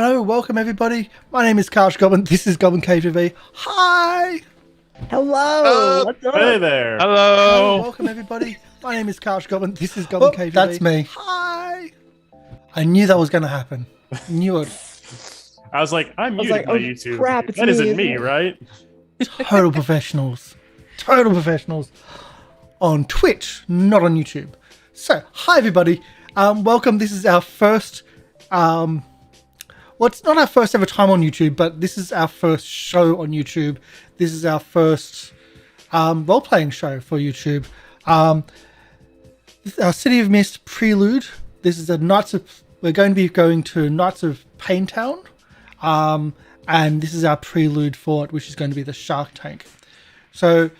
Hello, welcome everybody. My name is Karsh Goblin. This is Goblin KTV. Hi. Hello. What's up? Hey there. Hello, welcome everybody. My name is Karsh Goblin. This is Goblin KTV. That's me. Hi. I knew that was going to happen. Knew it. I was like, I'm muted my YouTube. Crap, that isn't me, right? Total professionals. Total professionals. On Twitch, not on YouTube. So, hi everybody. Welcome. This is our first... well, it's not our first ever time on YouTube, but this is our first show on YouTube. This is our first role-playing show for YouTube. Our City of Mist Prelude. This is we're going to be going to Knights of Payne Town. And this is our prelude for it, which is going to be the Shark Tank. So,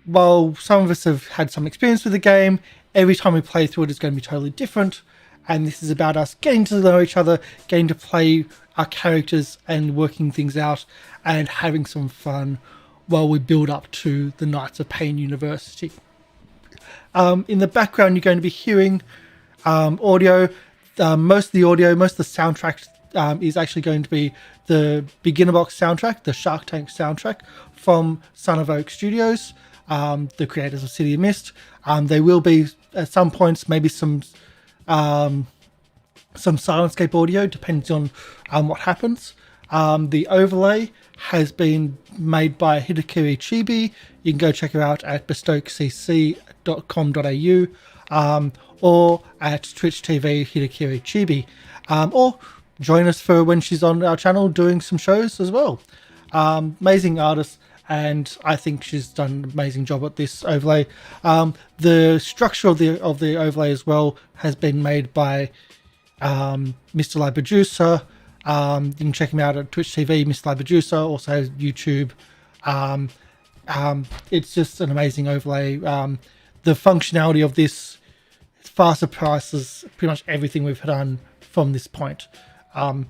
while some of us have had some experience with the game, every time we play through it, it's going to be totally different. And this is about us getting to know each other, getting to play our characters and working things out and having some fun while we build up to the Knights of Payne University. In the background, you're going to be hearing audio. Most of the soundtrack is actually going to be the Beginner Box soundtrack, the Shark Tank soundtrack from Son of Oak Studios, the creators of City of Mist. There will be, at some points, maybe some Syrinscape audio, depends on what happens. The overlay has been made by Hidekiri Chibi. You can go check her out at bestokecc.com.au or at Twitch TV Hidekiri Chibi. Or join us for when she's on our channel doing some shows as well. Amazing artist, and I think she's done an amazing job at this overlay. The structure of the overlay as well has been made by Mr. Live Producer. You can check him out at Twitch TV, Mr. Live Producer, also YouTube. It's just an amazing overlay. The functionality of this far surpasses pretty much everything we've done from this point. And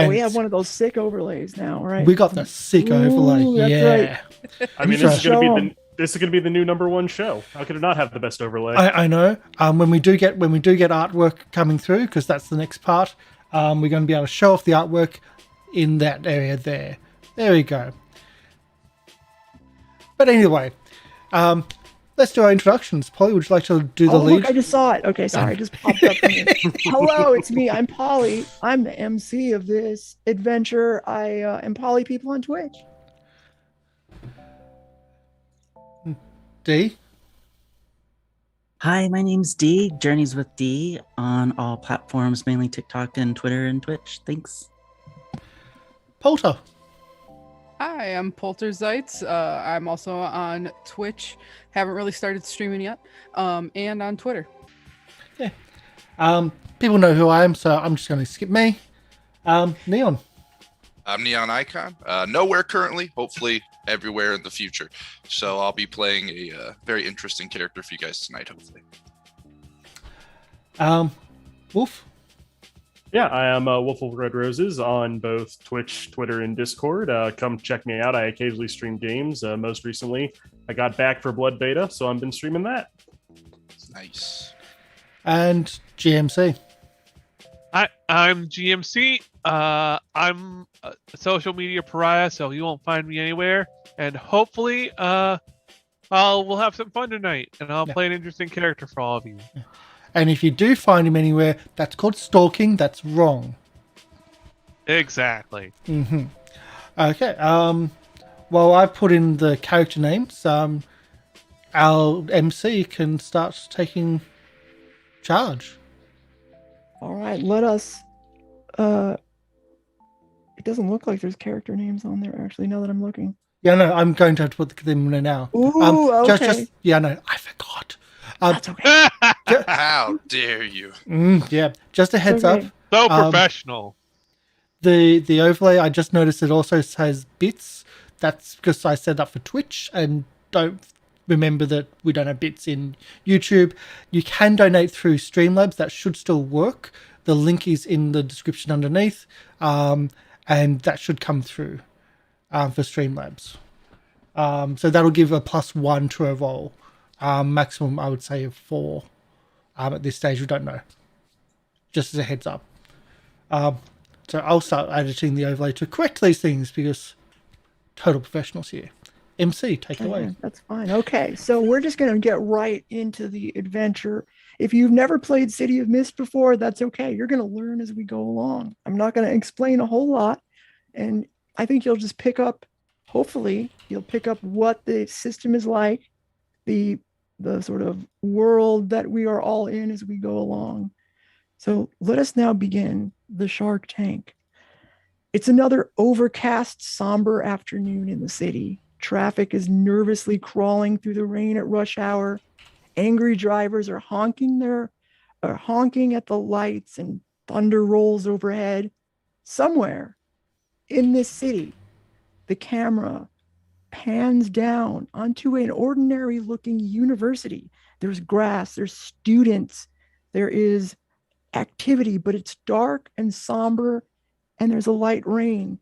we have one of those sick overlays now, right? We got the sick overlay. That's right. I mean, this is going to be the new #1 show. How could it not have the best overlay? I know. When we do get artwork coming through, because that's the next part, we're going to be able to show off the artwork in that area there. There we go. But anyway, let's do our introductions. Polly, would you like to do the lead? Look, I just saw it. Okay, sorry, it just popped up. Hello, it's me. I'm Polly. I'm the MC of this adventure. I am Polly People on Twitch. D? Hi, my name's D. Journeys with D on all platforms, mainly TikTok and Twitter and Twitch. Thanks. Polter? Hi, I'm Polter Zeitz. I'm also on Twitch. Haven't really started streaming yet. And on Twitter. Yeah. People know who I am, so I'm just going to skip me. Neon? I'm Neon Icon. Nowhere currently, hopefully everywhere in the future. So I'll be playing a very interesting character for you guys tonight, hopefully. Wolf? Yeah, I am Wolf of Red Roses on both Twitch, Twitter, and Discord. Come check me out. I occasionally stream games. Most recently, I got back for Blood Beta, so I've been streaming that. Nice. And GMC? I'm GMC. I'm a social media pariah, so you won't find me anywhere. And hopefully, we'll have some fun tonight, and I'll play an interesting character for all of you. Yeah. And if you do find him anywhere, that's called stalking. That's wrong. Exactly. Mm-hmm. Okay. Well, I've put in the character names. Our MC can start taking charge. All right, let us. It doesn't look like there's character names on there, actually, now that I'm looking. Yeah, no, I'm going to have to put them in now. Ooh, okay. I forgot. That's okay. How dare you? Yeah, just a heads up. So professional. The overlay, I just noticed it also says bits. That's because I set up for Twitch and don't remember that we don't have bits in YouTube. You can donate through Streamlabs. That should still work. The link is in the description underneath, and that should come through for Streamlabs. So that'll give a +1 to a roll. Maximum, I would say, of 4. At this stage, we don't know. Just as a heads up. So I'll start editing the overlay to correct these things because total professionals here. MC, take it away. Yeah, that's fine. Okay, so we're just going to get right into the adventure. If you've never played City of Mist before, that's okay. You're going to learn as we go along. I'm not going to explain a whole lot, and I think you'll just pick up, hopefully, you'll pick up what the system is like, the sort of world that we are all in as we go along. So let us now begin the Shark Tank. It's another overcast, somber afternoon in the city. Traffic is nervously crawling through the rain at rush hour. Angry drivers are honking at the lights, and thunder rolls overhead. Somewhere in this city, the camera pans down onto an ordinary looking university. There's grass, there's students, there is activity, but it's dark and somber, and there's a light rain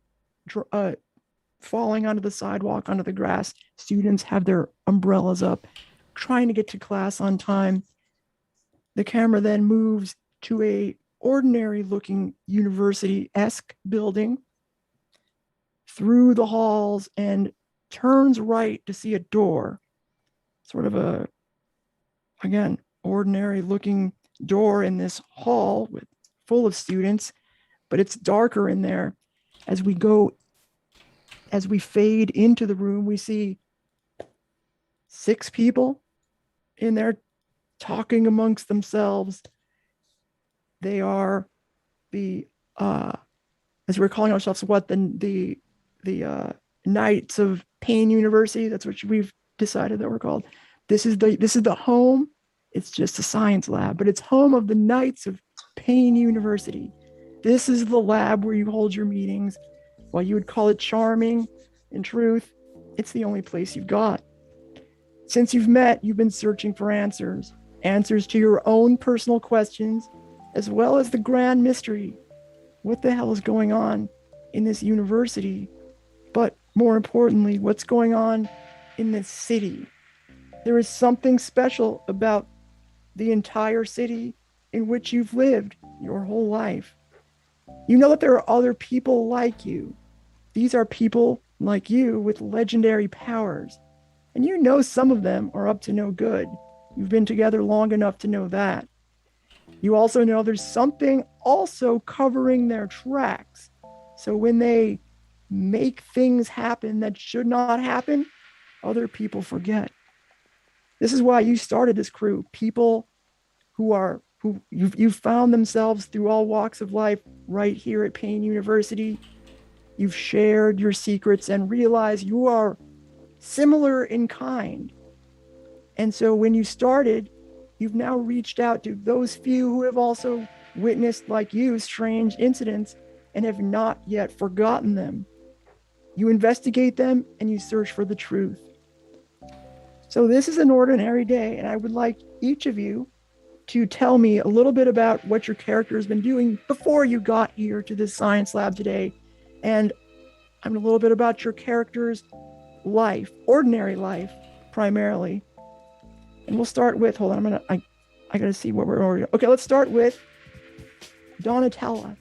falling onto the sidewalk, onto the grass. Students have their umbrellas up, trying to get to class on time. The camera then moves to a ordinary looking university-esque building through the halls and turns right to see a door, sort of a, again, ordinary looking door in this hall full of students, but it's darker in there. As we fade into the room, we see 6 people in there talking amongst themselves. They are as we're calling ourselves, the Knights of Payne University. That's what we've decided that we're called. This is the home. It's just a science lab, but it's home of the Knights of Payne University. This is the lab where you hold your meetings. While you would call it charming, in truth, it's the only place you've got. Since you've met, you've been searching for answers to your own personal questions, as well as the grand mystery. What the hell is going on in this university? But more importantly, what's going on in this city? There is something special about the entire city in which you've lived your whole life. You know that there are other people like you. These are people like you with legendary powers. And you know some of them are up to no good. You've been together long enough to know that. You also know there's something also covering their tracks. So when they make things happen that should not happen, other people forget. This is why you started this crew. People who you've found themselves through all walks of life right here at Payne University. You've shared your secrets and realized you are similar in kind. And so when you started, you've now reached out to those few who have also witnessed, like you, strange incidents and have not yet forgotten them. You investigate them and you search for the truth. So this is an ordinary day, and I would like each of you to tell me a little bit about what your character has been doing before you got here to this science lab today. And a little bit about your character's life, ordinary life, primarily. And we'll start with, hold on, I gotta see what we're already, okay, let's start with Donatella.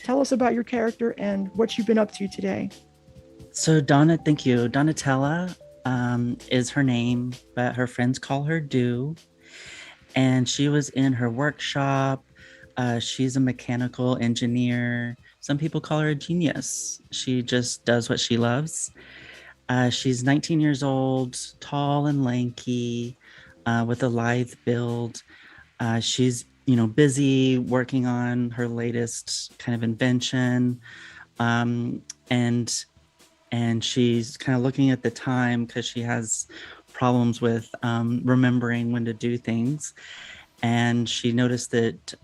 Tell us about your character and what you've been up to today. So thank you. Donatella is her name, but her friends call her Do. And she was in her workshop. She's a mechanical engineer. Some people call her a genius. She just does what she loves. She's 19 years old, tall and lanky, with a lithe build. She's, busy working on her latest kind of invention. And she's kind of looking at the time because she has problems with remembering when to do things. And she noticed that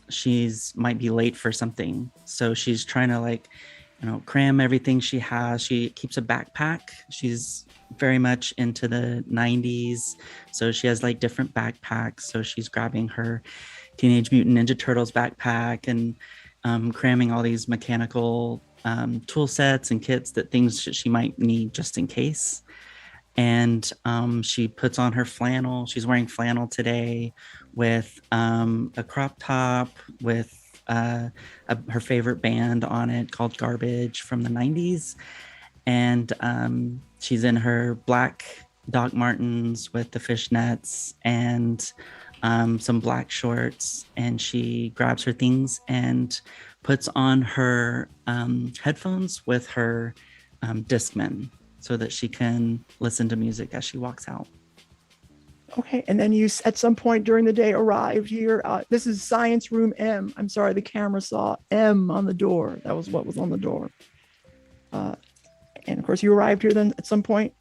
she's might be late for something. So she's trying to cram everything she has. She keeps a backpack. She's very much into the 90s. So she has different backpacks. So she's grabbing her Teenage Mutant Ninja Turtles backpack and cramming all these mechanical tool sets and kits, things that she might need just in case. and she puts on her flannel. She's wearing flannel today with a crop top with her favorite band on it called Garbage from the 90s. And she's in her black Doc Martens with the fishnets and some black shorts. And she grabs her things and puts on her headphones with her Discman so that she can listen to music as she walks out. Okay, and then you at some point during the day arrived here. This is Science Room M. I'm sorry, the camera saw M on the door. That was what was on the door. And of course, you arrived here then at some point.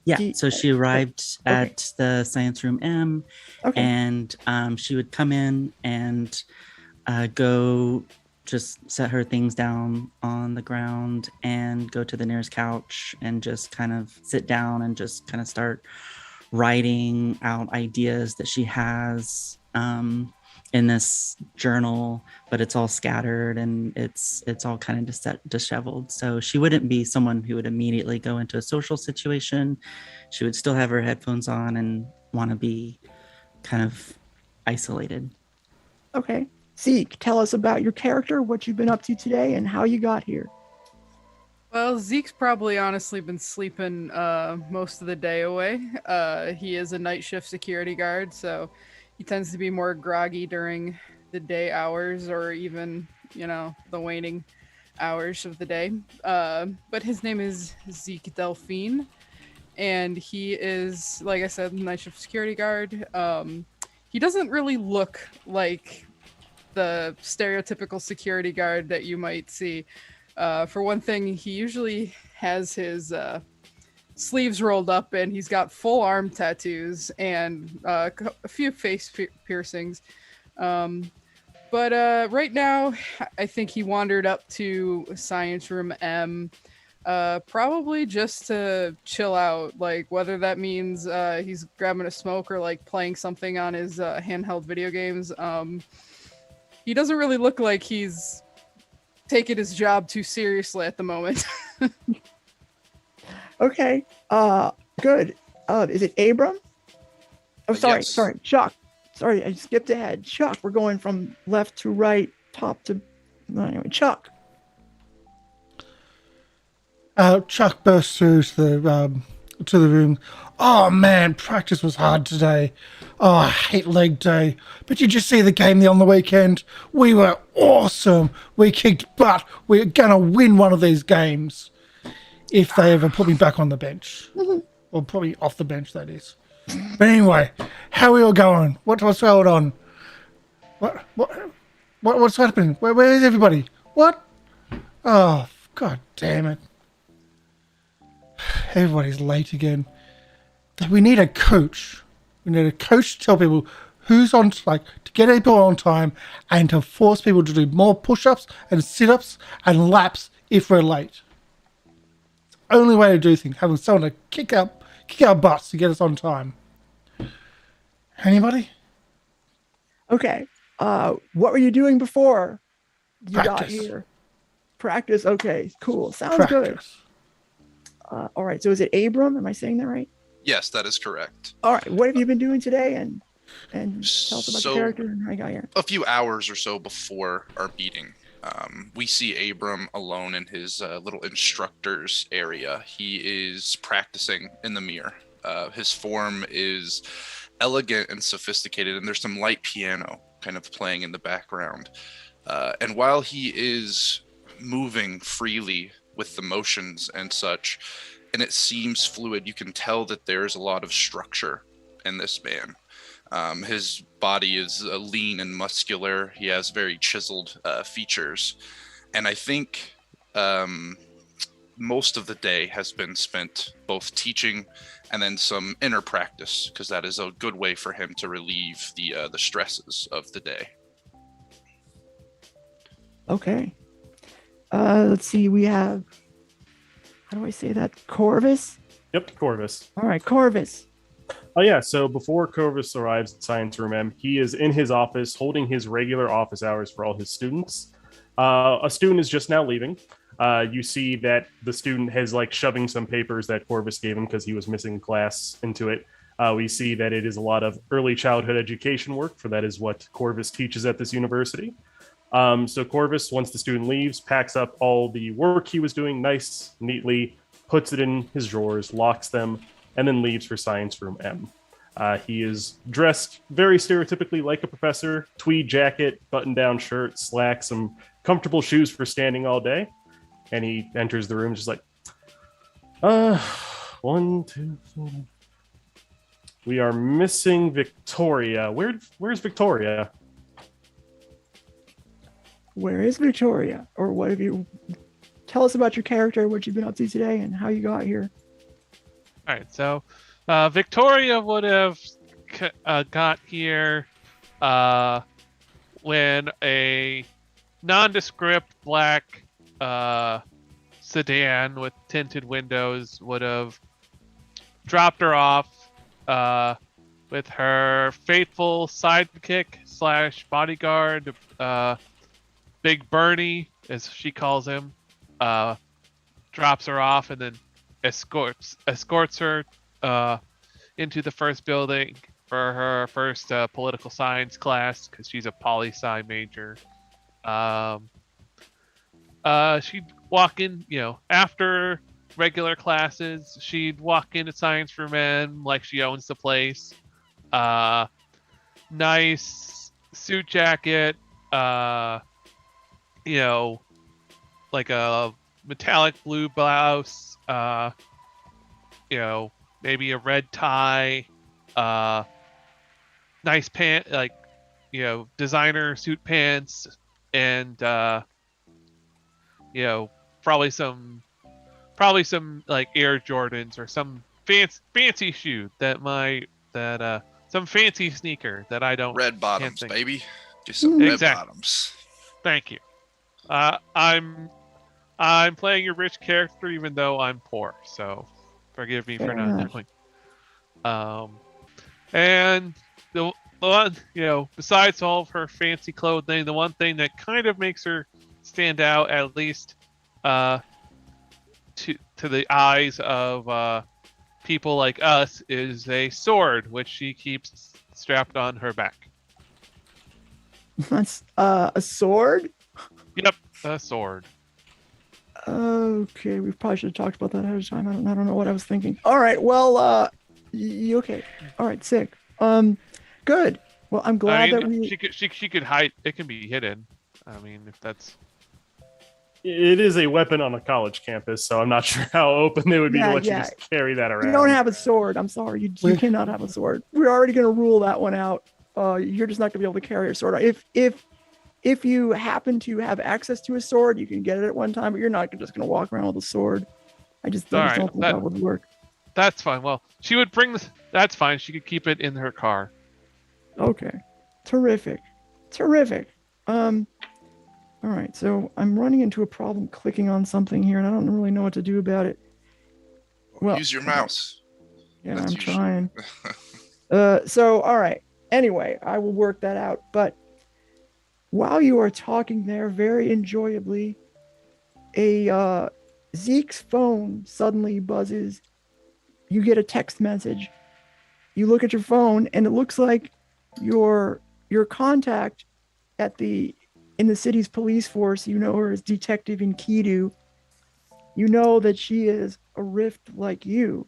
Yeah, so she arrived at the Science Room M, and she would come in and go just set her things down on the ground and go to the nearest couch and just kind of sit down and just kind of start writing out ideas that she has in this journal, but it's all scattered and it's all kind of disheveled. So she wouldn't be someone who would immediately go into a social situation. She would still have her headphones on and want to be kind of isolated. Okay. Zeke, tell us about your character, what you've been up to today, and how you got here. Well, Zeke's probably honestly been sleeping most of the day away. He is a night shift security guard, so he tends to be more groggy during the day hours or even, the waning hours of the day. But his name is Zeke Delphine, and he is, like I said, night shift security guard. He doesn't really look like the stereotypical security guard that you might see. For one thing, he usually has his sleeves rolled up and he's got full arm tattoos and a few face piercings. But right now, I think he wandered up to Science Room M probably just to chill out, like whether that means he's grabbing a smoke or like playing something on his handheld video games. He doesn't really look like he's taking his job too seriously at the moment. Okay. Good. Is it Abrahm? Oh, sorry. Yes. Sorry. Chuck. Sorry, I skipped ahead. Chuck, we're going from left to right, top to... Anyway, Chuck. Chuck bursts through to the room. Oh man, practice was hard today. Oh, I hate leg day. But you just see the game on the weekend. We were awesome. We kicked butt. We're gonna win one of these games. If they ever put me back on the bench. Or probably off the bench, that is. But anyway, how are we all going? What's going on? What's happening? Where is everybody? What? Oh, god damn it. Everybody's late again. We need a coach. We need a coach to tell people who's on, like, to get people on time and to force people to do more push-ups and sit-ups and laps if we're late. It's the only way to do things, having someone to kick our butts to get us on time. Anybody? Okay. What were you doing before you got Practice. here? Practice. Okay, cool. Sounds good. All right. So is it Abrahm? Am I saying that right? Yes, that is correct. All right. What have you been doing today? And tell us about So- the character and how you got here. A few hours or so before our meeting, we see Abram alone in his little instructor's area. He is practicing in the mirror. His form is elegant and sophisticated, and there's some light piano kind of playing in the background. And while he is moving freely with the motions and such, and it seems fluid, you can tell that there's a lot of structure in this man. His body is lean and muscular. He has very chiseled features. And I think most of the day has been spent both teaching and then some inner practice, because that is a good way for him to relieve the stresses of the day. Okay. Let's see. We have, how do I say that? Corvus? Yep, Corvus. All right, Corvus. Oh yeah, so before Corvus arrives at Science Room M, he is in his office holding his regular office hours for all his students. A student is just now leaving. You see that the student has like shoving some papers that Corvus gave him because he was missing class into it. We see that it is a lot of early childhood education work, for that is what Corvus teaches at this university. So Corvus, once the student leaves, packs up all the work he was doing nice, neatly, puts it in his drawers, locks them, and then leaves for Science Room M. He is dressed very stereotypically like a professor, tweed jacket, button-down shirt, slacks, some comfortable shoes for standing all day. And he enters the room just like, 1, 2, 3. We are missing Victoria. Where's Victoria? Where is Victoria? Or what have you... Tell us about your character, what you've been up to today, and how you got here. All right, so Victoria would have got here when a nondescript black sedan with tinted windows would have dropped her off with her faithful sidekick / bodyguard, Big Bernie, as she calls him, drops her off and then escorts her into the first building for her first political science class, because she's a poli-sci major. She'd walk in, after regular classes, she'd walk into Science Room M like she owns the place. Nice suit jacket, like a metallic blue blouse, maybe a red tie, nice pant, like, designer suit pants, and probably some like Air Jordans or some fancy shoe some fancy sneaker that I don't. Red bottoms, baby. Just some red bottoms. Thank you. I'm playing a rich character even though I'm poor, so forgive me for not knowing. And the one, besides all of her fancy clothing, the one thing that kind of makes her stand out, at least to the eyes of people like us, is a sword, which she keeps strapped on her back. That's a sword? Yep, a sword. Okay, we probably should have talked about that ahead of time. I don't know what I was thinking. All right, well, you okay? All right, sick. Good. Well, I'm glad that we. She could hide. It can be hidden. I mean, if that's. It is a weapon on a college campus, so I'm not sure how open they would be to let you just carry that around. You don't have a sword. I'm sorry. You cannot have a sword. We're already going to rule that one out. You're just not going to be able to carry a sword. If you happen to have access to a sword, you can get it at one time, but you're not just going to walk around with a sword. I just don't think that would work. That's fine. Well, she would bring this. That's fine. She could keep it in her car. Okay. Terrific. All right, so I'm running into a problem clicking on something here, and I don't really know what to do about it. Well, use your mouse. Yeah, I'm trying. So, all right. Anyway, I will work that out. But while you are talking there very enjoyably, Zeke's phone suddenly buzzes. You get a text message. You look at your phone, and it looks like your contact in the city's police force, her as Detective Enkidu. You know that she is a rift like you.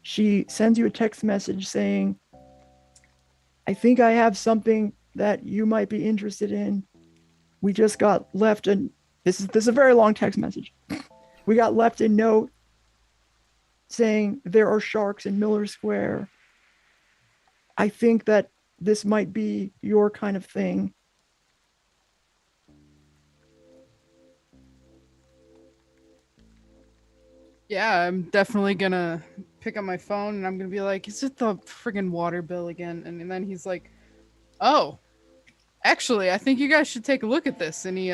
She sends you a text message saying, I think I have something that you might be interested in. We just got left this is a very long text message. We got left a note saying there are sharks in Miller Square. I think that this might be your kind of thing. Yeah, I'm definitely gonna pick up my phone and I'm gonna be like, is it the friggin' water bill again? And then he's like, oh, actually, I think you guys should take a look at this. And he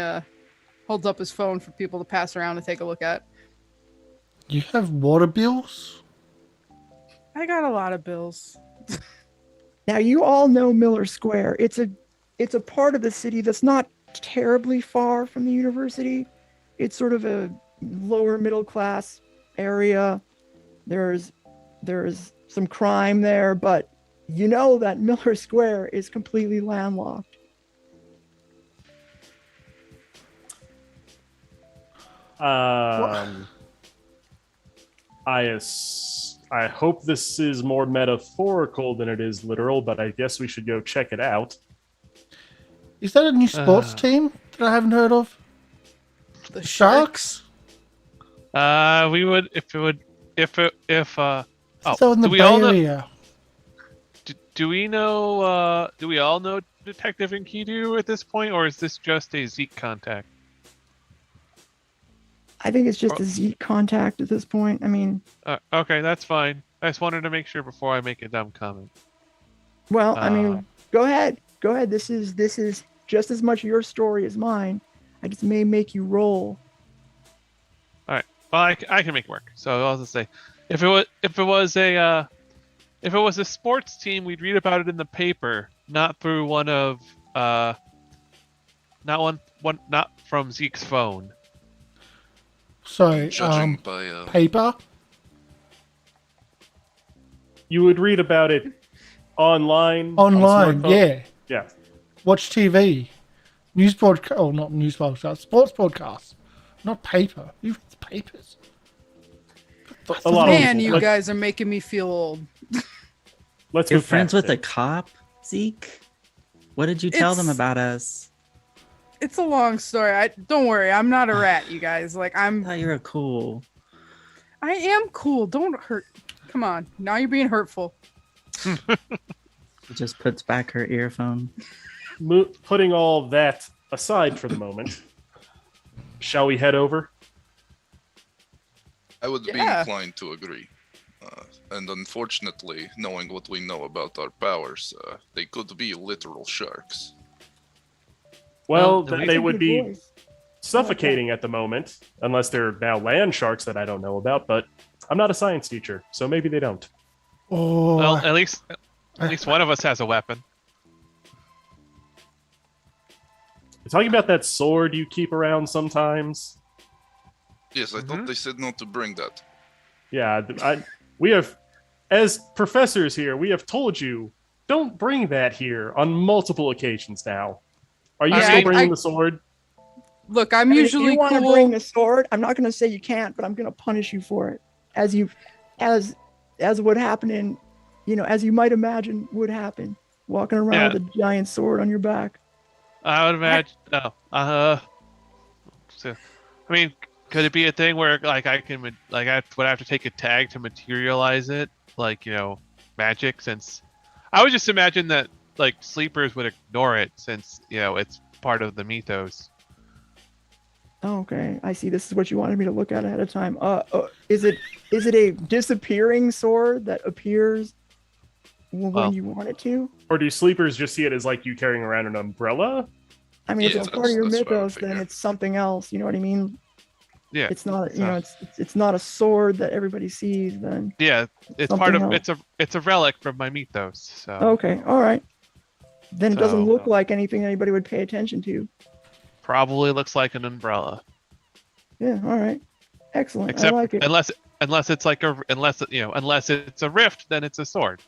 holds up his phone for people to pass around and take a look at. You have water bills? I got a lot of bills. Now, you all know Miller Square. It's a part of the city that's not terribly far from the university. It's sort of lower middle class area. There's some crime there, but you know that Miller Square is completely landlocked. I hope this is more metaphorical than it is literal, but I guess we should go check it out. Is that a new sports team that I haven't heard of? The Sharks? We would if So in the do we Bay all know? Area. Do we know? Do we all know Detective Enkidu at this point, or is this just a Zeke contact? I think it's just a Zeke contact at this point. I mean, Okay, that's fine. I just wanted to make sure before I make a dumb comment. well, I mean, go ahead. Go ahead. This is just as much your story as mine. I just may make you roll. All right. Well, I can make it work. So I'll just say, if it was a sports team, we'd read about it in the paper, not through not from Zeke's phone. Sorry, Judging by paper? You would read about it online. on Online, smartphone? yeah. Yeah. Watch TV. News broadcast, oh, not news broadcast, sports broadcasts. Not paper. Who reads papers? A lot of Man, people. you Let's- guys are making me feel old. Let's You're move friends past with a it. cop, Zeke? What did you tell them It's- about us? It's a long story. Don't worry, I'm not a rat, you guys. Like I thought you were cool. I am cool. Don't hurt. Come on, now you're being hurtful. She just puts back her earphone. Putting all that aside for the moment, shall we head over? I would be Yeah. inclined to agree. And unfortunately, knowing what we know about our powers, they could be literal sharks. Well, Well, they That's a would good be voice. suffocating at the moment, unless they're now land sharks that I don't know about, but I'm not a science teacher, so maybe they don't. Oh, Well, at least one of us has a weapon. You're talking about that sword you keep around sometimes? Yes, I thought they said not to bring that. Yeah, we have, as professors here, we have told you, don't bring that here on multiple occasions now. Are you Yeah, still I- bringing I- the sword? Look, I'm I mean, usually if you want to cool. bring the sword, I'm not going to say you can't, but I'm going to punish you for it, as would happen as you might imagine would happen, walking around with a giant sword on your back. I would imagine. So, I mean, could it be a thing where like I would have to take a tag to materialize it, like magic? Since I would just imagine that like sleepers would ignore it, since it's part of the mythos. Oh, okay, I see. This is what you wanted me to look at ahead of time. Is it a disappearing sword that appears when you want it to? Or do sleepers just see it as like you carrying around an umbrella? I mean, Yeah, if it's part of your that's what I would mythos, then figure. it's something else. You know what I mean? Yeah, It's not. It's not a sword that everybody sees. Then yeah, it's part of something else. it's a relic from my mythos. So okay, all right. Then it doesn't So- look like anything anybody would pay attention to. probably looks like an umbrella, Yeah, all right, excellent. except I like it. unless it's like unless it's a rift, then it's a sword.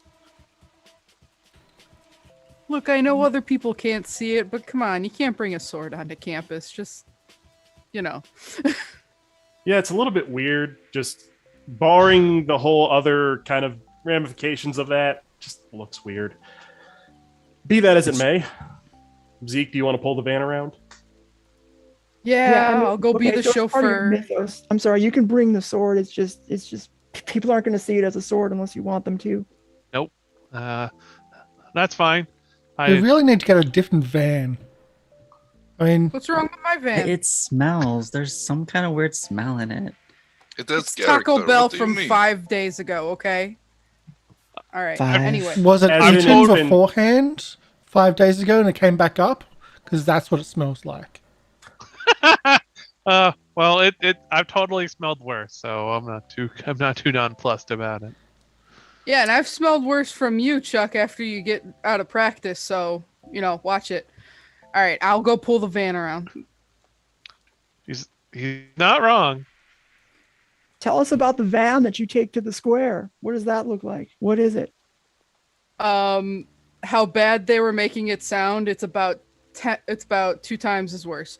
Look, I know other people can't see it, but come on, you can't bring a sword onto campus. Just, Yeah, it's a little bit weird, just barring the whole other kind of ramifications of that, just looks weird. Be that as it may, Zeke, do you want to pull the van around? Yeah, I mean, I'll go be okay, the so it's part of your chauffeur. mythos. I'm sorry, you can bring the sword. It's just people aren't going to see it as a sword unless you want them to. That's fine. we really need to get a different van. I mean, What's wrong with my van? It smells. There's some kind of weird smell in it. It has It's character. Taco Bell What do you from mean? 5 days ago, okay? All right. Five. Anyway, was it As eaten in- beforehand 5 days ago and it came back up? Because that's what it smells like. Well, I've totally smelled worse, so I'm not too nonplussed about it. yeah, and I've smelled worse from you, Chuck, after you get out of practice. So watch it. All right, I'll go pull the van around. He's not wrong. Tell us about the van that you take to the square. What does that look like? What is it? How bad they were making it sound, it's about 2 times as worse.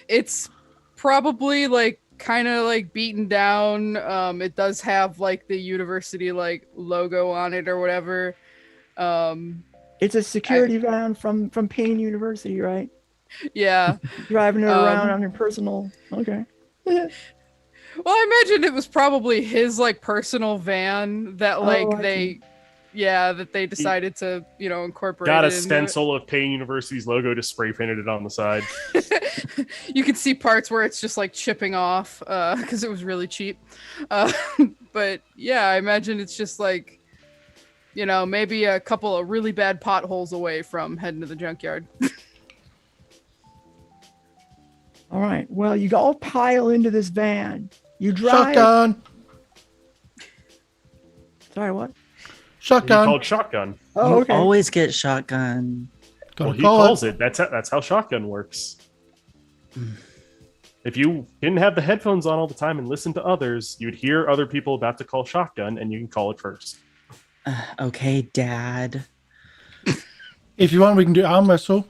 It's probably like kind of like beaten down. It does have like the university like logo on it or whatever. It's a security van from Payne University, right? Yeah. Driving it around on your personal. Okay. Well, I imagine it was probably his like personal van that like that they decided to, incorporate. Got a it into stencil of Payne University's logo, just spray painted it on the side. You can see parts where it's just like chipping off because it was really cheap. But yeah, I imagine it's just like, maybe a couple of really bad potholes away from heading to the junkyard. All right. Well, you all pile into this van. You drive. Shotgun. Sorry, what? He Shotgun. called shotgun. Oh, You okay. always get shotgun. Gotta Well, he call calls it. That's how shotgun works. If you didn't have the headphones on all the time and listen to others, you'd hear other people about to call shotgun, and you can call it first. Okay, Dad. If you want, we can do arm wrestle.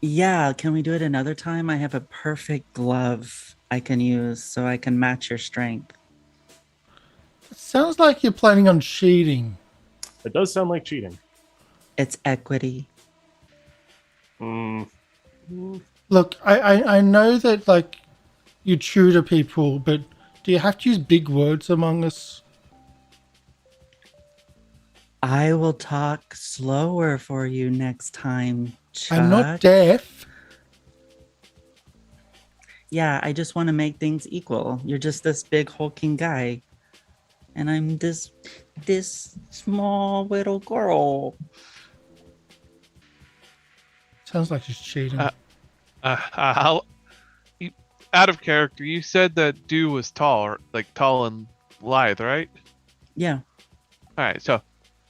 Yeah, can we do it another time? I have a perfect glove I can use so I can match your strength. It sounds like you're planning on cheating. It does sound like cheating. It's equity. Look, I know that like you tutor people, but do you have to use big words among us? I will talk slower for you next time, Chuck. I'm not deaf. Yeah, I just want to make things equal. You're just this big hulking guy. And I'm this small little girl. Sounds like she's cheating. Out of character, you said that Dew was tall and lithe, right? Yeah. All right, so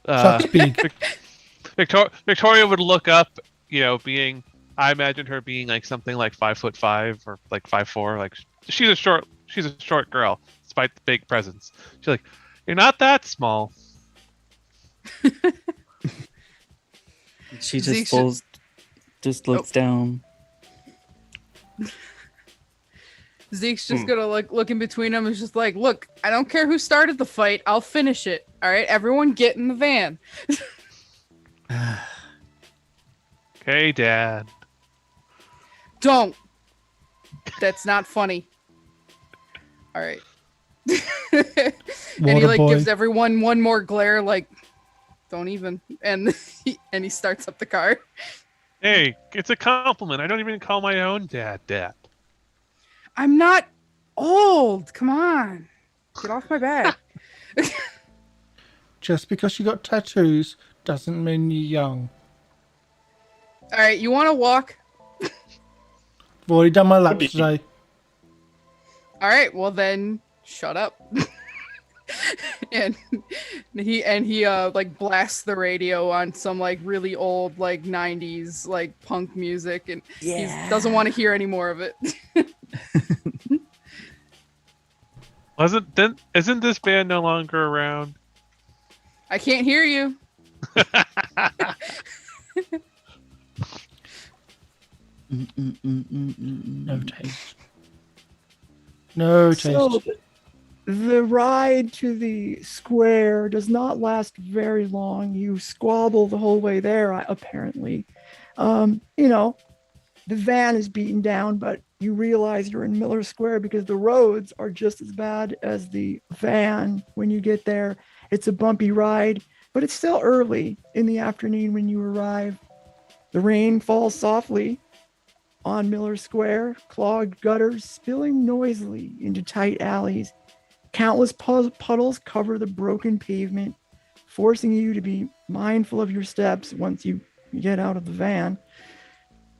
Chuck's big. Victoria would look up, being, I imagined her being like something like 5'5" or like 5'4". Like she's a short girl, despite the big presence. She's like, you're not that small. She Zeke just looks down. Zeke's just gonna look in between them and just like, look, I don't care who started the fight, I'll finish it. All right, everyone get in the van. Okay, Dad. Don't. That's not funny. All right. And he like Waterboy. gives everyone one more glare, like, don't even. And he starts up the car. Hey, it's a compliment. I don't even call my own dad. I'm not old. Come on, get off my back. Just because you got tattoos doesn't mean you're young. All right, you want to walk? I've already done my laps today. All right, well then, shut up. and he like blasts the radio on some like really old like 90s like punk music, and he doesn't want to hear any more of it. Isn't this band no longer around? I can't hear you. No taste. No taste. So the ride to the square does not last very long. You squabble the whole way there, apparently. The van is beaten down, but you realize you're in Miller Square because the roads are just as bad as the van when you get there. It's a bumpy ride, but it's still early in the afternoon when you arrive. The rain falls softly on Miller Square, clogged gutters spilling noisily into tight alleys. Countless puddles cover the broken pavement, forcing you to be mindful of your steps once you get out of the van.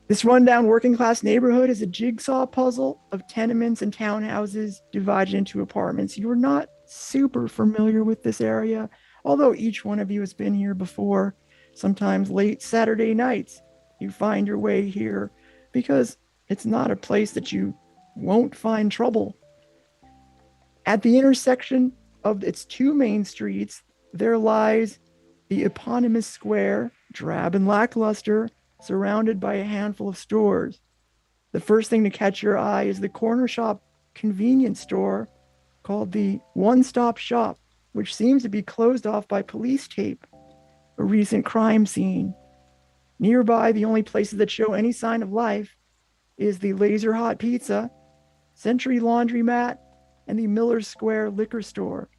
This rundown working class neighborhood is a jigsaw puzzle of tenements and townhouses divided into apartments. You're not super familiar with this area, although each one of you has been here before. Sometimes late Saturday nights, you find your way here because It's not a place that you won't find trouble. At the intersection of its two main streets, there lies the eponymous square, drab and lackluster, surrounded by a handful of stores. The first thing to catch your eye is the corner shop convenience store called the One Stop Shop, which seems to be closed off by police tape, a recent crime scene. Nearby, the only places that show any sign of life is the Laser Hot Pizza, Century Laundromat, and the Miller Square liquor store.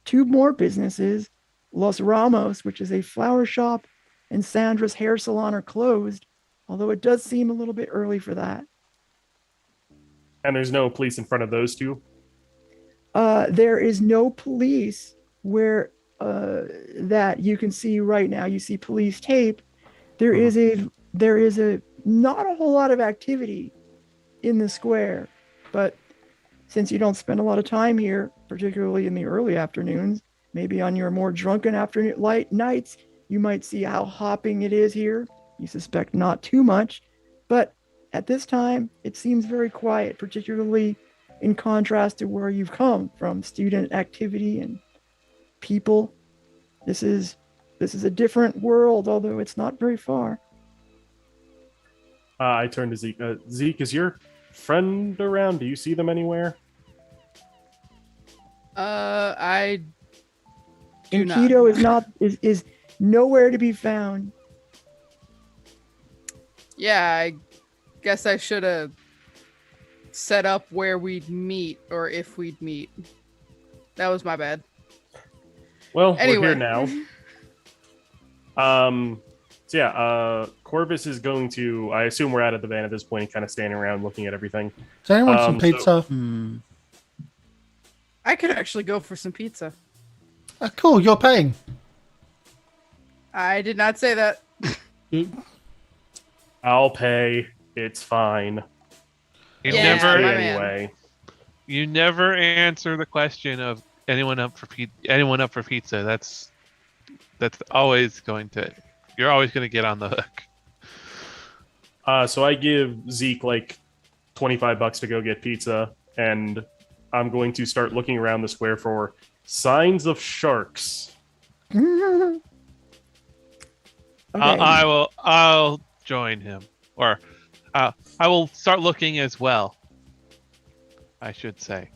Two more businesses, Los Ramos, which is a flower shop, and Sandra's hair salon are closed, although it does seem a little bit early for that. And there's no police in front of those two? There is no police where that you can see right now. You see police tape. There is a not a whole lot of activity in the square, but since you don't spend a lot of time here, particularly in the early afternoons, maybe on your more drunken afternoon light nights, you might see how hopping it is here. You suspect not too much, but at this time, it seems very quiet, particularly in contrast to where you've come from, student activity and people. This is a different world, although it's not very far. I turn to Zeke. Zeke, is your friend around? Do you see them anywhere? I do not. Keto is nowhere to be found. Yeah, I guess I should have set up where we'd meet, or if we'd meet. That was my bad. Well, Anyway. we're here now. So yeah, Corvus is going to, I assume we're out of the van at this point, kind of standing around looking at everything. Does anyone want some pizza? I could actually go for some pizza. Cool, you're paying. I did not say that. I'll pay. It's fine. You Yeah, never, my man. Anyway. you never answer the question of anyone up for pizza. That's always going to. You're always going to get on the hook. So I give Zeke like $25 to go get pizza, and I'm going to start looking around the square for signs of sharks. Okay. I'll join him, or I will start looking as well. I should say.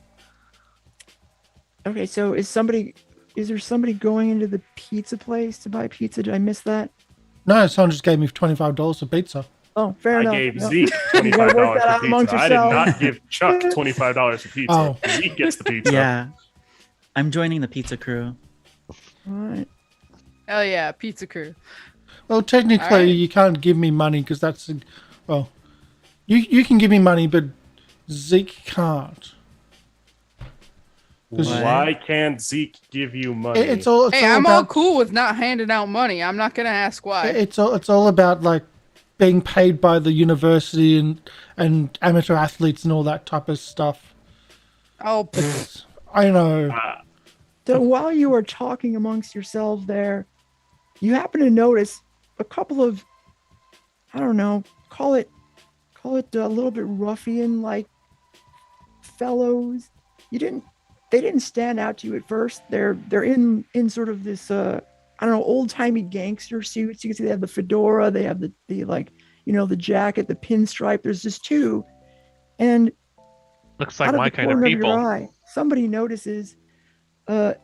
Okay, so is there somebody going into the pizza place to buy pizza? Did I miss that? No, someone just gave me $25 for pizza. Oh, fair I enough. gave No. Zeke You gotta work that $25 out for amongst pizza. I did yourselves. not give Chuck $25 for pizza. Oh. Zeke gets the pizza. Yeah. I'm joining the pizza crew. All right. Hell yeah, pizza crew. Well, technically, Alright. you can't give me money because that's... Well, you can give me money, but Zeke can't. 'Cause Why can't Zeke give you money? It's all Hey, I'm all about, cool with not handing out money. I'm not gonna ask why. It's all about like being paid by the university and amateur athletes and all that type of stuff. Oh, pfft. I know. So while you are talking amongst yourselves there, you happen to notice a couple of, I don't know, call it a little bit ruffian-like fellows. They didn't stand out to you at first. They're in sort of this I don't know, old-timey gangster suits. You can see they have the fedora, they have the like, the jacket, the pinstripe. There's just two. And Looks like out my the kind of corner your people. eye, somebody notices they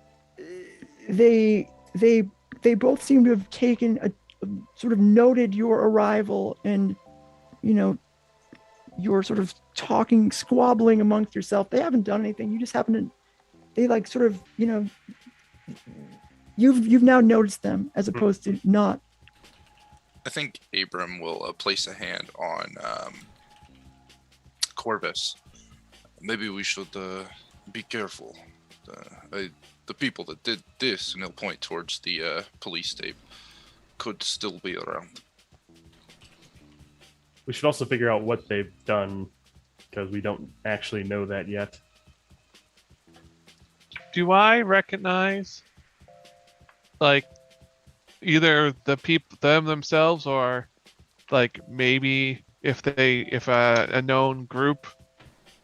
both seem to have taken a sort of noted your arrival, and you're sort of talking, squabbling amongst yourself. They haven't done anything. You just happen to, they like sort of, you've now noticed them as opposed to not. I think Abrahm will place a hand on Corvus. Maybe we should be careful. The people that did this, and he'll point towards the police tape, could still be around. We should also figure out what they've done, because we don't actually know that yet. Do I recognize, like, either the people, them themselves, or like maybe if a known group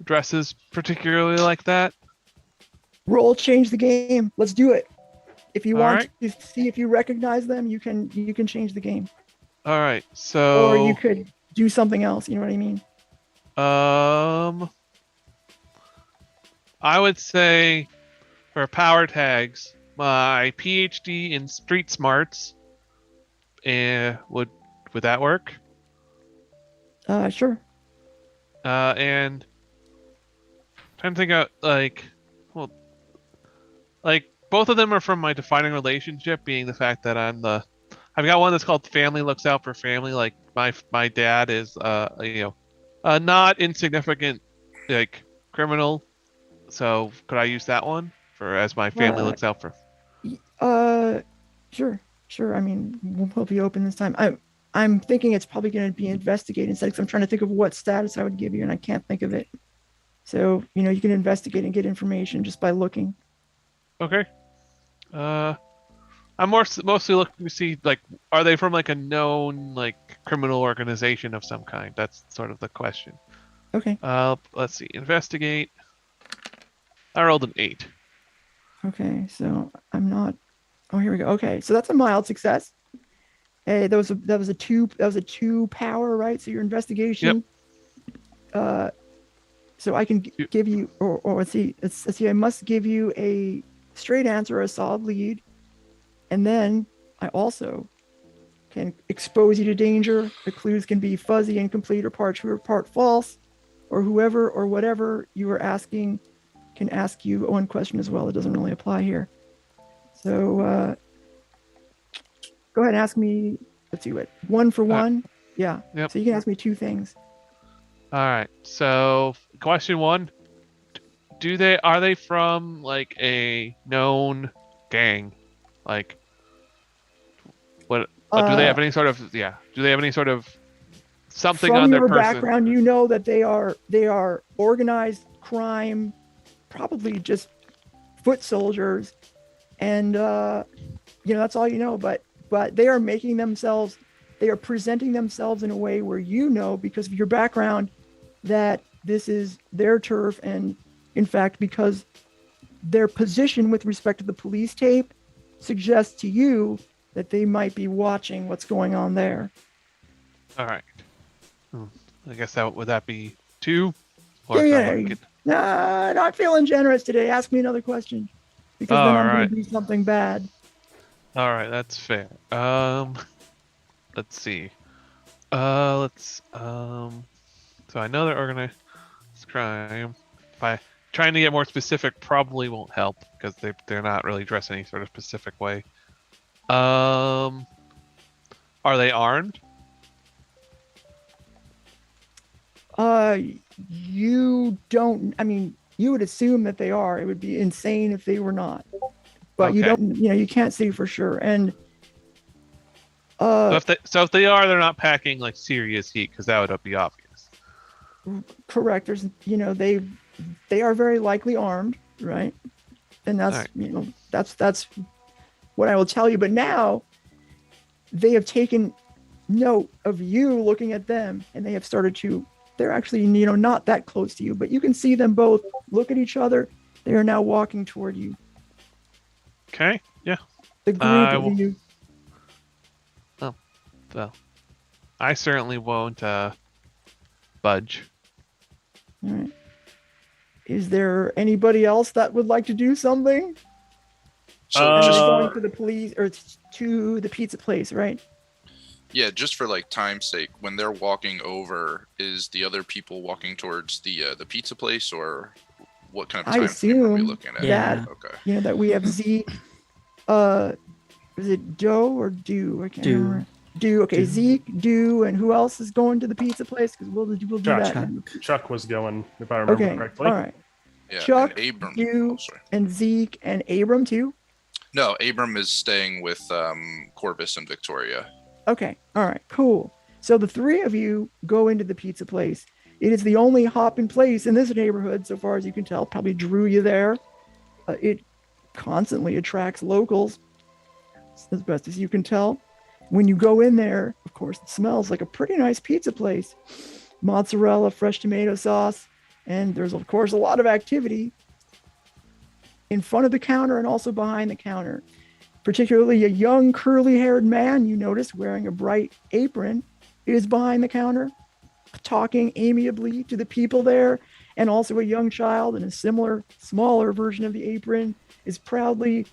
dresses particularly like that? Roll change the game. Let's do it. If you All want right. to see if you recognize them, you can change the game, All right. So or you could do something else. You know what I mean? I would say for power tags, my PhD in street smarts, would that work? Sure. And trying to think out like both of them are from my defining relationship, being the fact that I've got one that's called Family Looks Out for Family. Like my dad is a not insignificant like criminal. So could I use that one for as my family looks out for? Sure. I mean, we'll be open this time. I'm thinking it's probably going to be investigated instead, because I'm trying to think of what status I would give you, and I can't think of it. So you can investigate and get information just by looking. Okay. I'm mostly looking to see, like, are they from like a known like criminal organization of some kind? That's sort of the question. Okay. Let's see. Investigate. I rolled an 8. Okay. So I'm not. Oh, here we go. Okay. So that's a mild success. Hey, that was a 2 power, right? So your investigation. Yep. So I can give you, or let's see. Let's see. I must give you a straight answer, a solid lead, and then I also can expose you to danger. The clues can be fuzzy, incomplete, or part true or part false, or whoever or whatever you are asking can ask you one question as well. It doesn't really apply here. So go ahead and ask me. Let's see what 1 for 1. Yeah. Yep. So you can ask me 2 things. All right. So question 1: are they from like a known gang? Like, what? Do they have any sort of Do they have any sort of something from on their your person? background? You know that they are organized crime, probably just foot soldiers, and that's all you know. But they are making themselves, they are presenting themselves in a way where because of your background that this is their turf, and in fact, because their position with respect to the police tape suggests to you that they might be watching what's going on there. All right. I guess would that be 2? Nah, not feeling generous today. Ask me another question, because then I'm going to do something bad. All right, that's fair. Let's see. So I know they're organized crime. Trying to get more specific probably won't help, because they're not really dressed any sort of specific way. Are they armed? You don't. I mean, you would assume that they are. It would be insane if they were not. But Okay. you don't. You can't see for sure. And So if they are, they're not packing like serious heat, because that would be obvious. correct. There's, they are very likely armed, right? And that's, Right. That's what I will tell you. But now they have taken note of you looking at them, and they have started to. They're actually, not that close to you, but you can see them both look at each other. They are now walking toward you. Okay. Yeah. The group of you. Well, I certainly won't budge. All right. Is there anybody else that would like to do something? So Are they just going to the police or to the pizza place, right? yeah, just for like time's sake, when they're walking over, is the other people walking towards the pizza place, or what kind of I time frame are we assume looking at? Yeah. Okay. That we have Zeke. Is it Doe or Do? I can't Do. remember. Do. Okay, Do. Zeke, Do, and who else is going to the pizza place? Because we'll do Chuck. that. Chuck was going, if I remember Okay, correctly. all right. Yeah. Chuck, and Abram. you- Oh, sorry. And Zeke and Abram too. No, Abram is staying with Corvus and Victoria. Okay, all right, cool. So the 3 of you go into the pizza place. It is the only hopping place in this neighborhood, so far as you can tell. Probably drew you there. It constantly attracts locals, as best as you can tell. When you go in there, of course, it smells like a pretty nice pizza place. Mozzarella, fresh tomato sauce, and there's, of course, a lot of activity in front of the counter and also behind the counter. Particularly a young curly-haired man you notice wearing a bright apron is behind the counter, talking amiably to the people there, and also a young child in a similar, smaller version of the apron is proudly,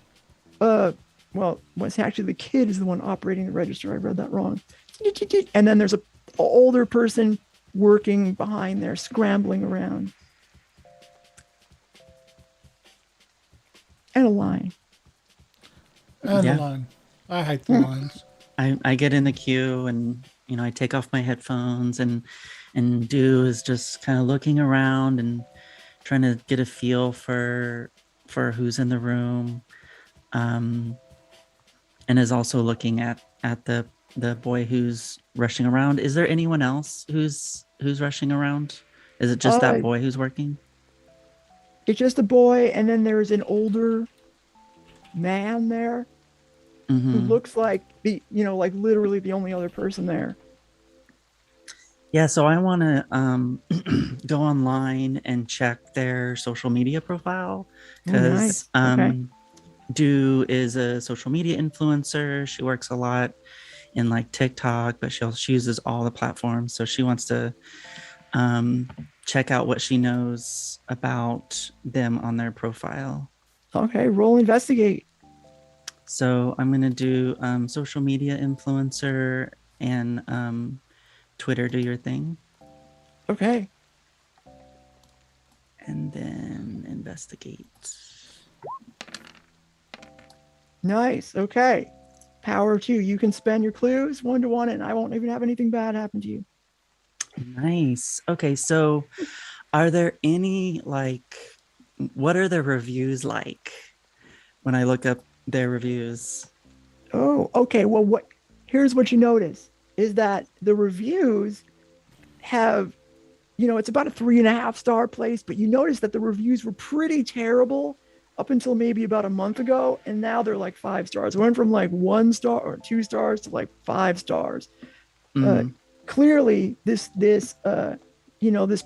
it's actually the kid is the one operating the register. I read that wrong. And then there's a older person working behind there, scrambling around. And a line. And Yeah. the line. I hate the lines. I get in the queue and I take off my headphones and Do is just kind of looking around and trying to get a feel for who's in the room, and is also looking at the boy who's rushing around. Is there anyone else who's rushing around? Is it just that boy who's working? It's just a boy, and then there's an older man there who looks like like literally the only other person there. Yeah, so I want to go online and check their social media profile because Do is a social media influencer. She works a lot in like TikTok, but she uses all the platforms. So she wants to check out what she knows about them on their profile. Okay, roll investigate. So I'm gonna do social media influencer and Twitter, do your thing. Okay. And then investigate. Nice. Okay. Power 2. You can spend your clues 1-1, and I won't even have anything bad happen to you. Nice. Okay, so are there any what are the reviews like when I look up their reviews? Oh, okay. Well, here's what you notice is that the reviews have, it's about a 3.5 star place, but you notice that the reviews were pretty terrible up until maybe about a month ago, and now they're like 5 stars. It went from like 1 star or 2 stars to like 5 stars. Clearly, this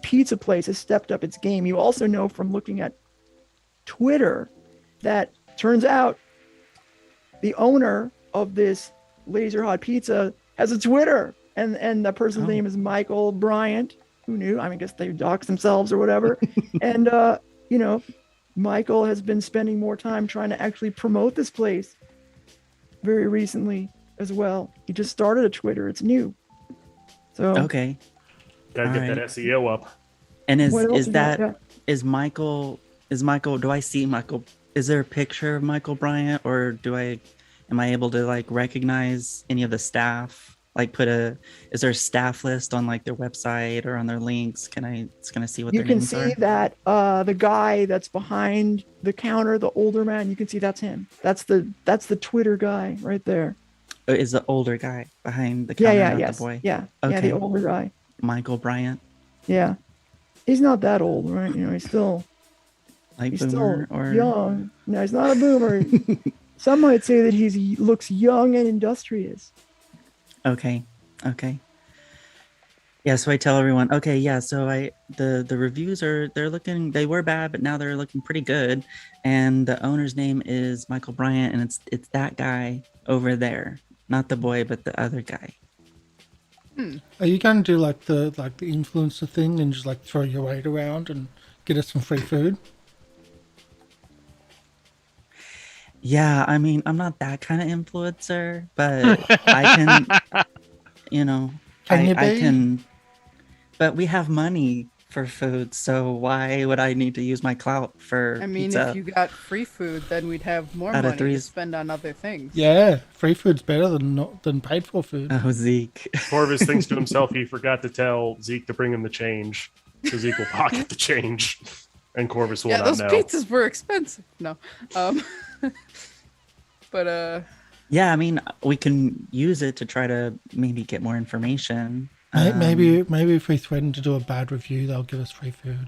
pizza place has stepped up its game. You also know from looking at Twitter that turns out the owner of this Laser Hot Pizza has a Twitter, and the person's name is Michael Bryant. Who knew? I guess they doxed themselves or whatever. And Michael has been spending more time trying to actually promote this place very recently as well. He just started a Twitter. It's new. So okay. Gotta get that SEO up. And What else is you that got? is Michael do I see Michael? Is there a picture of Michael Bryant, or am I able to like recognize any of the staff? Like is there a staff list on like their website or on their links? Can I see what you their can names see are? that the guy that's behind the counter, the older man, you can see that's him. That's the Twitter guy right there. Is the older guy behind the counter, not Yes. the boy? Yeah, Okay. the older guy. Michael Bryant, Yeah. He's not that old, right? He's still like he's boomer still or young. No, he's not a boomer. Some might say that he looks young and industrious. Okay. Yeah, so I tell everyone, okay, yeah, so the reviews they were bad, but now they're looking pretty good. And the owner's name is Michael Bryant, and it's that guy over there. Not the boy, but the other guy. Are you going to do like the influencer thing and just like throw your weight around and get us some free food? Yeah, I'm not that kind of influencer, but I can, Can you I be? can, but we have money for food, so why would I need to use my clout for pizza? If you got free food, then we'd have more Out of money to threes. spend on other things. Yeah, free food's better than paid for food. Oh, Zeke. Corvus thinks to himself he forgot to tell Zeke to bring him the change, so Zeke will pocket the change, and Corvus will Yeah, not those know. pizzas were expensive. No, but Yeah, we can use it to try to maybe get more information. Maybe if we threaten to do a bad review, they'll give us free food.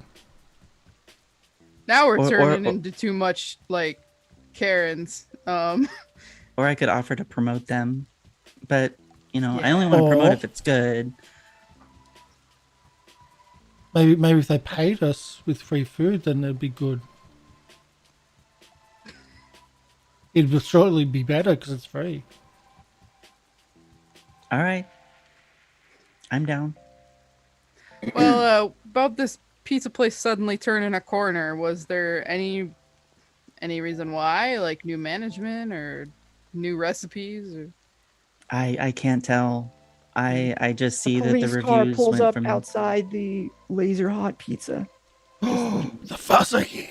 now we're Or- turning or- into too much like Karens. Or I could offer to promote them but I only want to promote if it's good. Maybe if they paid us with free food, then it'd be good. It will surely be better because it's free. All right, I'm down. Well, about this pizza place suddenly turning a corner, was there any reason why? Like new management or new recipes? Or... I can't tell. I just see that the police car reviews pulls went up from outside the laser hot pizza. The fuzzy.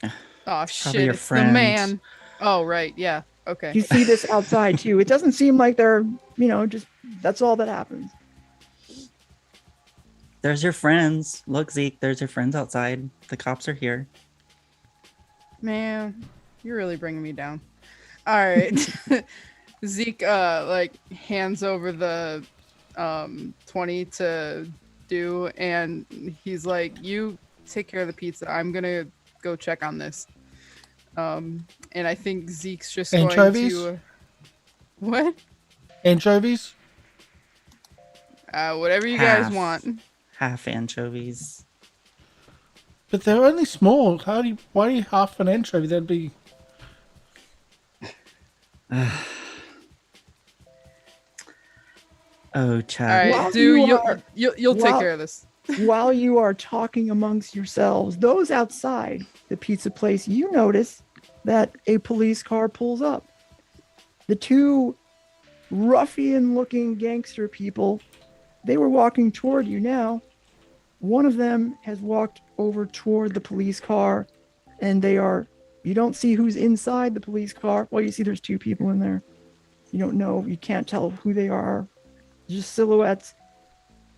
Oh probably shit! your It's friend. the man. Oh right, yeah. Okay. You see this outside too. It doesn't seem like they're, just that's all that happens. There's your friends. Look, Zeke, there's your friends outside. The cops are here. Man, you're really bringing me down. All right. Zeke hands over the 20 to do, and he's like, you take care of the pizza. I'm gonna go check on this. And I think Zeke's just Anchovies? going to what? Anchovies? Whatever you guys want. Half anchovies. But they're only small. Why do you half an anchovy? That'd be... Oh, All Chad. right, While dude, you you'll take care of this. While you are talking amongst yourselves, those outside the pizza place, you notice that a police car pulls up. The two ruffian-looking gangster people, they were walking toward you now. One of them has walked over toward the police car, and you don't see who's inside the police car. Well, you see there's two people in there. You don't know, you can't tell who they are. Just silhouettes,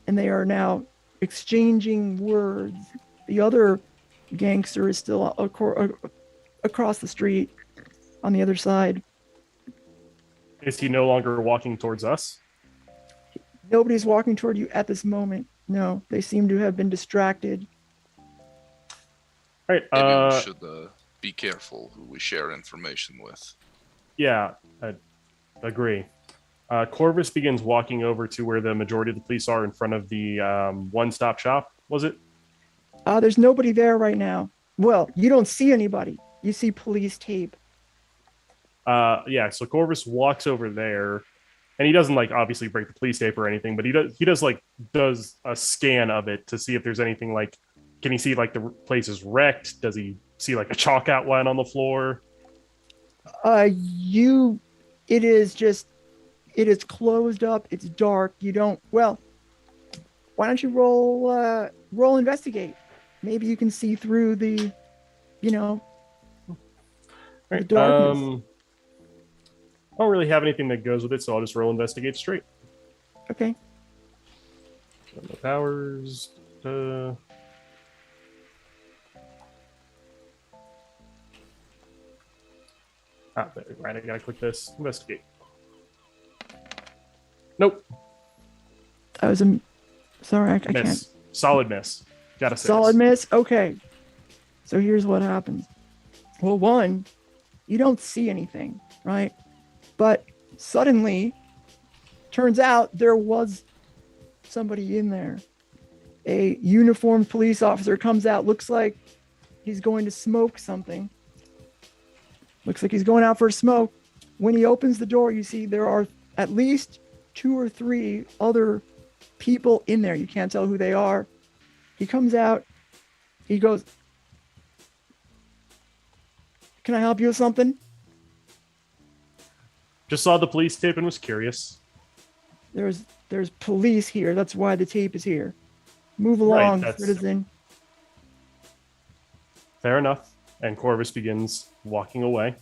and they are now exchanging words. The other gangster is still across the street on the other side. Is he no longer walking towards us? Nobody's walking toward you at this moment. No, they seem to have been distracted. All right. Maybe we should be careful who we share information with. Yeah, I agree. Corvus begins walking over to where the majority of the police are in front of the one-stop shop, was it? There's nobody there right now. Well, you don't see anybody. You see police tape. Yeah, so Corvus walks over there, and he doesn't obviously break the police tape or anything, but he does a scan of it to see if there's anything can he see the place is wrecked? Does he see a chalk outline on the floor? It is closed up. It's dark. Why don't you roll investigate? Maybe you can see through the Right. darkness. I don't really have anything that goes with it, so I'll just roll investigate straight. Okay. No powers. There. Right, I gotta click this. Investigate. Nope. That was sorry, I can't. Miss. Solid miss. Got a 6. Solid miss. Okay. So here's what happens. Well, one, you don't see anything, right? But suddenly, turns out there was somebody in there. A uniformed police officer comes out, looks like he's going to smoke something. Looks like he's going out for a smoke. When he opens the door, you see there are at least 2 or 3 other people in there. You can't tell who they are. He comes out. He goes, "Can I help you with something?" Just saw the police tape and was curious. There's police here. That's why the tape is here. Move along, Right, citizen. Fair enough. And Corvus begins walking away.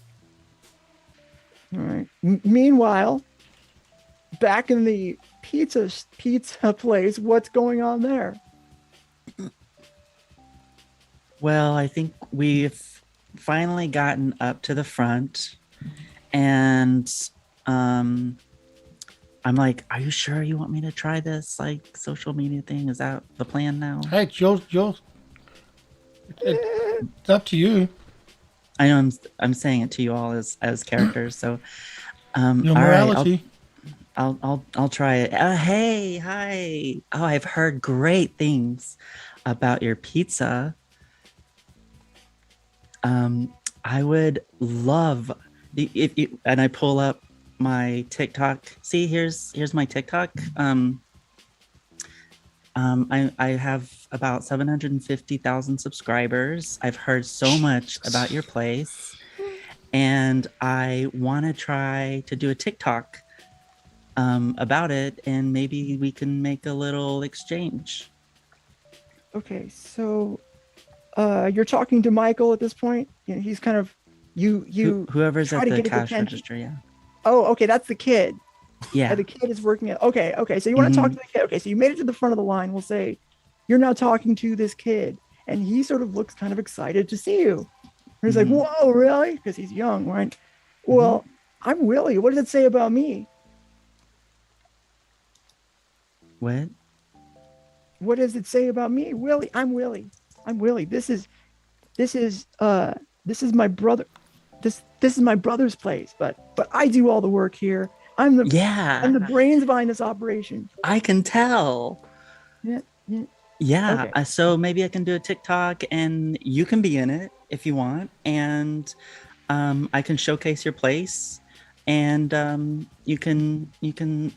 All right. Meanwhile, back in the pizza place, what's going on there? Well, I think we've finally gotten up to the front, and I'm like, "Are you sure you want me to try this social media thing? Is that the plan now?" Hey, it's up to you. I know I'm saying it to you all as characters. So, Your all right, morality. I'll try it. Hey, hi. Oh, I've heard great things about your pizza. I would love if you, and I pull up my TikTok. See, here's my TikTok. I have about 750,000 subscribers. I've heard so much about your place, and I want to try to do a TikTok about it, and maybe we can make a little exchange. Okay, so you're talking to Michael at this point. You know, he's kind of you Whoever's try at to the get his cash attention. register, yeah. Oh, okay, that's the kid. Yeah. The kid is working at. Okay. So you want to talk to the kid? Okay, so you made it to the front of the line. We'll say you're now talking to this kid, and he sort of looks kind of excited to see you. And he's like, "Whoa, really?" Because he's young, right? Well, I'm Willie. What does it say about me? What? What does it say about me? Willie. I'm Willie. This is my brother. This is my brother's place, but I do all the work here. I'm the brains behind this operation. I can tell. Yeah. Okay. So maybe I can do a TikTok, and you can be in it if you want, and I can showcase your place, and you can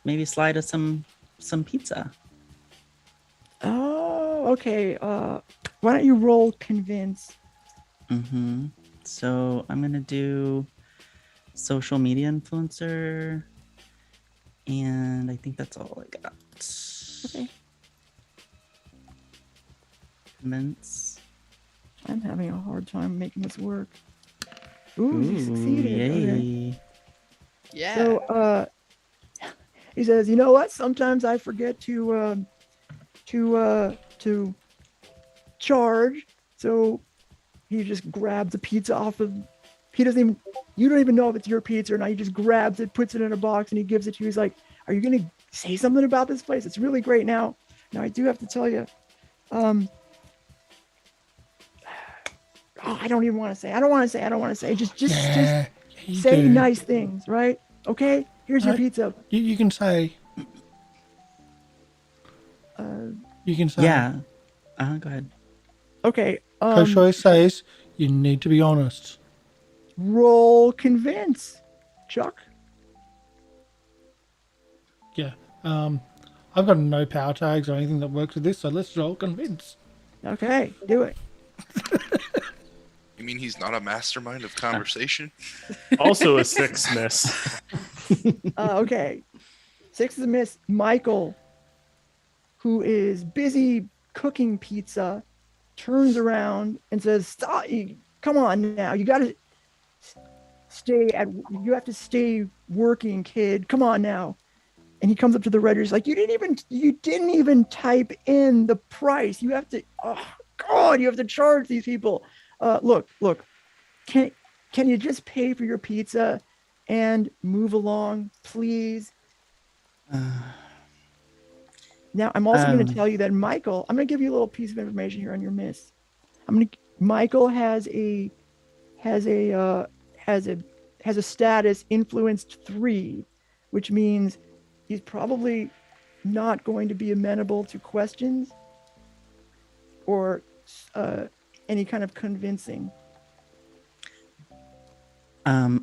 maybe slide us some pizza. Oh, okay. Why don't you roll convince? So I'm gonna do social media influencer, and I think that's all I got. Okay. Convince. I'm having a hard time making this work. Ooh, you succeeded. Yay. Okay. Yeah. So he says, you know what? Sometimes I forget to charge. So he just grabs a pizza off of. You don't even know if it's your pizza or not. He just grabs it, puts it in a box, and he gives it to you. He's like, "Are you gonna say something about this place? It's really great." Now I do have to tell you, I don't even want to say. I don't want to say. Just say nice things, right? Okay. Here's your pizza. You can say. You can say. Yeah. Go ahead. Okay. Koshoy says you need to be honest. Roll convince, Chuck. Yeah. I've got no power tags or anything that works with this, so let's roll convince. Okay, do it. You mean he's not a mastermind of conversation? Also a 6 miss. Okay. 6 is a miss. Michael, who is busy cooking pizza, turns around and says, "Stop! Come on now! You have to stay working, kid. Come on now." And he comes up to the register, like, you didn't even type in the price. You have to. Oh God! You have to charge these people. Look. Can you just pay for your pizza and move along, please? Now, I'm also going to tell you that Michael, I'm going to give you a little piece of information here on your miss. Michael has a status influenced 3, which means he's probably not going to be amenable to questions or any kind of convincing.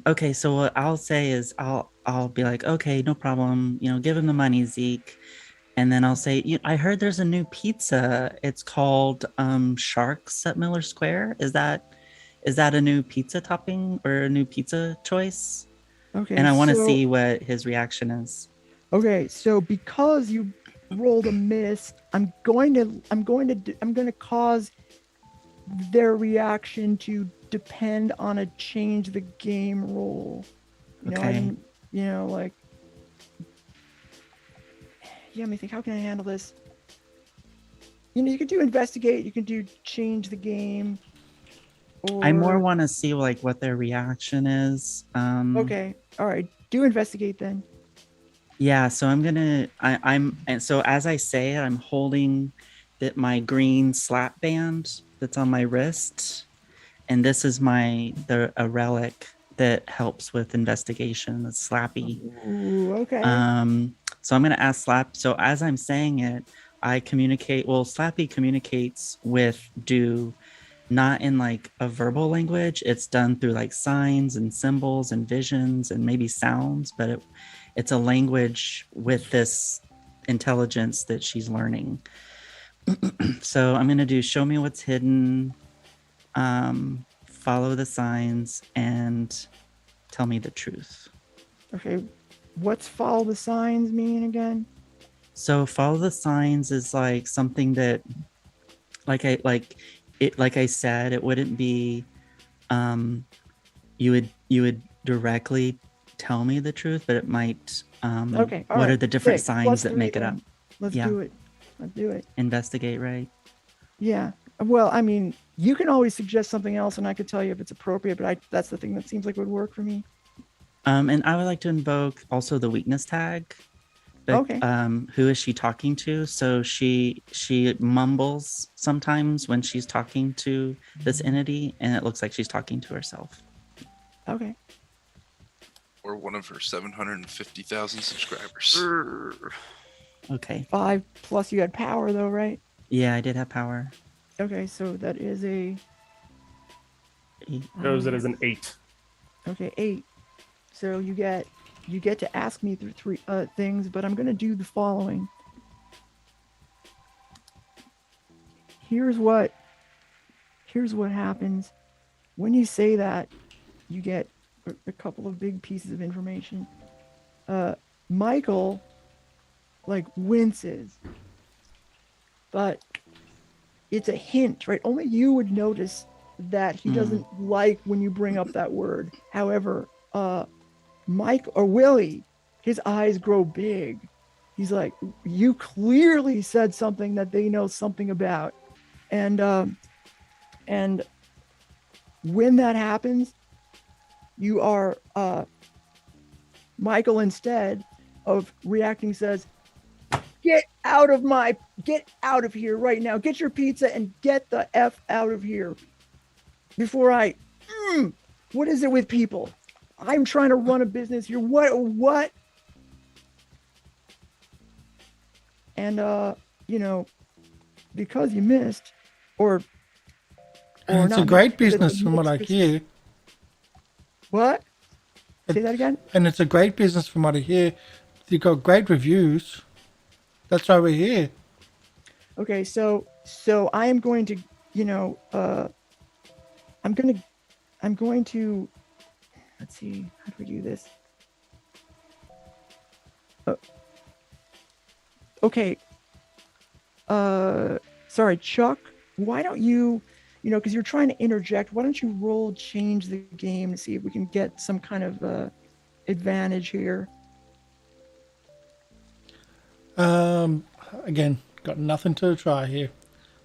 Okay, so what I'll say is I'll be like, okay, no problem. Give him the money, Zeke. And then I'll say, I heard there's a new pizza. It's called Sharks at Miller Square. Is that a new pizza topping or a new pizza choice? Okay. And I want to see what his reaction is. Okay, so because you rolled a miss, I'm going to cause their reaction to depend on a change the game roll. Okay. Let me think, how can I handle this? You can do investigate, you can do change the game. I more want to see what their reaction is. Okay, all right, do investigate then. Yeah, so and so as I say it, I'm holding my green slap band that's on my wrist, and this is a relic that helps with investigation. It's Slappy. Ooh, okay. So I'm going to ask Slap. So as I'm saying it, I communicate. Well, Slappy communicates with Do, not in like a verbal language. It's done through like signs and symbols and visions and maybe sounds, but it's a language with this intelligence that she's learning. So I'm going to do show me what's hidden, follow the signs, and tell me the truth. Okay. What's follow the signs mean again? So follow the signs is like something that, like I said, it wouldn't be, you would directly tell me the truth, but it might. Okay. What are the different signs that make it up? Let's Yeah. do it. Let's do it. Investigate, right? Yeah. Well, I mean, you can always suggest something else, and I could tell you if it's appropriate. But that's the thing that seems like would work for me. And I would like to invoke also the weakness tag. But, Okay. Who is she talking to? So she mumbles sometimes when she's talking to this entity, and it looks like she's talking to herself. Okay. Or one of her 750,000 subscribers. Okay. 5 plus you had power though, right? Yeah, I did have power. Okay, so that is a Shows it as an 8. okay 8. So you get to ask me through 3 things, but I'm gonna do the following. Here's what happens when you say that. You get a couple of big pieces of information. Michael like winces, but it's a hint, right? Only you would notice that he doesn't like when you bring up that word. However, Mike or Willie, his eyes grow big. He's like, you clearly said something that they know something about. And when that happens, you are Michael, instead of reacting, says, get out of here right now. Get your pizza and get the F out of here before I what is it with people? I'm trying to run a business here. What? And because you missed or And it's a not great missed, because business it's a from what I mixed hear. What? Say that again? And it's a great business from what I hear. You've got great reviews. That's why we're here. Okay, so I am going to, I'm going to, let's see, how do we do this? Okay. Sorry, Chuck, why don't you, because you're trying to interject, why don't you change the game to see if we can get some kind of advantage here? Again, got nothing to try here.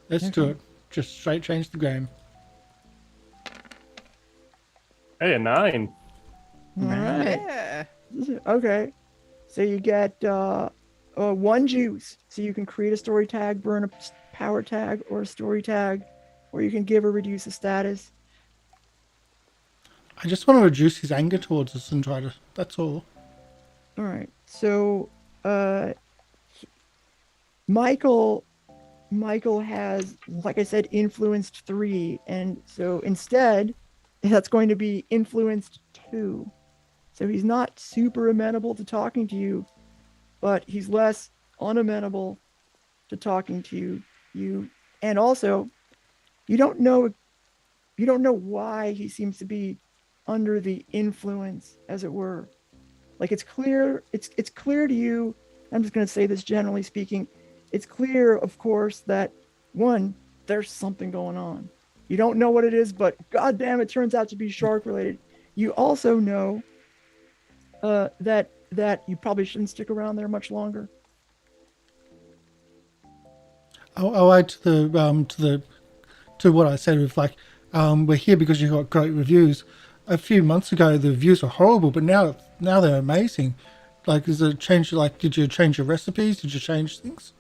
Let's do it. Just straight change the game. Hey, a 9. All right. Yeah. Okay. So you get 1 juice. So you can create a story tag, burn a power tag, or a story tag, or you can give or reduce a status. I just want to reduce his anger towards us and try to. That's all. All right. So Michael has, like I said, influenced 3, and so instead that's going to be influenced 2. So he's not super amenable to talking to you, but he's less unamenable to talking to you. And also, you don't know why he seems to be under the influence, as it were. Like it's clear to you. I'm just going to say this generally speaking. It's clear, of course, that 1, there's something going on. You don't know what it is, but goddamn, it turns out to be shark related. You also know that you probably shouldn't stick around there much longer. I'll add to what I said with like, we're here because you got great reviews. A few months ago, the reviews were horrible, but now they're amazing. Like, is it change? Like, did you change your recipes? Did you change things?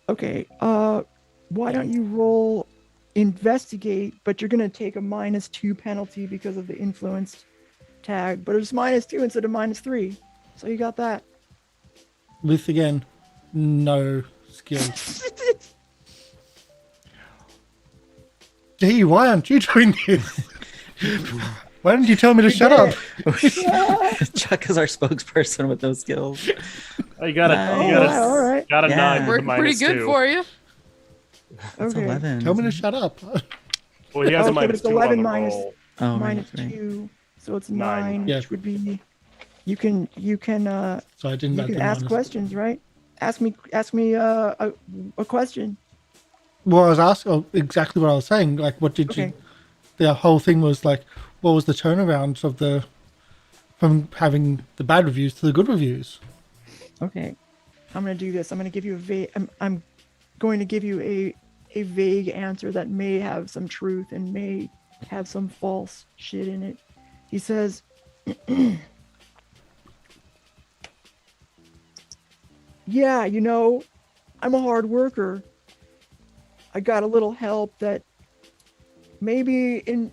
Okay. Why don't you roll investigate, but you're going to take a -2 penalty because of the influenced tag. But it's -2 instead of -3. So you got that. With, again, no skill. Gee, why aren't you doing this? Why didn't you tell me to shut up? Chuck is our spokesperson with no skills. Oh, you got a, Nice. you got a, Oh, all right. got a Yeah. 9 with a Worked pretty good -2. for you. It's Okay. 11. Tell me to shut up. Well, he has a Okay, but it's -2 on 11 the minus- roll. Oh, right, right. -2, so it's 9. 9, Yeah. which would be. You can So I didn't you add can the ask minus. questions, right? Ask me a question. Well, I was asking exactly what I was saying. Like, what did Okay. you? The whole thing was like, what was the turnaround from having the bad reviews to the good reviews? Okay, I'm gonna do this. I'm gonna give you a vague. I'm going to give you a vague answer that may have some truth and may have some false shit in it. He says, "Yeah, I'm a hard worker. I got a little help that maybe in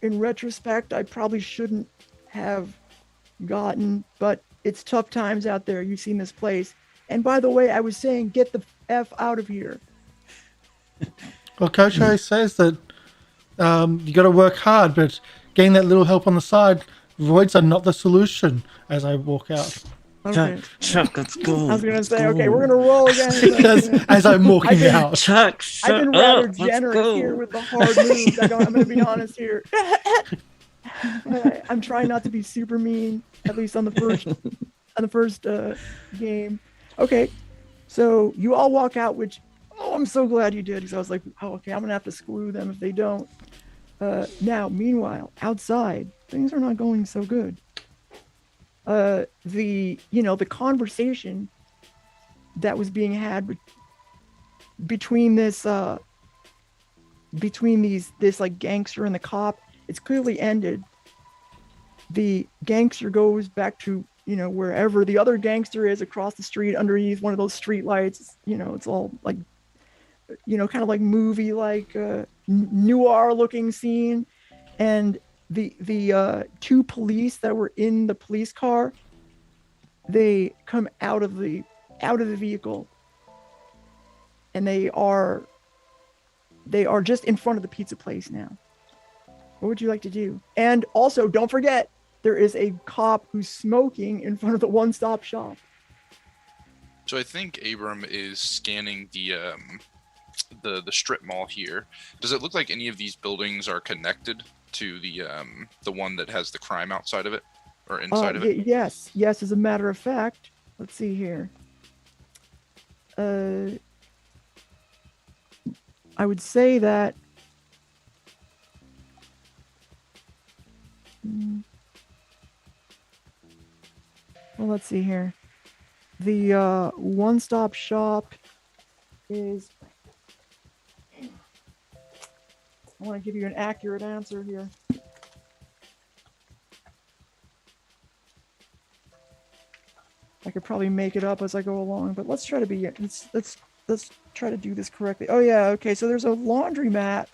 retrospect I probably shouldn't have gotten, but it's tough times out there. You've seen this place. And by the way, I was saying, get the F out of here." Well, Coach always says that you got to work hard, but getting that little help on the side, voids are not the solution. As I walk out, Okay. Chuck, let's go. I was gonna let's say, go. okay, we're gonna roll again. as I'm walking out. Chuck, I've shut been rather up. Let's generous go. here with the hard moves. I'm gonna be honest here. I'm trying not to be super mean, at least on the first game. Okay, so you all walk out, which I'm so glad you did, because I was like, oh, okay, I'm gonna have to screw them if they don't. Now, meanwhile, outside, things are not going so good. The conversation that was being had between this like gangster and the cop, it's clearly ended. The gangster goes back to wherever the other gangster is, across the street underneath one of those street lights. It's all like kind of like movie like noir looking scene. And the two police that were in the police car, they come out of the vehicle, and they are just in front of the pizza place now. What would you like to do? And also, don't forget, there is a cop who's smoking in front of the one-stop shop. So I think Abram is scanning the strip mall here. Does it look like any of these buildings are connected to the one that has the crime outside of it or inside of it? Yes. As a matter of fact, let's see here. I would say that. Well, let's see here. The one-stop shop is. I want to give you an accurate answer here. I could probably make it up as I go along, but let's try to be let's try to do this correctly. Oh yeah, okay. So there's a laundromat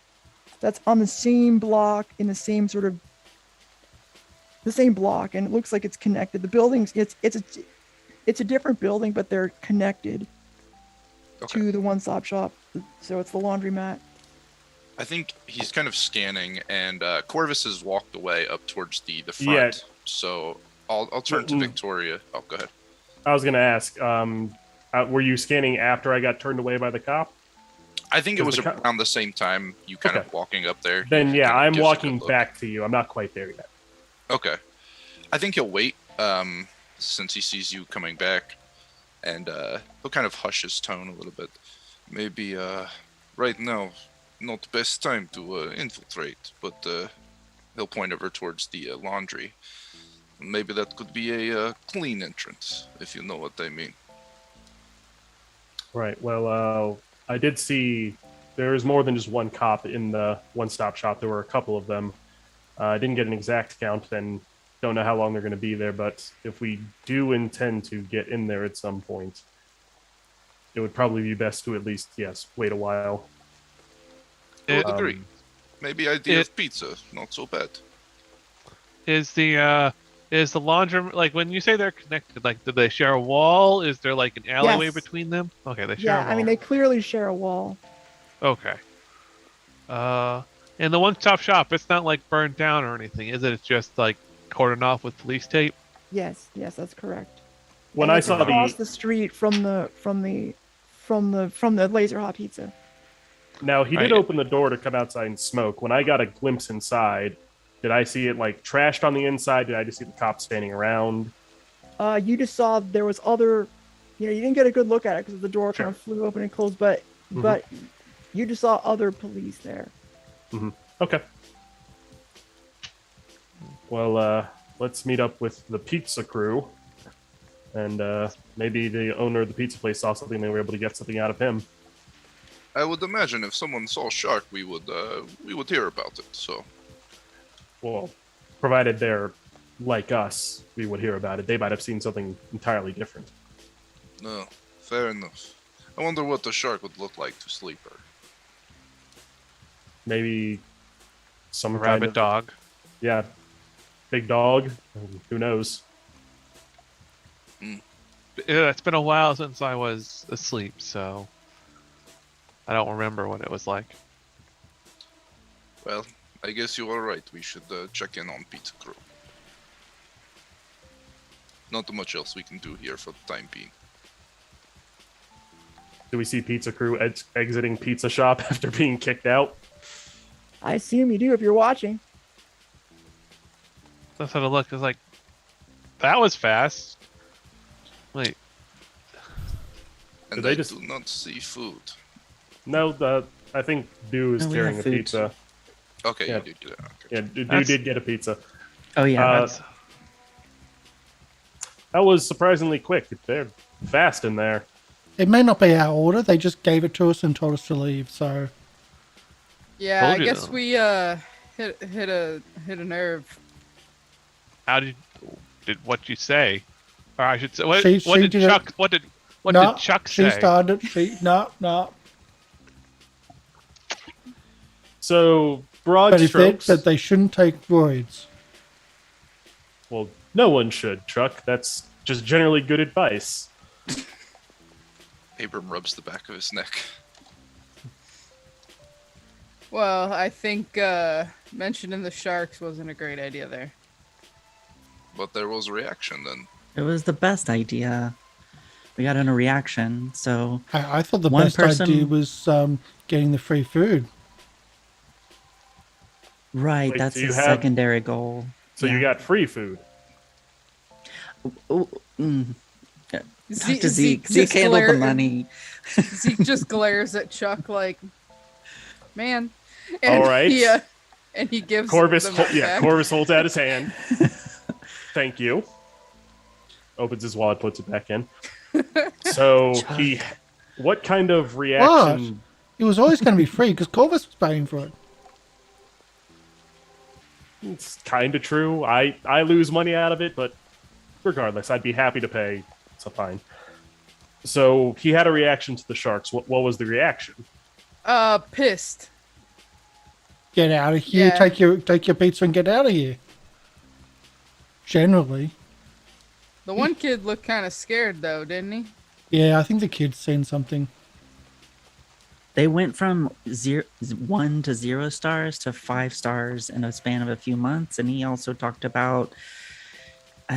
that's on the same block in the same sort of the same block, and it looks like it's connected. The buildings, it's a different building, but they're connected to the one-stop shop. So it's the laundromat. I think he's kind of scanning, and Corvus has walked away up towards the front. Yeah. So I'll turn to Victoria. Oh, go ahead. I was going to ask, were you scanning after I got turned away by the cop? I think it was around the same time you kind of walking up there. Then yeah, Kind of I'm gives a walking good look. back to you. I'm not quite there yet. Okay. I think he'll wait since he sees you coming back, and he'll kind of hush his tone a little bit. Maybe right now, not the best time to infiltrate, but he'll point over towards the laundry. Maybe that could be a clean entrance, if you know what I mean. Right. Well, I did see there's more than just one cop in the one-stop shop. There were a couple of them. I didn't get an exact count and don't know how long they're going to be there, but if we do intend to get in there at some point, it would probably be best to at least, yes, wait a while. It- Agree. Maybe idea of pizza, not so bad. Is the laundromat, like, when you say they're connected, like, do they share a wall? Is there like an alleyway Yes. between them? Okay, they share Yeah, a wall. I mean they clearly share a wall. Okay. And the one-stop shop, it's not like burned down or anything, is it? It's just like cordoned off with police tape. Yes, that's correct. When And I it's saw across the the street from the Laser Hot Pizza. now he did Right. open the door to come outside and smoke. When I got a glimpse inside, did I see it like trashed on the inside? Did I just see the cops standing around? You just saw there was other, you didn't get a good look at it because the door Sure. kind of flew open and closed, but you just saw other police there. Okay. Well, let's meet up with the pizza crew, and maybe the owner of the pizza place saw something. They were able to get something out of him. I would imagine if someone saw shark, we would hear about it. So Well, provided they're like us, we would hear about it. They might have seen something entirely different. no, fair enough. I wonder what the shark would look like to Sleeper. Maybe some kind Rabbit of dog. yeah, big dog. Who knows? Yeah, it's been a while since I was asleep, so I don't remember what it was like. Well, I guess you are right. We should check in on Pizza Crew. Not much else we can do here for the time being. Do we see pizza crew exiting pizza shop after being kicked out? I assume you do if you're watching. That's how it looked. It's like, that was fast. Wait, And Did they I just- do not see food. No, I think Dew is No, we carrying have a food. pizza. Okay, Yeah. you did get it. Okay. Yeah, Dew That's- did get a pizza. Oh yeah. Uh, That was surprisingly quick. They're fast in there. It may not be our order. They just gave it to us and told us to leave. So Yeah, Told I you guess though. we hit a nerve. how did what you say? Or I should say, what, She what did did it. Chuck? What did no, Chuck she say? started. No. So broad But if they, strokes. but they shouldn't take roids. Well, no one should, Chuck. That's just generally good advice. Abram rubs the back of his neck. Well, I think mentioning the sharks wasn't a great idea there. But there was a reaction then. It was the best idea. We got in a reaction, so I thought the One best person- idea was getting the free food. right, Wait, that's so the you have- secondary goal. So you got free food. Ooh, Talk Zeke- to Zeke. Zeke Zeke just handled the glare- money. Zeke just glares at Chuck like, man. All right. And he gives Corvus, them back. Corvus holds out his hand. Thank you. Opens his wallet, puts it back in. So what kind of reaction? It was always going to be free because Corvus was paying for it. It's kind of true. I lose money out of it, but regardless, I'd be happy to pay. So fine. So he had a reaction to the sharks. What was the reaction? Pissed. Get out of here! Yeah. Take your pizza and get out of here. Generally, The one kid looked kind of scared though, didn't he? yeah. I think the kid's seen something. They went from 1 to 0 stars to 5 stars in a span of a few months, and he also talked about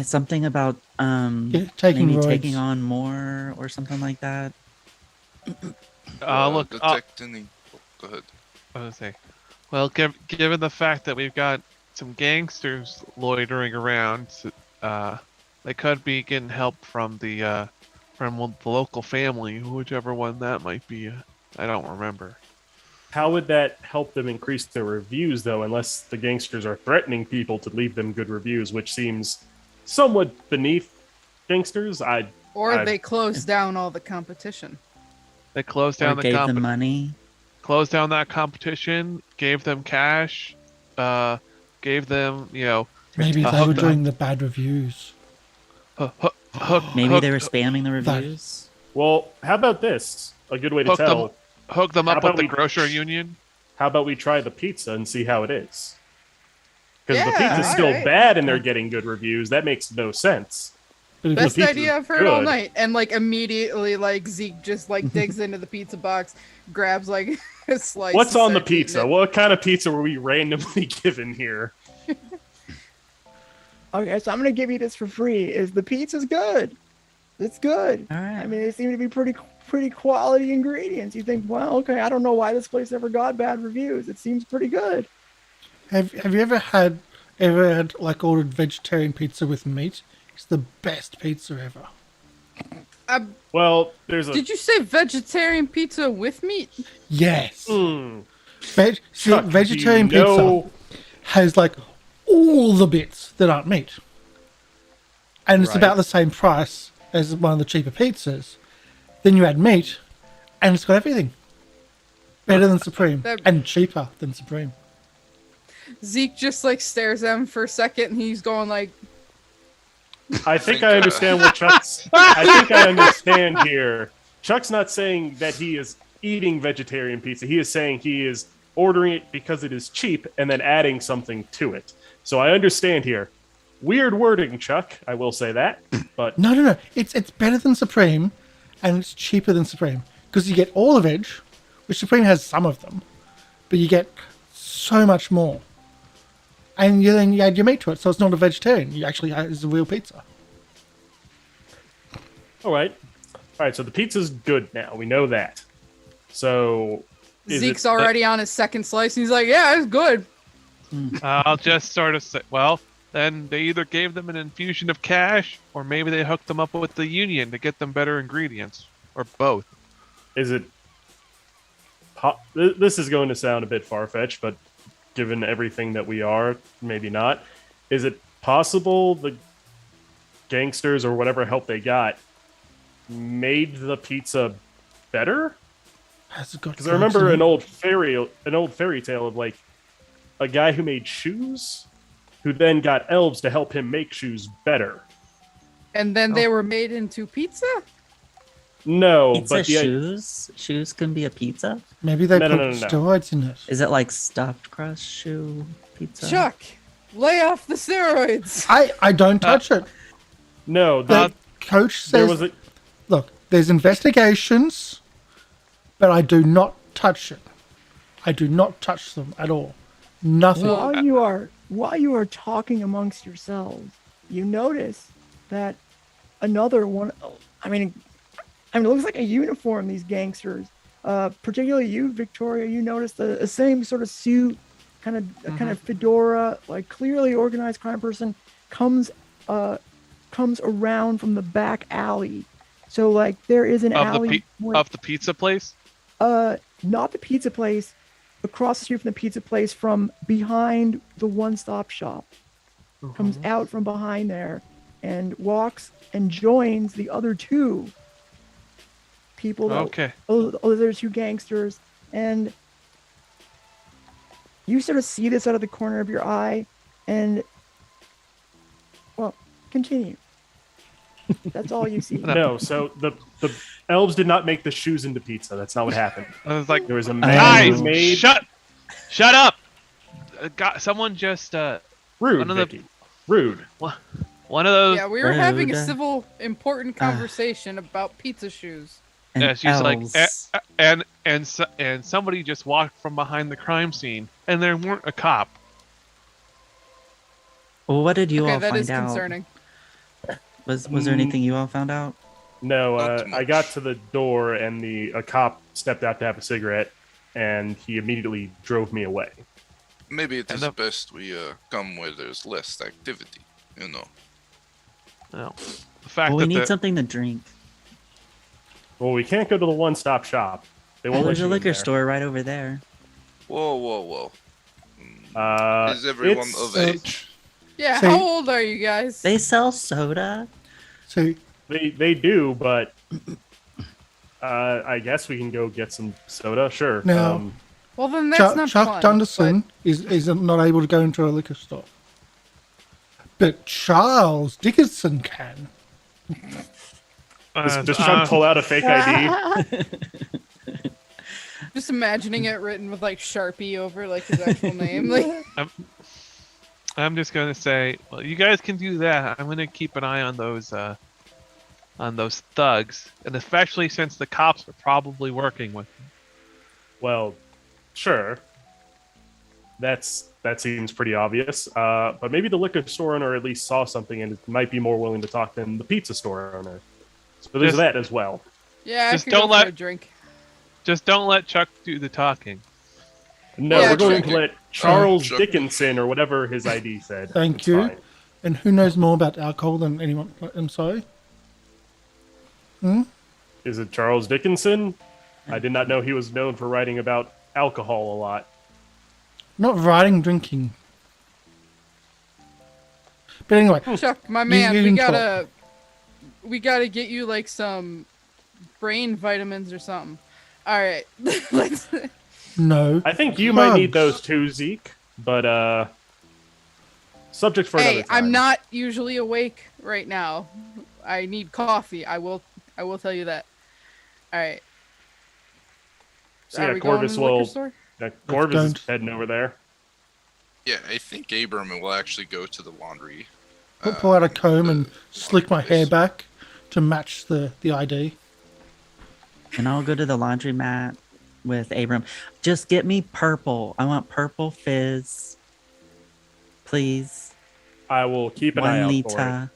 something about Taking maybe roids. taking on more or something like that. Look, detect any. Oh, go ahead. I was gonna say, well, given the fact that we've got some gangsters loitering around, they could be getting help from the local family, whichever one that might be. I don't remember. How would that help them increase their reviews, though, unless the gangsters are threatening people to leave them good reviews, which seems somewhat beneath gangsters? Or they closed down all the competition. They closed Or down the gave them money. closed down that competition, gave them cash, gave them, Maybe they hook were them. doing the bad reviews. Maybe they were spamming the reviews. Well, how about this? A good way to Hook them tell. hook them How up with about the we- grocery union. how about we try the pizza and see how it is? Because the Yeah, pizza's still alright. bad and they're getting good reviews. That makes no sense. But if Best pizza's idea I've heard all good. night. And like immediately, like Zeke just like digs into the pizza box, grabs like a slice. What's and on the starts eating pizza? it. What kind of pizza were we randomly given here? Okay, so I'm gonna give you this for free. Is the pizza's good? It's good. All right. I mean, they seem to be pretty quality ingredients. You think, well, okay, I don't know why this place ever got bad reviews. It seems pretty good. Have you ever had like ordered vegetarian pizza with meat? It's the best pizza ever. Well, there's a Did you say vegetarian pizza with meat? Yes. Hmm. See, vegetarian do you know- pizza has like all the bits that aren't meat, and it's Right. about the same price as one of the cheaper pizzas. Then you add meat, and it's got everything. Better than Supreme, That- and cheaper than Supreme. Zeke just like stares at him for a second, and he's going like, I think I understand what Chuck's. I think I understand here. Chuck's not saying that he is eating vegetarian pizza. He is saying he is ordering it because it is cheap and then adding something to it. So I understand here. Weird wording, Chuck. I will say that. But No. It's better than Supreme, and it's cheaper than Supreme because you get all the veg, which Supreme has some of them, but you get so much more. And then you add your meat to it, so it's not a vegetarian. You actually it's a real pizza. all right. So the pizza's good now. We know that. So is Zeke's it- already on his second slice, and he's like, yeah, it's good. I'll just sort of say, well, then they either gave them an infusion of cash, or maybe they hooked them up with the union to get them better ingredients, or both. Is it? This is going to sound a bit far-fetched, but given everything that we are, maybe not. Is it possible the gangsters or whatever help they got made the pizza better? Has it got Because I remember drugs in an it? old fairy tale of like a guy who made shoes, who then got elves to help him make shoes better. And then they were made into pizza? No, Pizza but the shoes? Shoes can be a pizza? Maybe they No, put no. steroids in it. Is it like stuffed crust shoe pizza? Chuck, lay off the steroids. I don't touch it. no, The coach there says, was a look, there's investigations, but I do not touch it. I do not touch them at all. Nothing. While you are talking amongst yourselves, you notice that another one. I mean, it looks like a uniform. These gangsters, particularly you, Victoria, you notice the same sort of suit, kind of fedora, like clearly organized crime person comes around from the back alley. So like there is an alley Of the pizza place? not the pizza place, across the street from the pizza place, from behind the one-stop shop. Comes out from behind there and walks and joins the other two people. Okay. The other two gangsters. And you sort of see this out of the corner of your eye and, well, continue. That's all you see. no. So the elves did not make the shoes into pizza. That's not what happened. I was like, There was a man guys, who made shut up! Someone just rude. one of the- Vicky. Rude. one of those. Yeah, we were having a Rude. civil, important conversation about pizza shoes. And Yeah, she's like, elves. and somebody just walked from behind the crime scene, and there weren't a cop. Well, what did you Okay, all that find is out? concerning. Was there anything you all found out? No, Not too I much. got to the door and a cop stepped out to have a cigarette, and he immediately drove me away. Maybe it And is the- best we come where there's less activity, you know. No, the fact Well, we that need the- something to drink. Well, we can't go to the one-stop shop. They won't let There's you a in liquor there. store right over there. Whoa. Is everyone it's- of age? Yeah, So- how old are you guys? They sell soda. So They do, but I guess we can go get some soda. Sure. No. Well, then that's not Chuck fun. Dunderson is not able to go into a liquor store, but Charles Dickinson can. Does Chuck pull out a fake ID? Just imagining it written with like Sharpie over like his actual name. Like, I'm just gonna say, well, you guys can do that. I'm gonna keep an eye on those thugs, and especially since the cops are probably working with them. Well, sure. That seems pretty obvious. But maybe the liquor store owner at least saw something and might be more willing to talk than the pizza store owner. So there's Just- that as well. yeah, Just I could don't go for let- a drink. Just don't let Chuck do the talking. No, Yeah, we're going Chuck- to let Charles Chuck- Dickinson or whatever his ID said. Thank It's you. fine. And who knows more about alcohol than anyone? I'm sorry. Is it Charles Dickinson? I did not know he was known for writing about alcohol a lot. Not writing, drinking. But anyway, Chuck, my man, you we can gotta get you like some brain vitamins or something. All right, let's. no. I think you might need Drugs. those too, Zeke. But subject for another Hey, time. I'm not usually awake right now. I need coffee. I will tell you that. All right. So Are yeah, we going Corvus to the liquor will. store? Corvus is don't. heading over there. Yeah, I think Abram will actually go to the laundry. Pull out a comb and the slick my laundry hair place. back to match the ID. And I'll go to the laundromat with Abram. Just get me purple. I want purple fizz. Please. I will keep an eye 1 out for it. liter.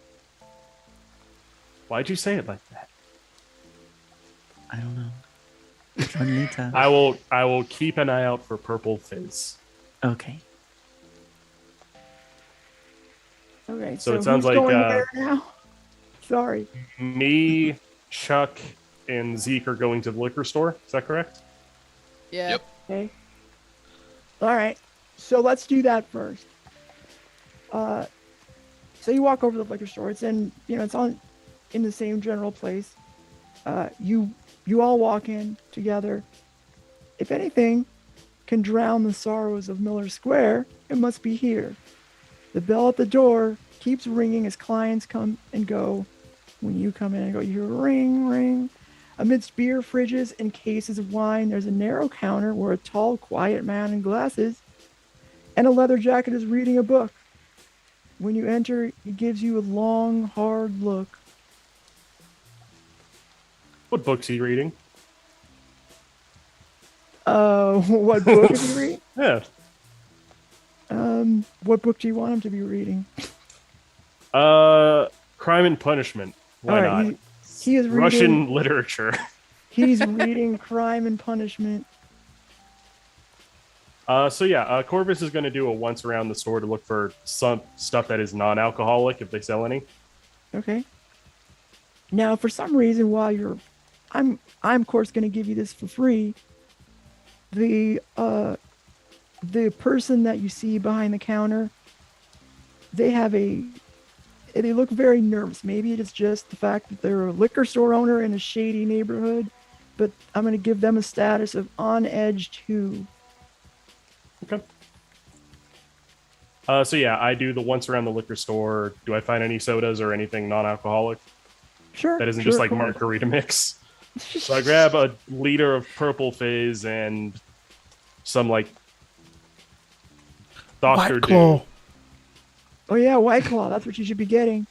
Why'd you say it like that? I don't know. 1 liter. I will keep an eye out for purple fizz. Okay. Okay, So so it sounds who's like, going where now? Sorry. Me, Chuck, and Zeke are going to the liquor store. Is that correct? Yeah. Yep. Okay. All right. So let's do that first. So you walk over to the liquor store. It's in the same general place. You all walk in together. If anything can drown the sorrows of Miller Square, it must be here. The bell at the door keeps ringing as clients come and go. When you come in and go, you hear ring, ring. Amidst beer fridges and cases of wine, there's a narrow counter where a tall, quiet man in glasses and a leather jacket is reading a book. When you enter, he gives you a long, hard look. What book's he reading? What book is he reading? Yeah. What book do you want him to be reading? Crime and Punishment. Why All right, not? he is reading. Russian literature. He's reading Crime and Punishment. So yeah, Corvus is going to do a once around the store to look for some stuff that is non-alcoholic if they sell any. Okay. Now, for some reason, while I'm of course going to give you this for free. The person that you see behind the counter, they look very nervous. Maybe it is just the fact that they're a liquor store owner in a shady neighborhood, but I'm going to give them a status of on edge 2. Okay. So yeah, I do the once around the liquor store. Do I find any sodas or anything non-alcoholic Sure. that isn't sure, just like of course. margarita mix? So I grab a liter of purple fizz and some like Dr. White Claw. Oh yeah, White Claw. That's what you should be getting.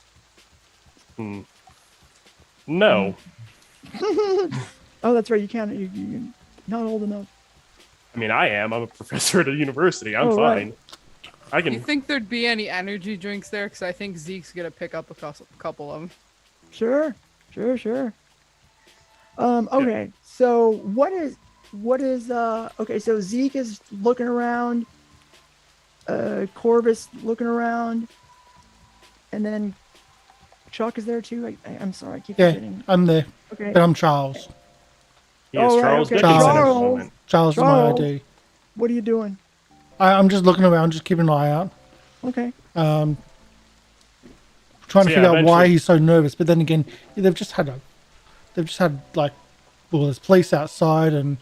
No. Oh, that's right. You can't. You're not old enough. I mean, I am. I'm a professor at a university. I'm Oh, fine. right. I Do you can. think there'd be any energy drinks there? Because I think Zeke's gonna pick up a couple of them. Sure. Okay. So what is okay, so Zeke is looking around, Corvus looking around, and then Chuck is there too. I'm sorry, I keep Yeah, forgetting. I'm there. Okay. But I'm Charles. He is Oh, right, Charles okay. Dickinson at the Charles. moment. Charles is my Charles. ID. What are you doing? I'm just looking around, just keeping an eye out. Okay. Trying So, to yeah, figure out why eventually- he's so nervous. But then again, they've just had like, well, there's police outside, and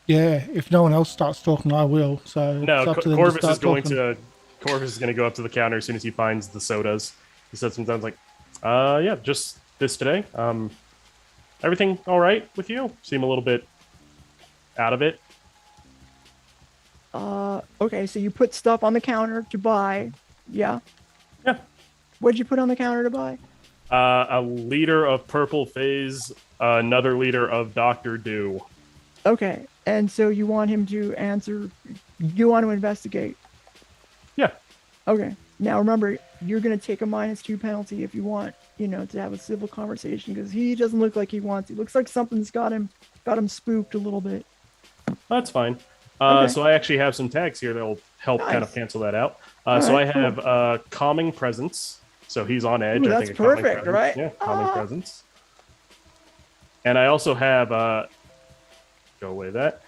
yeah, if no one else starts talking, I will. So No, it's up to them Corvus start is going talking. to. Corvus is going to go up to the counter as soon as he finds the sodas. He says sometimes like, "Yeah, just this today. I everything all right with you? Seem a little bit out of it. Okay, so you put stuff on the counter to buy. Yeah. Yeah. What'd you put on the counter to buy? A liter of purple phase, another liter of Dr. Dew. Okay, and so you want him to answer, you want to investigate. Yeah. Okay, now remember, you're going to take a -2 penalty if you want, to have a civil conversation, because he doesn't look like he wants. He looks like something's got him spooked a little bit. That's fine. Okay. So I actually have some tags here that will help kind of Nice. cancel that out. All So I right, have calming presence. So he's on edge. Ooh, I that's think a calming perfect, presence. right? Yeah, calming presence. And I also have go away that